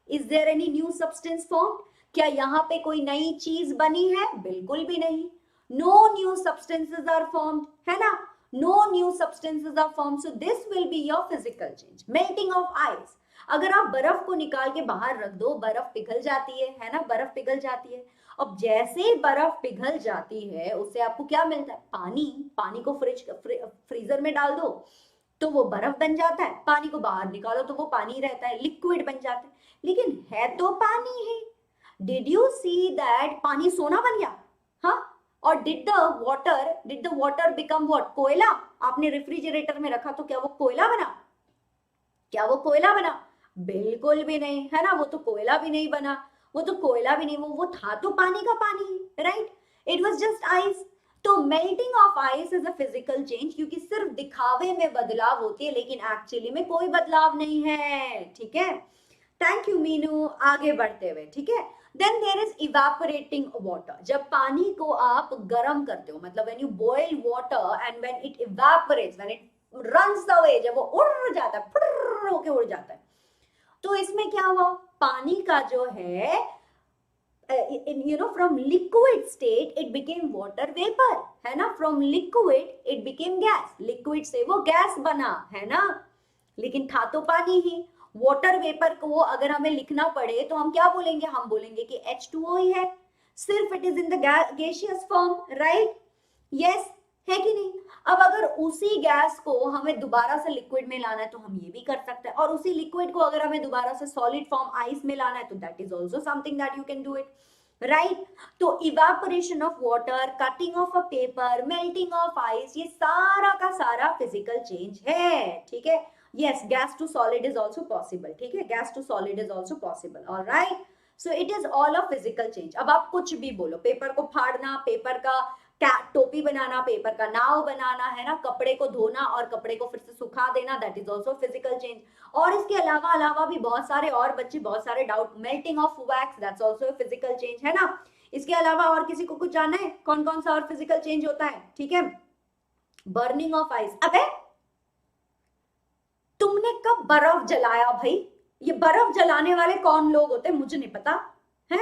Is there any new substance formed? क्या यहाँ पे कोई नई चीज बनी है? बिल्कुल भी नहीं. No new substances are formed, है ना? No new substances are formed, so this will be your physical change. Melting of ice. अगर आप बर्फ को निकाल के बाहर रख दो, बर्फ पिघल जाती है ना? बर्फ पिघल जाती है. अब जैसे ही बर्फ पिघल जाती है, उससे आपको क्या मिलता है? पानी. पानी को फ्रीजर में डाल दो तो वो बर्फ बन जाता है, पानी को बाहर निकालो तो वो पानी रहता है, लिक्विड बन जाता है. लेकिन है तो पानी है. डिड यू सी दैट पानी सोना बन गया? हाँ. और did the water become what? कोयला. आपने रेफ्रिजरेटर में रखा तो क्या वो कोयला बना? क्या वो कोयला बना? बिल्कुल भी नहीं, है ना? वो तो कोयला भी नहीं बना, वो तो कोयला भी नहीं, वो था तो पानी का पानी, right? It was just ice. तो melting of ice is a physical change, क्योंकि सिर्फ दिखावे में बदलाव होती है, लेकिन एक्चुअली में कोई बदलाव नहीं है, ठीक है? Thank you Meenu. आगे बढ़ते हुए, ठीक है? Then there is evaporating water. जब पानी को आप गर्म करते हो, मतलब when you boil water and when it evaporates, when it runs away, जब वो उड़ जाता है, फुर्र होके उड़ जाता है, तो इसमें क्या हुआ? पानी का जो है, from liquid state it became water vapor, है ना? From liquid it became gas. Liquid से वो गैस बना, है ना? लेकिन था तो पानी ही. वाटर वेपर को अगर हमें लिखना पड़े तो हम क्या बोलेंगे? हम बोलेंगे कि H2O ही है, सिर्फ it is in the gaseous form, right? Yes, है कि नहीं? अब अगर उसी गैस को हमें दोबारा से लिक्विड में लाना है तो हम ये भी कर सकते हैं, और उसी लिक्विड को अगर हमें दोबारा से सॉलिड फॉर्म आइस में लाना है तो that is also something that you can do it, right? तो evaporation of water, cutting of a paper, melting of ice, ये सारा का सारा फिजिकल चेंज है, ठीक है? Yes, gas to solid is also possible, ठीक है? Gas to solid is also possible, all right? So it is all a physical change. अब आप कुछ भी बोलो, पेपर को फाड़ना, पेपर का टोपी बनाना, पेपर का नाव बनाना, है ना, कपड़े को धोना और कपड़े को फिर से सुखा देना, that is also physical change. और इसके अलावा भी बहुत सारे और बच्चे बहुत सारे doubt, melting of wax, that's also physical change, है ना। इसके अलावा और किसी को कुछ जानना है कौन कौन सा और फिजिकल चेंज होता है? ठीक है, बर्निंग ऑफ आइस। अबे तुमने कब बर्फ जलाया भाई? ये बर्फ जलाने वाले कौन लोग होते हैं मुझे नहीं पता है।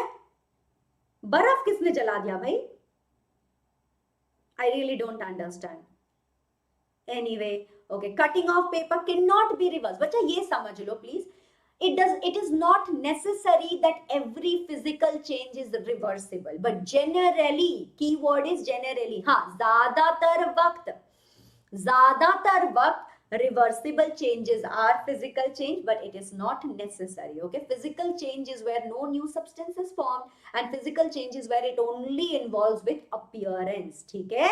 बर्फ किसने जला दिया भाई? I really don't understand. Anyway, okay, cutting off paper cannot be reversed. बच्चा ये समझ लो please. It is not necessary that every physical change is reversible, but generally, keyword is generally. हाँ, ज़्यादातर वक्त reversible changes are physical change, but it is not necessary. Okay, physical change is where no new substance is formed, and physical change is where it only involves with appearance. ठीक है,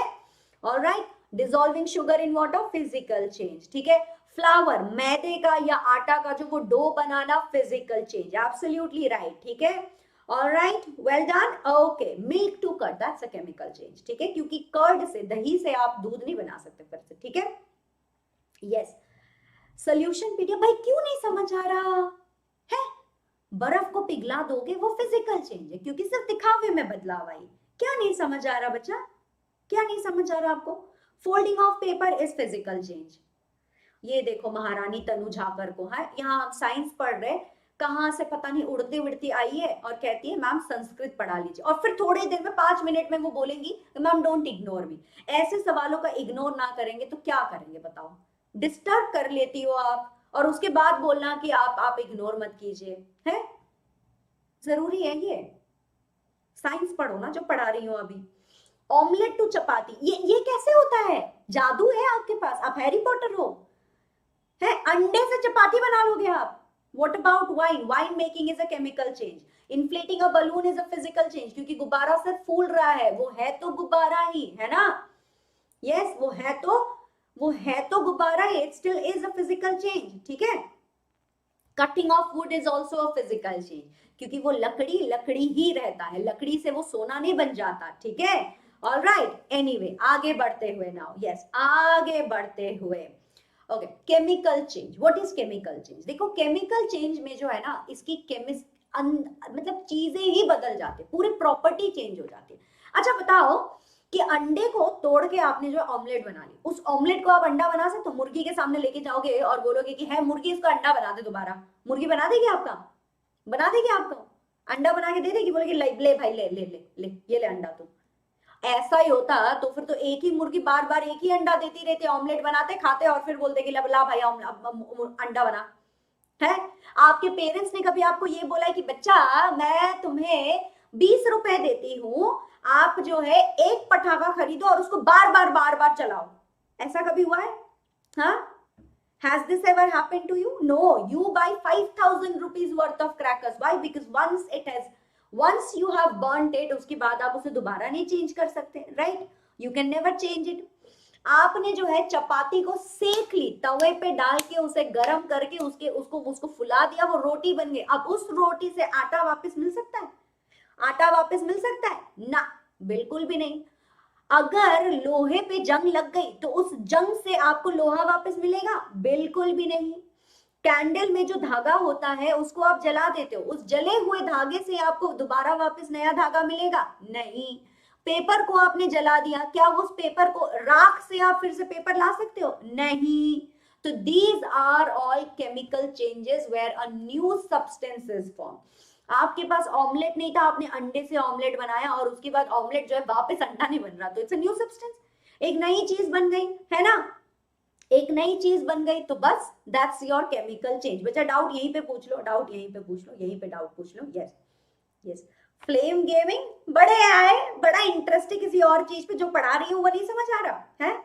all right. Dissolving sugar in water, physical change. ठीक है, flower, मैदे का या आटा का जो वो डो बनाना, physical change. Absolutely right. ठीक है, all right, well done. Okay, milk to curd, that's a chemical change. ठीक है, क्योंकि कर्ड से, दही से आप दूध नहीं बना सकते फिर से। ठीक है, यस। सोल्यूशन पीरियड, भाई क्यों नहीं समझ आ रहा है? बर्फ को पिघला दोगे वो फिजिकल चेंज है, क्योंकि सिर्फ दिखावे में बदलाव आई। क्या नहीं समझ आ रहा बच्चा? क्या नहीं समझ आ रहा आपको? Folding of paper is physical change. ये देखो महारानी तनु झाकर को है, यहाँ हम साइंस पढ़ रहे, कहां से पता नहीं उड़ती उड़ती आई है और कहती है मैम संस्कृत पढ़ा लीजिए, और फिर थोड़ी देर में 5 मिनट में वो बोलेंगी मैम डोंट इग्नोर मी। ऐसे सवालों का इग्नोर ना करेंगे तो क्या करेंगे बताओ? डिस्टर्ब कर लेती हो आप, और उसके बाद बोलना कि आप इग्नोर मत कीजिए, है? जरूरी है ये? साइंस पढ़ो ना जो पढ़ा रही हूं अभी। ऑमलेट टू चपाती, ये कैसे होता है? जादू है आपके पास, आप हैरी पॉटर हो, है? अंडे से चपाती बना लोगे आप? What about wine? Wine making is a chemical change. Inflating a balloon is a physical change, क्योंकि गुब्बारा सिर्फ फूल रहा है, वो है तो गुब्बारा ही, है ना? Yes, वो है तो गुब्बारा ही, it still is a physical change. ठीक है? Cutting off wood is also a physical change, क्योंकि वो लकड़ी ही रहता है, लकड़ी से वो सोना नहीं बन जाता। ठीक है? All right. Anyway, आगे बढ़ते हुए now, yes, आगे बढ़ते हुए, okay, chemical change. What is chemical change? देखो केमिकल चेंज में जो है ना, इसकी मतलब चीजें ही बदल जाती है, पूरी प्रॉपर्टी चेंज हो जाती है। अच्छा बताओ कि अंडे को तोड़ के आपने जो ऑमलेट बना ली, उस ऑमलेट को आप अंडा बना सकते हो? मुर्गी के सामने लेके जाओगे और बोलोगे कि है मुर्गी इसको अंडा बना दे दोबारा, मुर्गी बना देगी आपका? बना देगी आपका? अंडा बना के दे देगी, बोलेगी ले भाई ले ले ले ले ये ले अंडा। तुम ऐसा ही होता तो फिर तो एक ही मुर्गी बार बार एक ही अंडा देती रहती, ऑमलेट बनाते खाते और फिर बोलते कि ला भाई अंडा बना, है? आपके पेरेंट्स ने कभी आपको ये बोला है कि बच्चा मैं तुम्हें 20 रुपए देती हूँ, आप जो है एक पटाखा खरीदो और उसको बार बार चलाओ? ऐसा कभी हुआ है? हाँ, has this ever happened to you? No, you buy 5,000 rupees worth of crackers. Why? Because once you have burnt it, उसके बाद आप उसे दोबारा नहीं चेंज कर सकते, right? You can never change it. आपने जो है चपाती को सेक ली, तवे पे डाल के उसे गर्म करके उसको फुला दिया, वो रोटी बन गई। अब उस रोटी से आटा वापस मिल सकता है? आटा वापस मिल सकता है ना? बिल्कुल भी नहीं। अगर लोहे पे जंग लग गई तो उस जंग से आपको लोहा वापस मिलेगा? बिल्कुल भी नहीं। कैंडल में जो धागा होता है उसको आप जला देते हो, उस जले हुए धागे से आपको दोबारा वापस नया धागा मिलेगा? नहीं। पेपर को आपने जला दिया, क्या उस पेपर को राख से आप फिर से पेपर ला सकते हो? नहीं। तो these are all chemical changes where a new substance is form. आपके पास ऑमलेट नहीं था, आपने अंडे से ऑमलेट बनाया और उसके बाद ऑमलेट जो है वापस अंडा नहीं बन रहा, तो इट्स अ न्यू सब्सटेंस, एक नई चीज बन गई, है ना? एक नई चीज बन गई, तो बस दैट्स योर केमिकल चेंज। बच्चा डाउट यहीं पे पूछ लो, डाउट यहीं पे पूछ लो, यहीं पे डाउट पूछ लो। यस यस, फ्लेम गेमिंग बड़े आए, बड़ा इंटरेस्ट है किसी और चीज पे, जो पढ़ा रही हूँ वो नहीं समझ आ रहा है?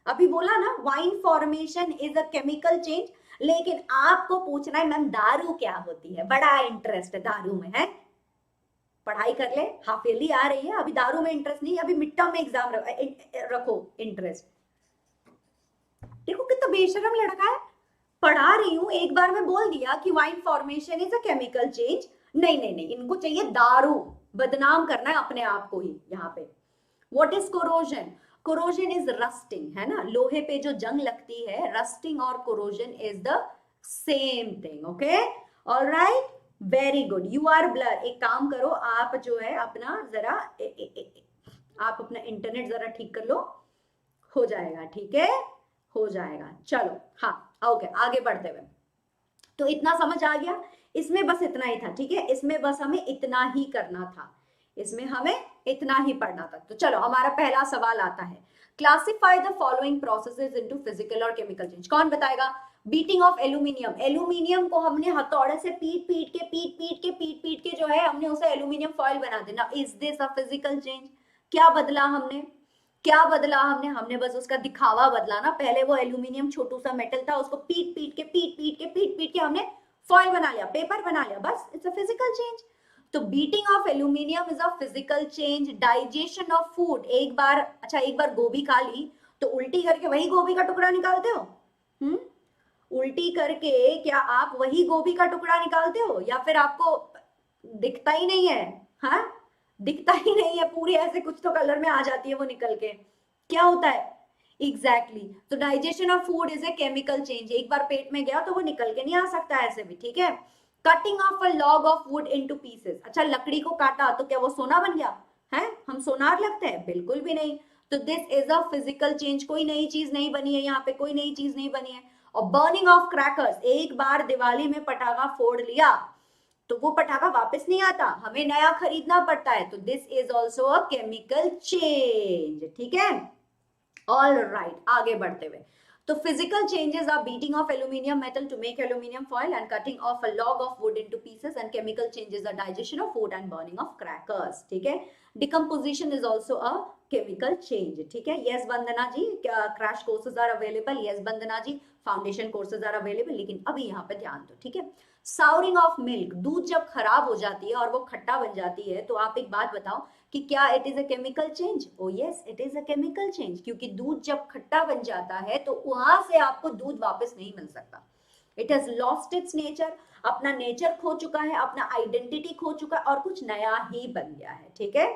अभी बोला ना wine formation is a chemical change, लेकिन आपको पूछना है मैम दारू क्या होती है, बड़ा इंटरेस्ट है दारू में, है? पढ़ाई कर ले, हाफ ईयरली आ रही है, अभी दारू में इंटरेस्ट नहीं, अभी मिड टर्म में एग्जाम रखो इंटरेस्ट। देखो कितना बेशरम लड़का है, पढ़ा रही हूं, एक बार में बोल दिया कि wine formation is a chemical change. नहीं, इनको चाहिए दारू, बदनाम करना है अपने आप को ही यहाँ पे। What is corrosion? Corrosion is rusting, है ना, लोहे पे जो जंग लगती है, रस्टिंग और corrosion is the same thing, okay, alright, very good, you are blur. एक काम करो, आप जो है अपना जरा आप अपना इंटरनेट जरा ठीक कर लो, हो जाएगा, ठीक है, हो जाएगा, चलो, हाँ, ओके, आगे बढ़ते हुए, तो इतना समझ आ गया, इसमें बस इतना ही था, ठीक है, इसमें बस हमें इतना ही करना था, इसमें हमें इतना ही पढ़ना था। तो चलो हमारा पहला सवाल आता है, classify the following processes into physical और केमिकल चेंज। कौन बताएगा? बीटिंग ऑफ एल्यूमिनियम, एल्यूमिनियम को हमने हथौड़े से पीट पीट के जो है हमने उसे एल्यूमिनियम फॉइल बना देना। Is this a physical change? क्या बदला हमने? क्या बदला हमने? हमने बस उसका दिखावा बदला ना। पहले वो एल्यूमिनियम छोटू सा मेटल था, उसको पीट के हमने फॉइल बना लिया, पेपर बना लिया, बस इट्स अ फिजिकल चेंज। तो beating of aluminium is a physical change. Digestion of food, एक बार, अच्छा एक बार गोभी खा ली तो उल्टी करके वही गोभी का टुकड़ा निकालते हो? उल्टी करके क्या आप वही गोभी का टुकड़ा निकालते हो, या फिर आपको दिखता ही नहीं है? हाँ, दिखता ही नहीं है, पूरी ऐसे कुछ तो कलर में आ जाती है वो निकल के, क्या होता है? एग्जैक्टली तो digestion of food is a chemical change. एक बार पेट में गया तो वो निकल के नहीं आ सकता ऐसे भी, ठीक है। Cutting of a log of would into pieces, अच्छा लकड़ी को काटा तो क्या वो सोना बन गया है? हम सोनार लगते हैं? बिल्कुल भी नहीं। तो this is a physical change, कोई नई चीज नहीं बनी है यहाँ पे, कोई नई चीज नहीं बनी है। और बर्निंग ऑफ क्रैकर्स, एक बार दिवाली में पटाखा फोड़ लिया तो वो पटाखा वापस नहीं आता, हमें नया खरीदना पड़ता है। तो this is also a chemical change, ठीक है, ऑल राइट, आगे बढ़ते हुए, तो physical changes are beating of aluminium metal to make aluminium foil and cutting of a log of wood into pieces, and chemical changes are digestion of food and burning of crackers, ठीक है। decomposition is also a chemical change, ठीक है। yes Vandana ji, crash courses are available, yes Vandana ji, foundation courses are available, लेकिन अभी यहाँ पे ध्यान दो, ठीक है। साउरिंग ऑफ मिल्क, दूध जब खराब हो जाती है और वो खट्टा बन जाती है, तो आप एक बात बताओ कि क्या it is a chemical change? O yes, it is a chemical change, क्योंकि दूध जब खट्टा बन जाता है तो वहां से आपको दूध वापस नहीं मिल सकता। It has lost its nature, अपना नेचर खो चुका है, अपना आइडेंटिटी खो चुका है और कुछ नया ही बन गया है, ठीक है।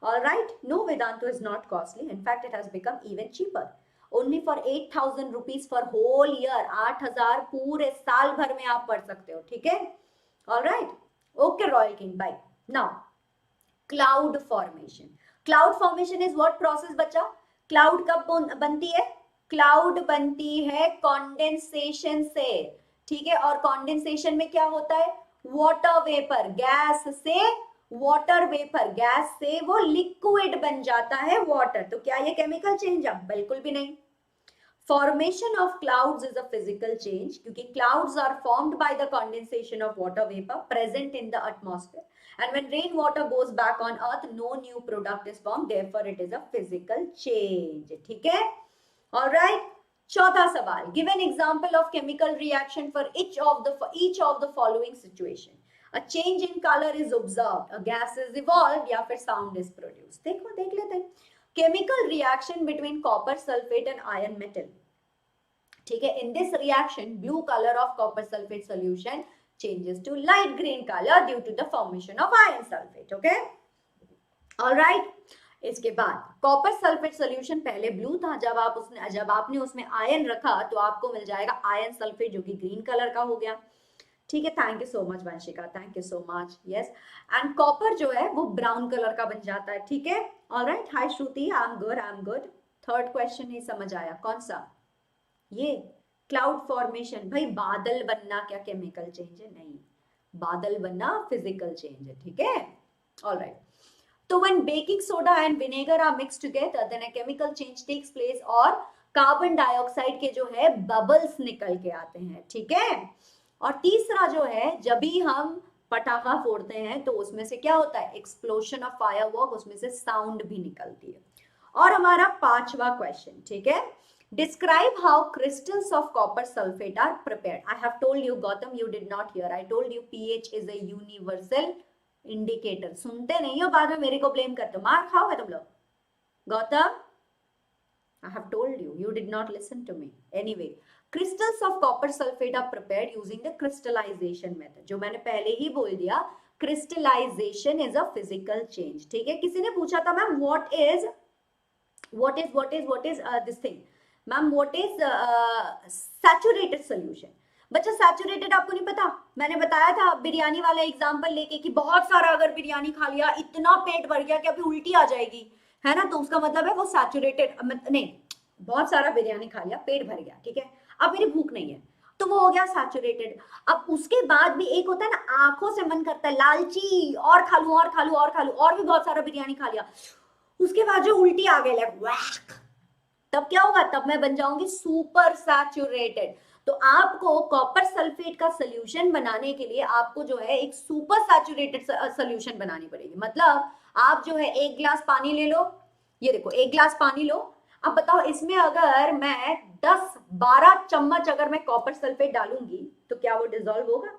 Alright, no, Vedantu is not costly, in fact it has become even cheaper, only for 8,000 rupees for whole year, 8,000 पूरे साल भर में आप पढ़ सकते हो, ठीक है। Alright, okay royal king, bye. Now cloud formation, cloud formation is what process बच्चा? क्लाउड कब बनती है? क्लाउड बनती है कॉन्डेंसेशन से, ठीक है। और कॉन्डेंसेशन में क्या होता है? वाटर वेपर, गैस से वाटर वेपर, गैस से वो लिक्विड बन जाता है वाटर। तो क्या ये केमिकल चेंज है? बिल्कुल भी नहीं। Formation of clouds is a physical change क्योंकि clouds are formed by the condensation of water vapor present in the atmosphere, and when rain water goes back on earth no new product is formed, therefore it is a physical change, ठीक है। all right, चौथा सवाल, give an example of chemical reaction for each of the following situation. A change in color is observed, a gas is evolved या फिर sound is produced। देखो, देख लेते हैं। chemical reaction between copper sulfate and iron metal, ठीक है। in this reaction blue color of copper sulfate solution changes to light green color due to the formation of iron sulfate, okay, all right। इसके बाद copper sulphate solution पहले blue था, जब आपने उसमें ion रखा तो आपको मिल जाएगा आयन सल्फेट जो कि ग्रीन कलर का हो गया, ठीक है। Thank you so much Vanshika, thank you so much, yes. And copper जो है वो ब्राउन कलर का बन जाता है, ठीक है। Alright, hi Shruti, I am good. Third question नहीं समझ आया, कौन सा? ये क्लाउड फॉर्मेशन, भाई बादल बनना क्या केमिकल चेंज है? नहीं, बादल बनना फिजिकल चेंज है, ठीक है। ऑलराइट, तो when baking soda and vinegar are mixed together then a chemical change takes place और कार्बन डाइऑक्साइड के जो है बबल्स निकल के आते हैं, ठीक है। और तीसरा जो है, जब भी हम पटाखा फोड़ते हैं तो उसमें से क्या होता है? एक्सप्लोशन ऑफ फायरवर्क, उसमें से साउंड भी निकलती है। और हमारा पांचवा क्वेश्चन, ठीक है, describe how crystals of copper sulphate are prepared. I have told you, Gautam you did not hear, I told you pH is a universal indicator. सुनते नहीं हो, बाद में मेरे को ब्लेम करते हो, मार खाओगे तुम लोग। Gautam, I have told you, you did not listen to me. Anyway, crystals of copper sulfate are prepared using the crystallization method. जो मैंने पहले ही बोल दिया, crystallization is a physical change, ठीक है। किसी ने पूछा था ma'am what is what is this thing ma'am, what is saturated solution? बच्चा सैचुरेटेड आपको नहीं पता, मैंने बताया था बिरयानी वाला एग्जांपल लेके कि बहुत सारा अगर बिरयानी खा लिया, इतना पेट भर गया कि अभी उल्टी आ जाएगी, है ना, तो उसका मतलब है वो सैचुरेटेड, नहीं, बहुत सारा बिरयानी खा लिया, पेट भर गया, ठीक है, अब मेरी भूख नहीं है, तो वो हो गया सैचुरेटेड। अब उसके बाद भी एक होता है ना, आंखों से मन करता है, लालची, और खा लूं और खा लूं और खा लूं, और भी बहुत सारा बिरयानी खा लिया, उसके बाद जो उल्टी आ गई, लाइक, तब क्या होगा, तब मैं बन जाऊंगी सुपर सैचुरेटेड। तो आपको कॉपर सल्फेट का सोल्यूशन बनाने के लिए आपको जो है एक सुपर सैचुरेटेड सोल्यूशन बनानी पड़ेगी। मतलब आप जो है एक गिलास पानी ले लो, ये देखो एक गिलास पानी लो, अब बताओ इसमें अगर मैं 10-12 चम्मच अगर मैं कॉपर सल्फेट डालूंगी तो क्या वो डिसॉल्व होगा?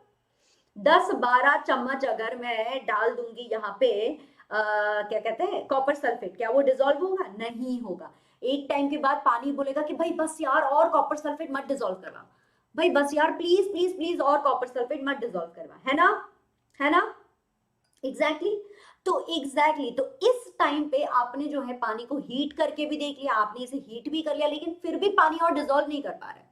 10-12 चम्मच अगर मैं डाल दूंगी यहाँ पे क्या कहते हैं कॉपर सल्फेट, क्या वो डिसॉल्व होगा? नहीं होगा। एक टाइम के बाद पानी बोलेगा कि भाई बस यार और कॉपर सल्फेट मत डिसॉल्व करवा, भाई बस यार प्लीज प्लीज प्लीज और कॉपर सल्फेट मत डिसॉल्व करवा, है ना, है ना, एग्जैक्टली। तो इस टाइम पे आपने जो है पानी को हीट करके भी देख लिया, आपने इसे हीट भी कर लिया, लेकिन फिर भी पानी और डिसॉल्व नहीं कर पा रहा है,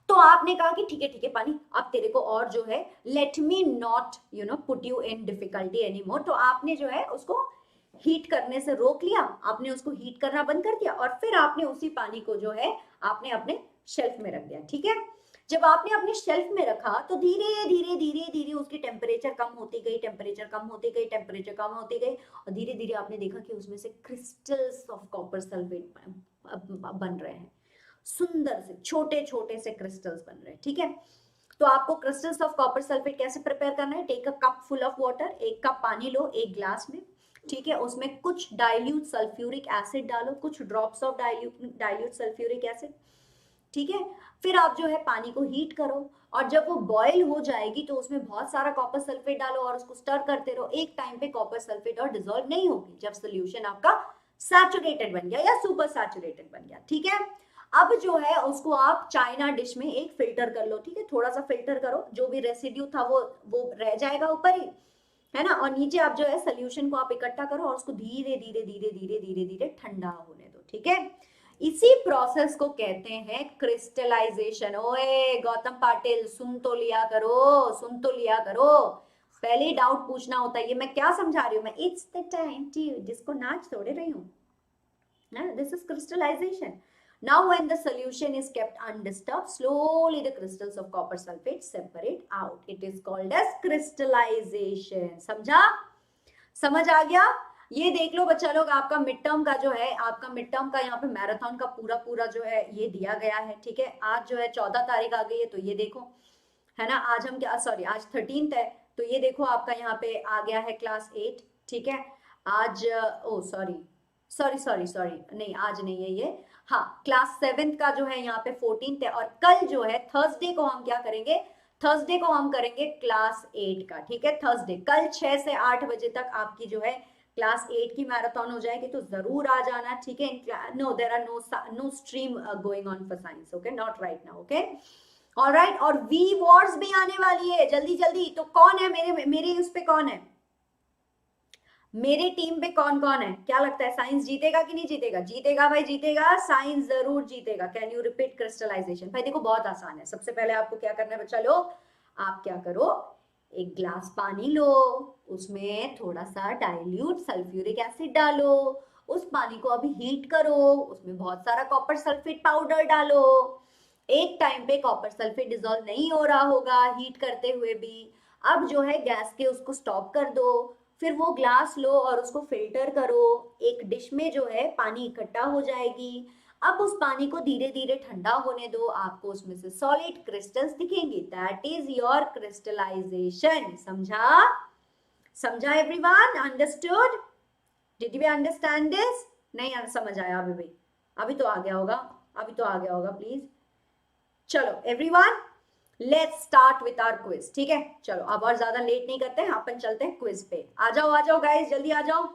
तो आपने कहा कि ठीक है पानी, अब तेरे को और जो है let me not put you in difficulty any more, तो आपने जो है उसको हीट करने से रोक लिया, आपने उसको हीट करना बंद कर दिया, और फिर आपने उसी पानी को जो है आपने अपने शेल्फ में रख दिया, ठीक है। जब आपने अपने शेल्फ में रखा तो धीरे धीरे धीरे धीरे उसकी टेम्परेचर कम होती गई, टेम्परेचर कम होती गई, टेम्परेचर कम होती गई, और धीरे धीरे आपने देखा कि उसमें से क्रिस्टल्स ऑफ कॉपर सल्फेट बन रहे हैं, सुंदर से छोटे छोटे से क्रिस्टल्स बन रहे हैं, ठीक है। तो आपको क्रिस्टल्स ऑफ कॉपर सल्फेट कैसे प्रिपेयर करना है? Take a cup full of water, एक कप पानी लो एक ग्लास में, ठीक है, उसमें कुछ डाइल्यूट सल्फ्यूरिक एसिड डालो, कुछ drops of dilute sulphuric acid, ठीक है। फिर आप जो है पानी को हीट करो, और जब वो बॉयल हो जाएगी तो उसमें बहुत सारा कॉपर सल्फेट डालो और उसको स्टर करते रहो, एक टाइम पे कॉपर सल्फेट और डिसॉल्व नहीं होगी जब सोल्यूशन आपका सैचुरेटेड बन गया या सुपर सैचुरेटेड बन गया, ठीक है। अब जो है उसको आप चाइना डिश में एक फिल्टर कर लो, ठीक है, थोड़ा सा फिल्टर करो, जो भी रेसिड्यू था वो रह जाएगा ऊपर ही, है ना, और नीचे आप जो है सोल्यूशन को आप इकट्ठा करो और उसको धीरे धीरे धीरे धीरे धीरे धीरे ठंडा होने दो, ठीक है। इसी प्रोसेस को कहते हैं क्रिस्टलाइजेशन। ओए गौतम पाटिल सुन तो लिया करो, सुन तो लिया करो, पहले ही डाउट पूछना होता है, ये मैं क्या समझा रही हूँ, मैं इट्स द टाइम टू जिसको नाच थोड़े रही हूँ, this is crystallization. Now when the solution is kept undisturbed, slowly the crystals of copper sulfate separate out. It is called as crystallization. समझा? समझ आ गया? ये देख लो बच्चा लोग, आपका मिड टर्म का जो है, आपका मिड टर्म का यहाँ पे मैराथन का पूरा जो है ये दिया गया है, ठीक है। आज जो है 14 तारीख आ गई है, तो ये देखो, है ना, आज हम क्या, सॉरी आज 13th है, तो ये देखो आपका यहाँ पे आ गया है क्लास 8, ठीक है। आज ओ सॉरी, नहीं आज नहीं है ये, हाँ क्लास 7th का जो है यहाँ पे 14th है, और कल जो है थर्सडे को हम क्या करेंगे, थर्सडे को हम करेंगे क्लास 8 का, ठीक है। थर्सडे कल 6 से 8 बजे तक आपकी जो है क्लास 8 की मैराथन हो जाएगी, तो जरूर आ जाना, ठीक है। No there are no stream going on for science, okay, not right now, okay, alright. और वी वॉर्स भी आने वाली है जल्दी जल्दी, तो कौन है मेरे उस पे, कौन है मेरे टीम पे, कौन कौन है, क्या लगता है साइंस जीतेगा कि नहीं जीतेगा? जीतेगा भाई, जीतेगा, साइंस जरूर जीतेगा। Can you repeat crystallisation? भाई देखो बहुत आसान है, सबसे पहले आपको क्या करना है बच्चा लोग, आप क्या करो, एक ग्लास पानी लो, उसमें थोड़ा सा डाइल्यूट सल्फ्यूरिक एसिड डालो, उस पानी को अभी हीट करो, उसमें बहुत सारा कॉपर सल्फेट पाउडर डालो, एक टाइम पे कॉपर सल्फेट डिसॉल्व नहीं हो रहा होगा हीट करते हुए भी, अब जो है गैस के उसको स्टॉप कर दो, फिर वो ग्लास लो और उसको फिल्टर करो, एक डिश में जो है पानी इकट्ठा हो जाएगी, अब उस पानी को धीरे धीरे ठंडा होने दो, आपको उसमें से सॉलिड क्रिस्टल्स दिखेंगे, दैट इज योर क्रिस्टलाइजेशन। समझा? समझा everyone? Understood? Did we understand this? नहीं समझ आया अभी भी? अभी तो आ गया होगा, अभी तो आ गया होगा, प्लीज। चलो everyone, let's start with our quiz, ठीक है। चलो अब और ज्यादा लेट नहीं करते हैं, अपन चलते हैं क्विज पे। आ जाओ गाइस, जल्दी आ जाओ।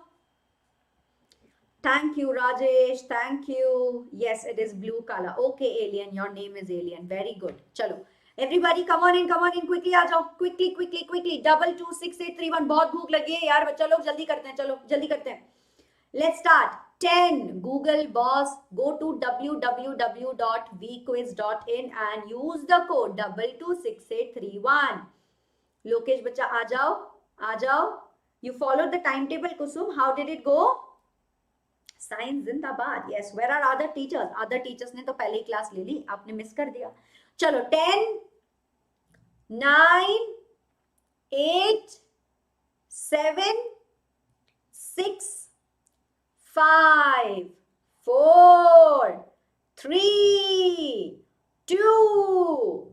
Thank you Rajesh, thank you. Yes it is blue काला, okay alien, your name is alien, very good. चलो everybody come on in quickly आ जाओ, क्विकली 226831। बहुत भूख लगी है यार बच्चा लोग, जल्दी करते हैं, चलो जल्दी करते हैं। Let's start. 10. Google boss. Go to www.vquiz.in and use the code 226831. Lokesh bacha aa jao. aa jao. You followed the timetable, Kusum. How did it go? Science जिंदाबाद. Yes. Where are other teachers? Other teachers ने तो पहले ही class ले ली, आपने miss कर दिया. चलो 10, 9, 8, 7, 6, 5, 4, 3, 2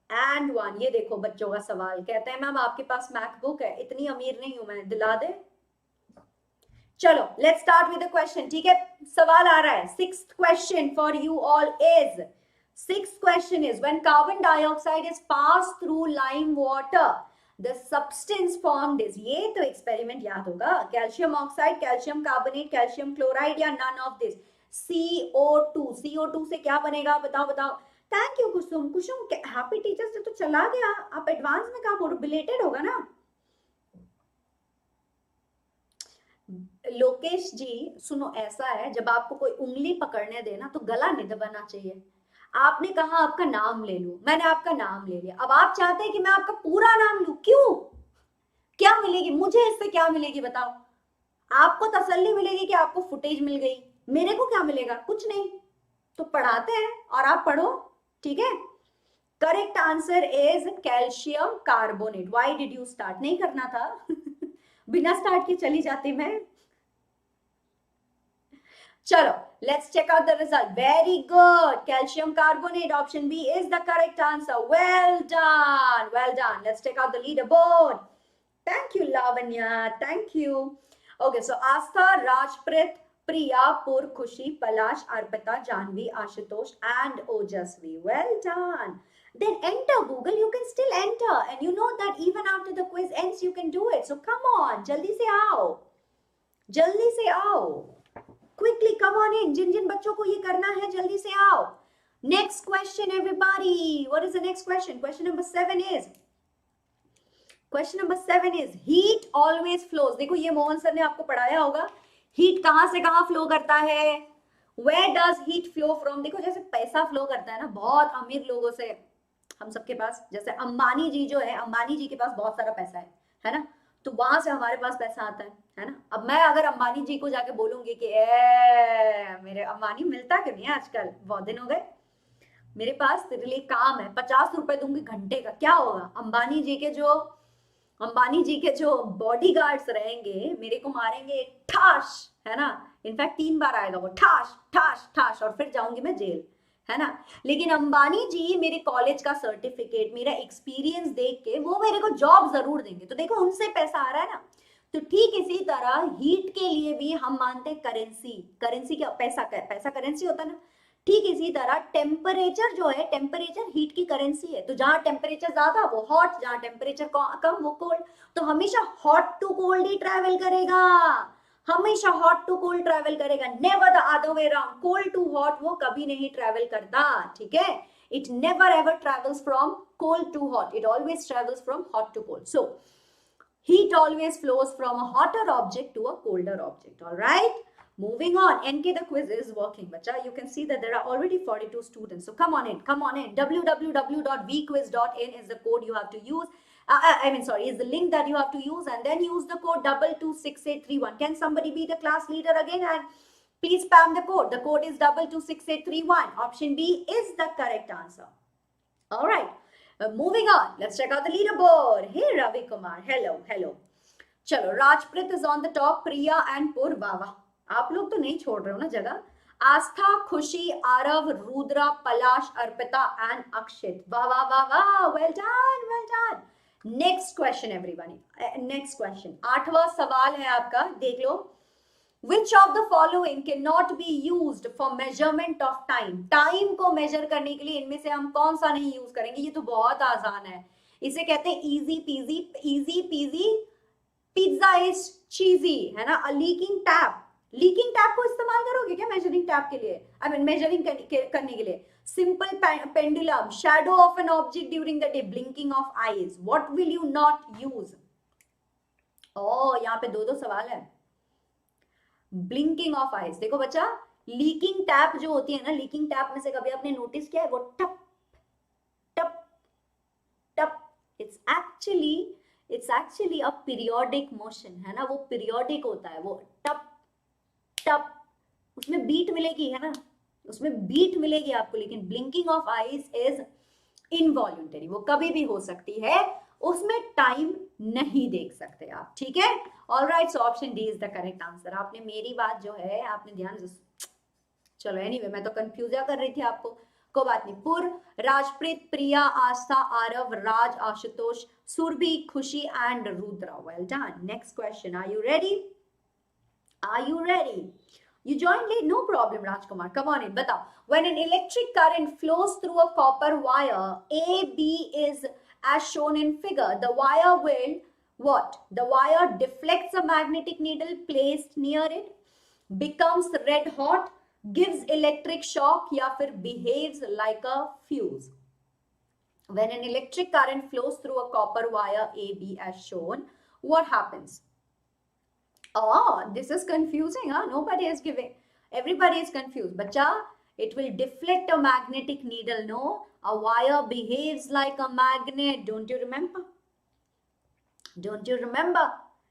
and 1. ये देखो बच्चों का सवाल. कहते हैं मैम आपके पास मैकबुक है. इतनी अमीर नहीं हूं मैं, दिला दे. चलो let's start with the question. ठीक है, सवाल आ रहा है. Sixth question for you all is, sixth question is when carbon dioxide is pass through lime water the substance formed is. ये तो एक्सपेरिमेंट याद होगा. Calcium oxide, calcium carbonate, calcium chloride या none of this. CO2. CO2 से क्या बनेगा? बताओ बताओ. Thank you Kusum. Kusum happy teachers से तो चला गया. आप एडवांस में काम रिलेटेड होगा ना. लोकेश जी सुनो, ऐसा है जब आपको कोई उंगली पकड़ने दे ना तो गला नहीं दबाना चाहिए. आपने कहा आपका नाम ले लूं, मैंने आपका नाम ले लिया. अब आप चाहते हैं कि मैं आपका पूरा नाम लूं. क्यों? क्या मिलेगी मुझे इससे? क्या मिलेगी बताओ? आपको तसल्ली मिलेगी कि आपको फुटेज मिल गई. मेरे को क्या मिलेगा? कुछ नहीं. तो पढ़ाते हैं और आप पढ़ो. ठीक है. Correct answer is calcium carbonate. Why did you start? नहीं करना था. बिना स्टार्ट के चली जाती मैं. चलो let's check out the result. Very good. Calcium carbonate option B is the correct answer. Well done, well done. Let's check out the leaderboard. Thank you Lavanya, thank you. Okay, so Aastha, Rajpreet, Priya, Pur, Khushi, Palash, Arpita, Janvi, Ashutosh and ओजस्वी. Well done. Then enter Google. You can still enter and you know that even after the quiz ends you can do it. So come on, जल्दी से आओ, जल्दी से आओ. Quickly come on in. जिन जिन बच्चों को ये करना है जल्दी से आओ. Next question everybody. What is the next question? Question number 7 is heat always flows. देखो ये मोहन सर ने आपको पढ़ाया होगा. हीट कहां से कहां फ्लो करता है? Where does heat flow from? देखो जैसे पैसा फ्लो करता है ना बहुत अमीर लोगों से हम सबके पास. जैसे अंबानी जी जो है, अंबानी जी के पास बहुत सारा पैसा है ना. तो वहां से हमारे पास पैसा आता है ना. अब मैं अगर अंबानी जी को जाके बोलूंगी कि मेरे अंबानी मिलता क्यों नहीं है आजकल, बहुत दिन हो गए, मेरे पास तेरे लिए काम है, 50 रुपए दूंगी घंटे का. क्या होगा? अंबानी जी के जो बॉडीगार्ड्स रहेंगे मेरे को मारेंगे ठाश, है ना. इनफैक्ट 3 बार आएगा वो, ठाश ठाश ठाश, और फिर जाऊंगी मैं जेल, है ना. लेकिन अंबानी जी मेरे कॉलेज का सर्टिफिकेट, मेरा एक्सपीरियंस देख के वो मेरे को जॉब जरूर देंगे. तो देखो उनसे पैसा आ रहा है ना. तो ठीक इसी तरह हीट के लिए भी हम मानते हैं करेंसी क्या? पैसा करेंसी होता है ना. ठीक इसी तरह टेम्परेचर जो है, टेम्परेचर हीट की करेंसी है. तो जहां टेम्परेचर ज्यादा वो हॉट, जहां टेम्परेचर कम वो कोल्ड. तो हमेशा हॉट टू कोल्ड ही ट्रैवल करेगा, हमेशा हॉट टू कोल्ड ट्रैवल करेगा. Never the other way around. Cold to hot वो कभी नहीं ट्रैवल करता. ठीक है. It never ever travels from cold to hot. It always travels from hot to cold. So heat always flows from a hotter object to a colder object. All right. Moving on. NK, the quiz is working, bacha. You can see that there are already 42 students. So come on in. www.vquiz.in is the code you have to use. Is the link that you have to use, and then use the code 226831. Can somebody be the class leader again and please spam the code. The code is 226831. Option B is the correct answer. All right. Moving on. Let's check out the leaderboard. Hey Ravi Kumar. Hello. चलो Rajpreet is on the top. Priya and पुर. वाह. आप लोग तो नहीं छोड़ रहे हो ना जगह. आस्था, खुशी, आरव, रुद्रा, पलाश, अर्पिता and अक्षित. वाह. Well done. Next question everybody. Next question. 8वां सवाल है आपका. देख लो. Which of the following cannot be used for measurement of time? Time को measure करने के लिए इनमें से हम कौन सा नहीं यूज करेंगे? ये तो बहुत आसान है. इसे कहते हैं easy peasy pizza is cheesy, है ना. A leaking tap को इस्तेमाल करोगे क्या measuring tap के लिए? measuring करने के लिए. Simple pendulum, shadow of an object during the day, blinking of eyes. What will you not use? यहाँ पे 2 सवाल है. Blinking of eyes. देखो बच्चा, लीकिंग टैप जो होती है ना, लीकिंग टैप में से कभी आपने नोटिस किया है वो टप टप टप, it's actually a periodic motion है ना, वो पीरियोडिक होता है, वो टप टप, उसमें बीट मिलेगी है ना, उसमें बीट मिलेगी आपको, लेकिन blinking of eyes is involuntary, वो कभी भी हो सकती है, उसमें टाइम नहीं देख सकते आप, ठीक है। Alright, so option D is the correct answer. आपने मेरी बात जो है आपने ध्यान से, चलो एनीवे मैं तो कंफ्यूज कर रही थी आपको, को बात नहीं। पुर, राजप्रीत, प्रिया, आस्था, आरव, राज, Ashutosh, Surabhi, Khushi and Rudra. Well done. Next question, are you ready? Are you ready? You joined late, no problem, Rajkumar. Come on in, batao. When an electric current flows through a copper wire, AB is as shown in figure. The wire will what? The wire deflects a magnetic needle placed near it, becomes red hot, gives electric shock, या फिर behaves like a fuse. When an electric current flows through a copper wire AB as shown, what happens? Oh, this is confusing, huh? Nobody is giving. Everybody is confused. Bacha, it will deflect a magnetic needle, no? A wire behaves like a magnet. Don't you remember? Don't you remember?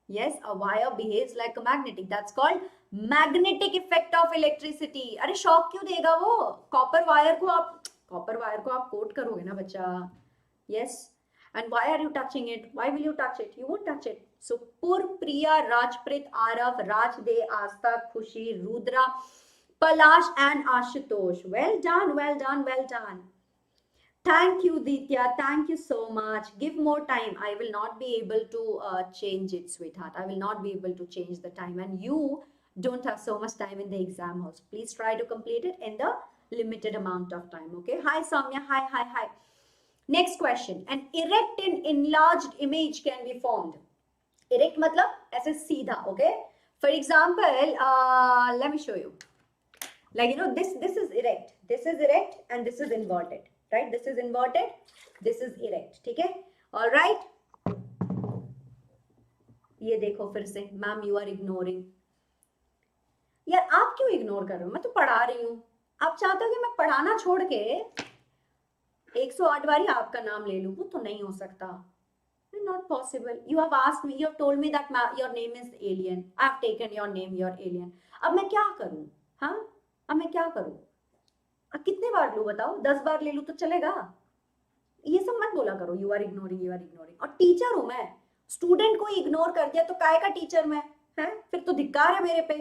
Yes, a wire behaves like a magnetic. That's called magnetic effect of electricity. अरे shock क्यों देगा वो? Copper wire को आप coat करोगे ना बच्चा? Yes. And why are you touching it? Why will you touch it? You won't touch it. So Pur, Priya, Rajprit, Arav, Rajde, Asta, Khushi, Rudra, Palash and Ashutosh. Well done, well done, well done. Thank you, Ditya. Thank you so much. Give more time. I will not be able to change it, sweetheart. I will not be able to change the time. And you don't have so much time in the exam house. Please try to complete it in the limited amount of time. Okay. Hi, Samya. Hi, hi, hi. Next question. An erect and enlarged image can be formed. Erect मतलब ऐसे सीधा, okay? For example, let me show you. Like, you know, this is erect. This is erect and this is inverted. Right? This is inverted. This is erect. ठीक है? All right? ये देखो फिर से. Ma'am, you are ignoring. यार आप क्यों ignore कर रहे हो? मैं तो पढ़ा रही हूँ. आप चाहते हो कि मैं पढ़ाना छोड़ के 108 बारी आपका नाम ले लूं? वो तो नहीं हो सकता. Not possible. You have asked me, you have told me that your name is alien. I have taken your name, you're alien. अब मैं क्या करूं? हाँ, अब मैं क्या करूं? अब कितने बार लूं बताओ? 10 बार ले लूं तो चलेगा? ये सब मत बोला करो. You are ignoring, you are ignoring. और टीचर हूं मैं. स्टूडेंट को इग्नोर कर दिया तो काय का टीचर मैं? हैं? फिर तो धिक्कार है मेरे पे.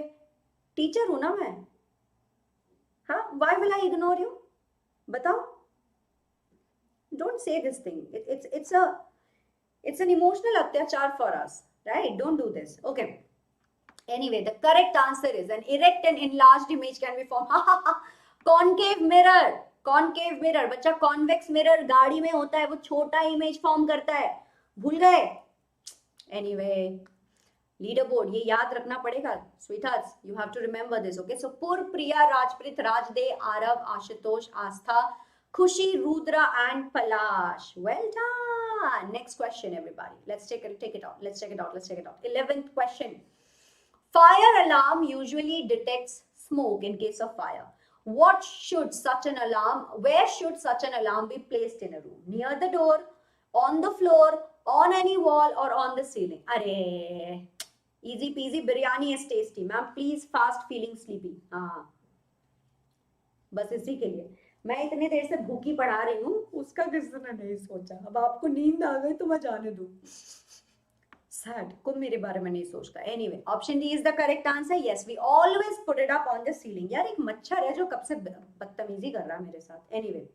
टीचर हूं ना मैं. हाँ, why will I ignore you? बताओ. Don't say this thing. It's an emotional atyachar for us, right? Don't do this. Okay. Anyway, the correct answer is an erect and enlarged image can be formed. Concave mirror. Concave mirror. बच्चा convex mirror गाड़ी में होता है, वो छोटा image form करता है. भूल गए? Anyway, leaderboard ये याद रखना पड़ेगा. Sweethearts, you have to remember this. Okay. So Pur, Priya, Rajprit, Rajde, Arav, Ashutosh, Astha, Khushi, Rudra and Palash. Well done. Next question, everybody. Let's take it out. Let's check it out. 11th question. Fire alarm usually detects smoke in case of fire. Where should such an alarm be placed in a room? Near the door, on the floor, on any wall or on the ceiling? Arey. Easy peasy, biryani is tasty. Ma'am, please fast feeling sleepy. हाँ. बस इसी के लिए मैं इतनी देर से भूखी पढ़ा रही हूँ, उसका किसी ने नहीं सोचा. अब आपको नींद आ गई तो मैं जाने दूं. Sad. कोई मेरे बारे में नहीं सोचता. Anyway, option D is the correct answer. Yes, we always put it up on the ceiling. यार एक मच्छर है जो कब से बदतमीजी कर रहा है मेरे साथ. Anyway,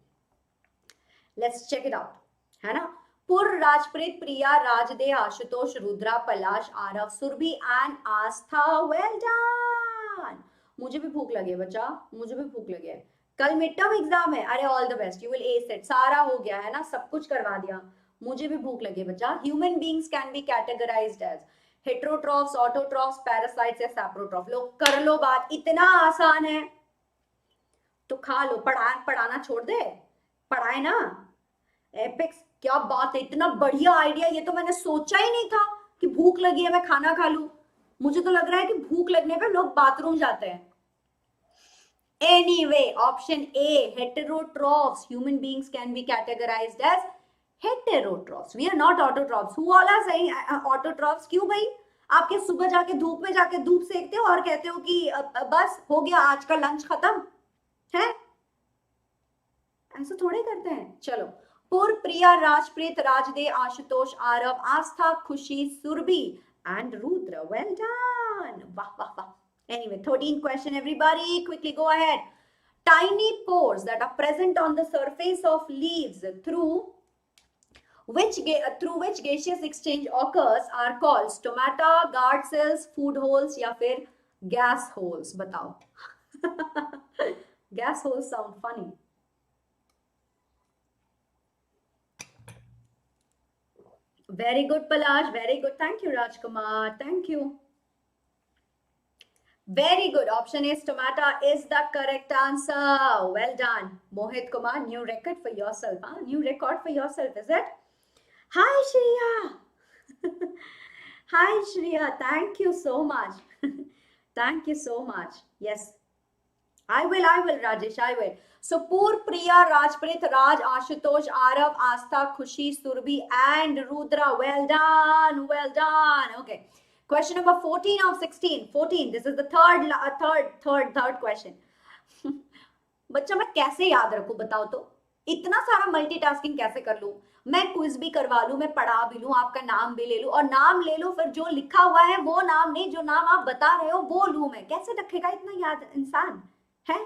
let's check it out. है ना? Pur, Rajpreet, Priya, Rajde, Ashutosh, Rudra, Palash, Aarav, Surabhi and Aastha. Well done. मुझे भी भूख लगी है बच्चा. मुझे भी भूख लगी है. कल मिड टर्म एग्जाम है. अरे all the best. You will S it. सारा हो गया है ना, सब कुछ करवा दिया. मुझे भी भूख लगी है बच्चा. Human beings can be categorised as heterotrophs, autotrophs, parasites या सैप्रोट्रॉफ. लो कर लो बात. इतना आसान है तो खा लो. पढ़ाना छोड़ दे. पढ़ाए ना. एपिक्स क्या बात है, इतना बढ़िया आइडिया. ये तो मैंने सोचा ही नहीं था कि भूख लगी है मैं खाना खा लूं. मुझे तो लग रहा है कि भूख लगने पे लोग बाथरूम जाते हैं. Anyway, option A, heterotrophs. Human beings can be categorized as heterotrophs. We are not autotrophs. Who all are saying autotrophs? क्यों भाई? आपके सुबह जाके धूप में जाके धूप सेकते हो और कहते हो कि बस हो गया आज का लंच खत्म है. ऐसा थोड़े करते हैं. चलो, पूर्व, प्रिया, राजप्रीत, राजदे, आशुतोष, आरव, आस्था, खुशी, Surabhi and Rudra. Well done. Wah, wah, wah. Anyway, 13th question, everybody. Quickly go ahead. Tiny pores that are present on the surface of leaves through which gaseous exchange occurs are called stomata, guard cells, food holes या फिर gas holes. बताओ. Gas holes sound funny. Very good, Palash. Very good. Thank you, Rajkumar. Thank you. Very good. Option A, stomata is the correct answer. Well done. Mohit Kumar, new record for yourself. Huh? New record for yourself, is it? Hi, Shreya. Hi, Shreya. Thank you so much. Thank you so much. Yes. I will, Rajesh, I will. So, Poor, Priya, Rajprit, Raj, Ashutosh, Arav, Astha, Khushi, Surbhi, and Rudra. Well done, well done. Okay. Question number 14 of 16. 14. This is the third question. बच्चा मैं कैसे याद रखूं बताओ तो. इतना सारा multitasking कैसे कर लूं. मैं क्विज भी करवा लूं, मैं पढ़ा भी लूं, आपका नाम भी ले लूं, और नाम ले लूं फिर जो लिखा हुआ है वो नाम नहीं, जो नाम आप बता रहे हो वो लूं मैं. कैसे रखेगा इतना याद इंसान है.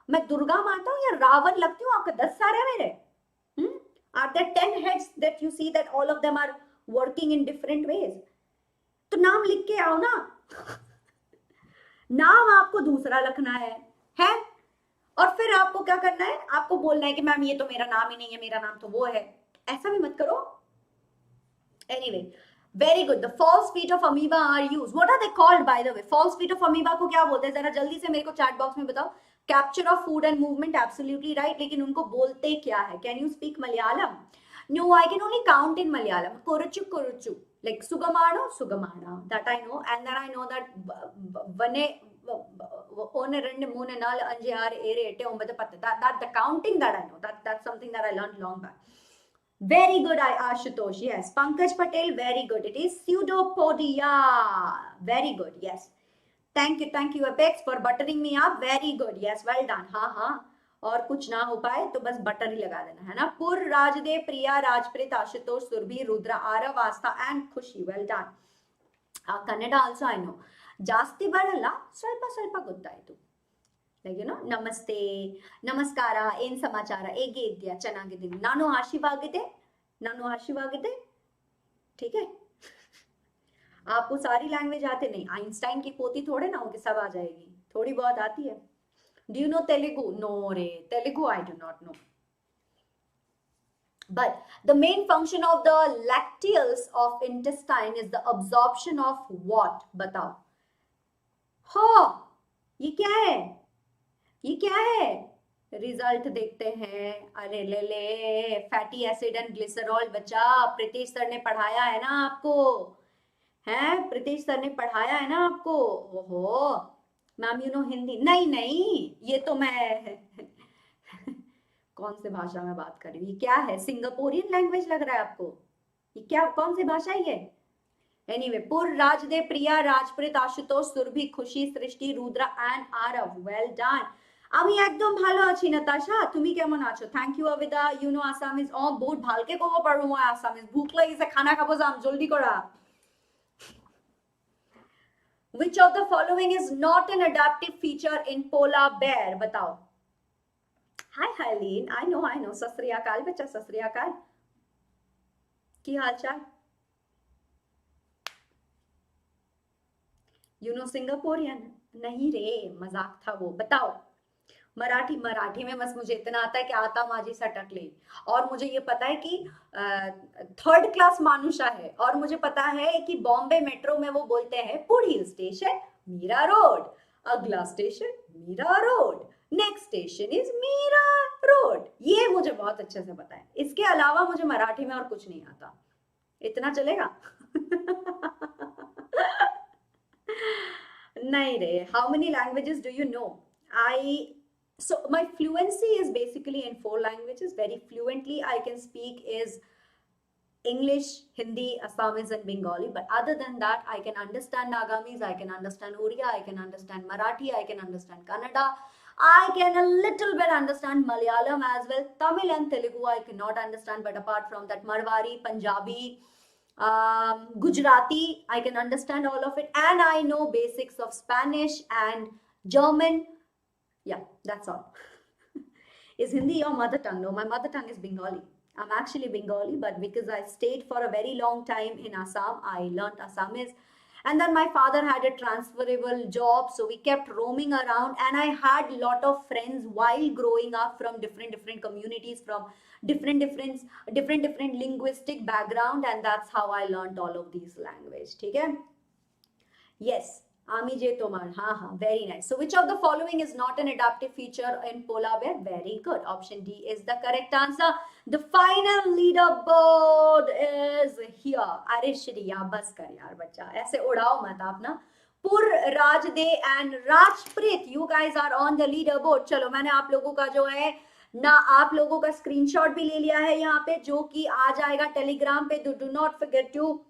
मैं दुर्गा माता हूं या रावण लगती हूँ आपके 10 सारे मेरे. Are there 10 heads that you see that all of them are working in different ways? तो नाम लिख के आओ ना. नाम आपको दूसरा रखना है और फिर आपको क्या करना है, आपको बोलना है कि मैम ये तो मेरा नाम ही नहीं है, मेरा नाम तो वो है. ऐसा भी मत करो. Anyway, very good. The false feet of amoeba are used. What are they called, by the way? False feet of amoeba को क्या बोलते हैं, जरा जल्दी से मेरे को चैट बॉक्स में बताओ. Capture of food and movement, absolutely right. लेकिन उनको बोलते क्या है? Can you speak Malayalam? No, I can only count in Malayalam. Koruchu, koruchu. Like sugamano, sugamana. That I know. And then I know that vane one rende moone naal anje aar ere ete ombade patte. That the counting that I know. That's something that I learned long back. Very good, Ashutosh. Yes. Pankaj Patel, very good. It is pseudopodia. Very good. Yes. Thank you, Apex, for buttering me up. Very good. Yes, well done. हाँ. और कुछ ना हो पाए तो बस butter ही लगा देना है ना. पुर, राजदेव, प्रिया, राजप्रीत, आशुतोष, सुरभि, रुद्र, आरव, आस्था and खुशी. Well done. Kannada also I know. ಜಾಸ್ತಿ ಬರಲ್ಲ, ಸ್ವಲ್ಪ ಗೊತ್ತಾಯ್ತು. Like, you know, ನಮಸ್ತೆ, ನಮಸ್ಕಾರ, ಏನ್ ಸಮಾಚಾರ, ಹೇಗೆ ಇದೆಯಾ, ಚೆನ್ನಾಗಿದ್ದೀನಿ, ನಾನು ಆಶೀರ್ವಾಗಿದೆ. ठीक है. आपको सारी लैंग्वेज आते नहीं. आइंस्टाइन की पोती थोड़े ना हो कि सब आ जाएगी, थोड़ी बहुत आती है. Do you know Telugu? No, re. Telugu I do not know. But the main function of the lacteals of intestine is the absorption of what? बताओ. हो, ये क्या है? रिजल्ट देखते हैं. अरे ले फैटी एसिड एंड ग्लिसरॉल. बच्चा, प्रीतेश सर ने पढ़ाया है ना आपको. प्रीतेश सर ने पढ़ाया है ना आपको. ओहो मैम, यू नो हिंदी? नहीं, ये तो मैं कौन से भाषा में बात कर रही हूँ. ये क्या है, सिंगापुरियन लैंग्वेज लग रहा है आपको? ये क्या, कौन सी भाषा है ये? एनीवे, पुर, राजदेव, प्रिया, Rajpreet, Ashutosh, Surabhi, Khushi, Srishti, Rudra and Aarav. Well done. আমি একদম ভালো আছি নাতাশা, তুমি কেমন আছো? Thank you Abida. You know Assamese? অ বহুত ভালকে ক'ব পাৰো মই আসামিজ. ভোক লাগিছে, খানা খাব যাম, জলদি কৰা. Which of the following is not an adaptive feature in polar bear? बताओ. Hi Eileen, I know. सत श्री अकाल बच्चा, सत श्री अकाल. की हाल चाल? You know Singaporean? नहीं रे, मजाक था वो. बताओ. मराठी में बस मुझे इतना आता है कि आता माझी सटकले, और मुझे ये पता है कि 3rd क्लास मानुषा है, और मुझे पता है कि बॉम्बे मेट्रो में वो बोलते हैं पुढ़ी स्टेशन मीरा रोड, अगला station Mira Road, next station is Mira Road. ये मुझे बहुत अच्छे से पता है. इसके अलावा मुझे मराठी में और कुछ नहीं आता. इतना चलेगा? Nahi re. How many languages do you know? So my fluency is basically in 4 languages. Very fluently I can speak is English, Hindi, Assamese, and Bengali. But other than that, I can understand Nagamese, I can understand Oriya, I can understand Marathi, I can understand Kannada. I can a little bit understand Malayalam as well. Tamil and Telugu I cannot understand, but apart from that, Marwari, Punjabi, Gujarati, I can understand all of it. And I know basics of Spanish and German. Yeah, that's all. Is Hindi your mother tongue? No, my mother tongue is Bengali. I'm actually Bengali, but because I stayed for a very long time in Assam, I learnt Assamese. And then my father had a transferable job, so we kept roaming around. And I had a lot of friends while growing up from different communities, from different linguistic background, and that's how I learnt all of these language. Okay? Yes, Amije Tomar. Ha, very nice. So which of the following is not an adaptive feature in polar bear? Very good. Option D is the correct answer. The final leaderboard is here. अरे श्रिया बस कर यार बच्चा, ऐसे उड़ाओ मत आप ना. Pur Rajde and Rajpreet, you guys are on the leaderboard. चलो मैंने आप लोगों का जो है ना, आप लोगों का स्क्रीनशॉट भी ले लिया है यहाँ पे, जो कि आ जाएगा टेलीग्राम पे. Do not forget to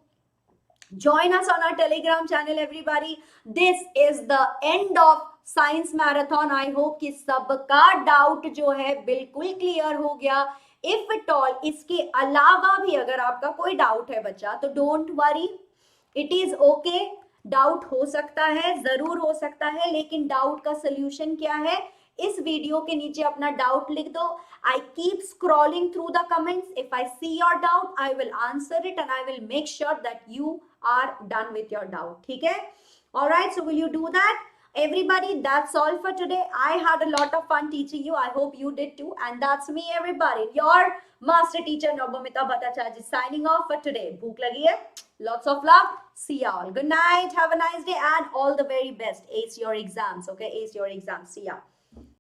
join us on our Telegram channel, everybody. This is the end of Science Marathon. I hope कि सबका डाउट जो है बिल्कुल क्लियर हो गया. If at all इसके अलावा भी अगर आपका कोई डाउट है बच्चा, तो don't worry, it is okay. Doubt हो सकता है, जरूर हो सकता है, लेकिन डाउट का सोल्यूशन क्या है? इस वीडियो के नीचे अपना डाउट लिख दो. I keep scrolling through the comments. If I see your doubt I will answer it and I will make sure that you are done with your doubt. ठीक है? All right, so will you do that? Everybody, that's all for today. I had a lot of fun teaching you. I hope you did too. And that's me, everybody. Your Master Teacher Nabamita Bhattacharya signing off for today. Bhook lagi hai? Lots of love. See ya all. Good night. Have a nice day and all the very best. Ace your exams. Okay? Ace your exams. See ya.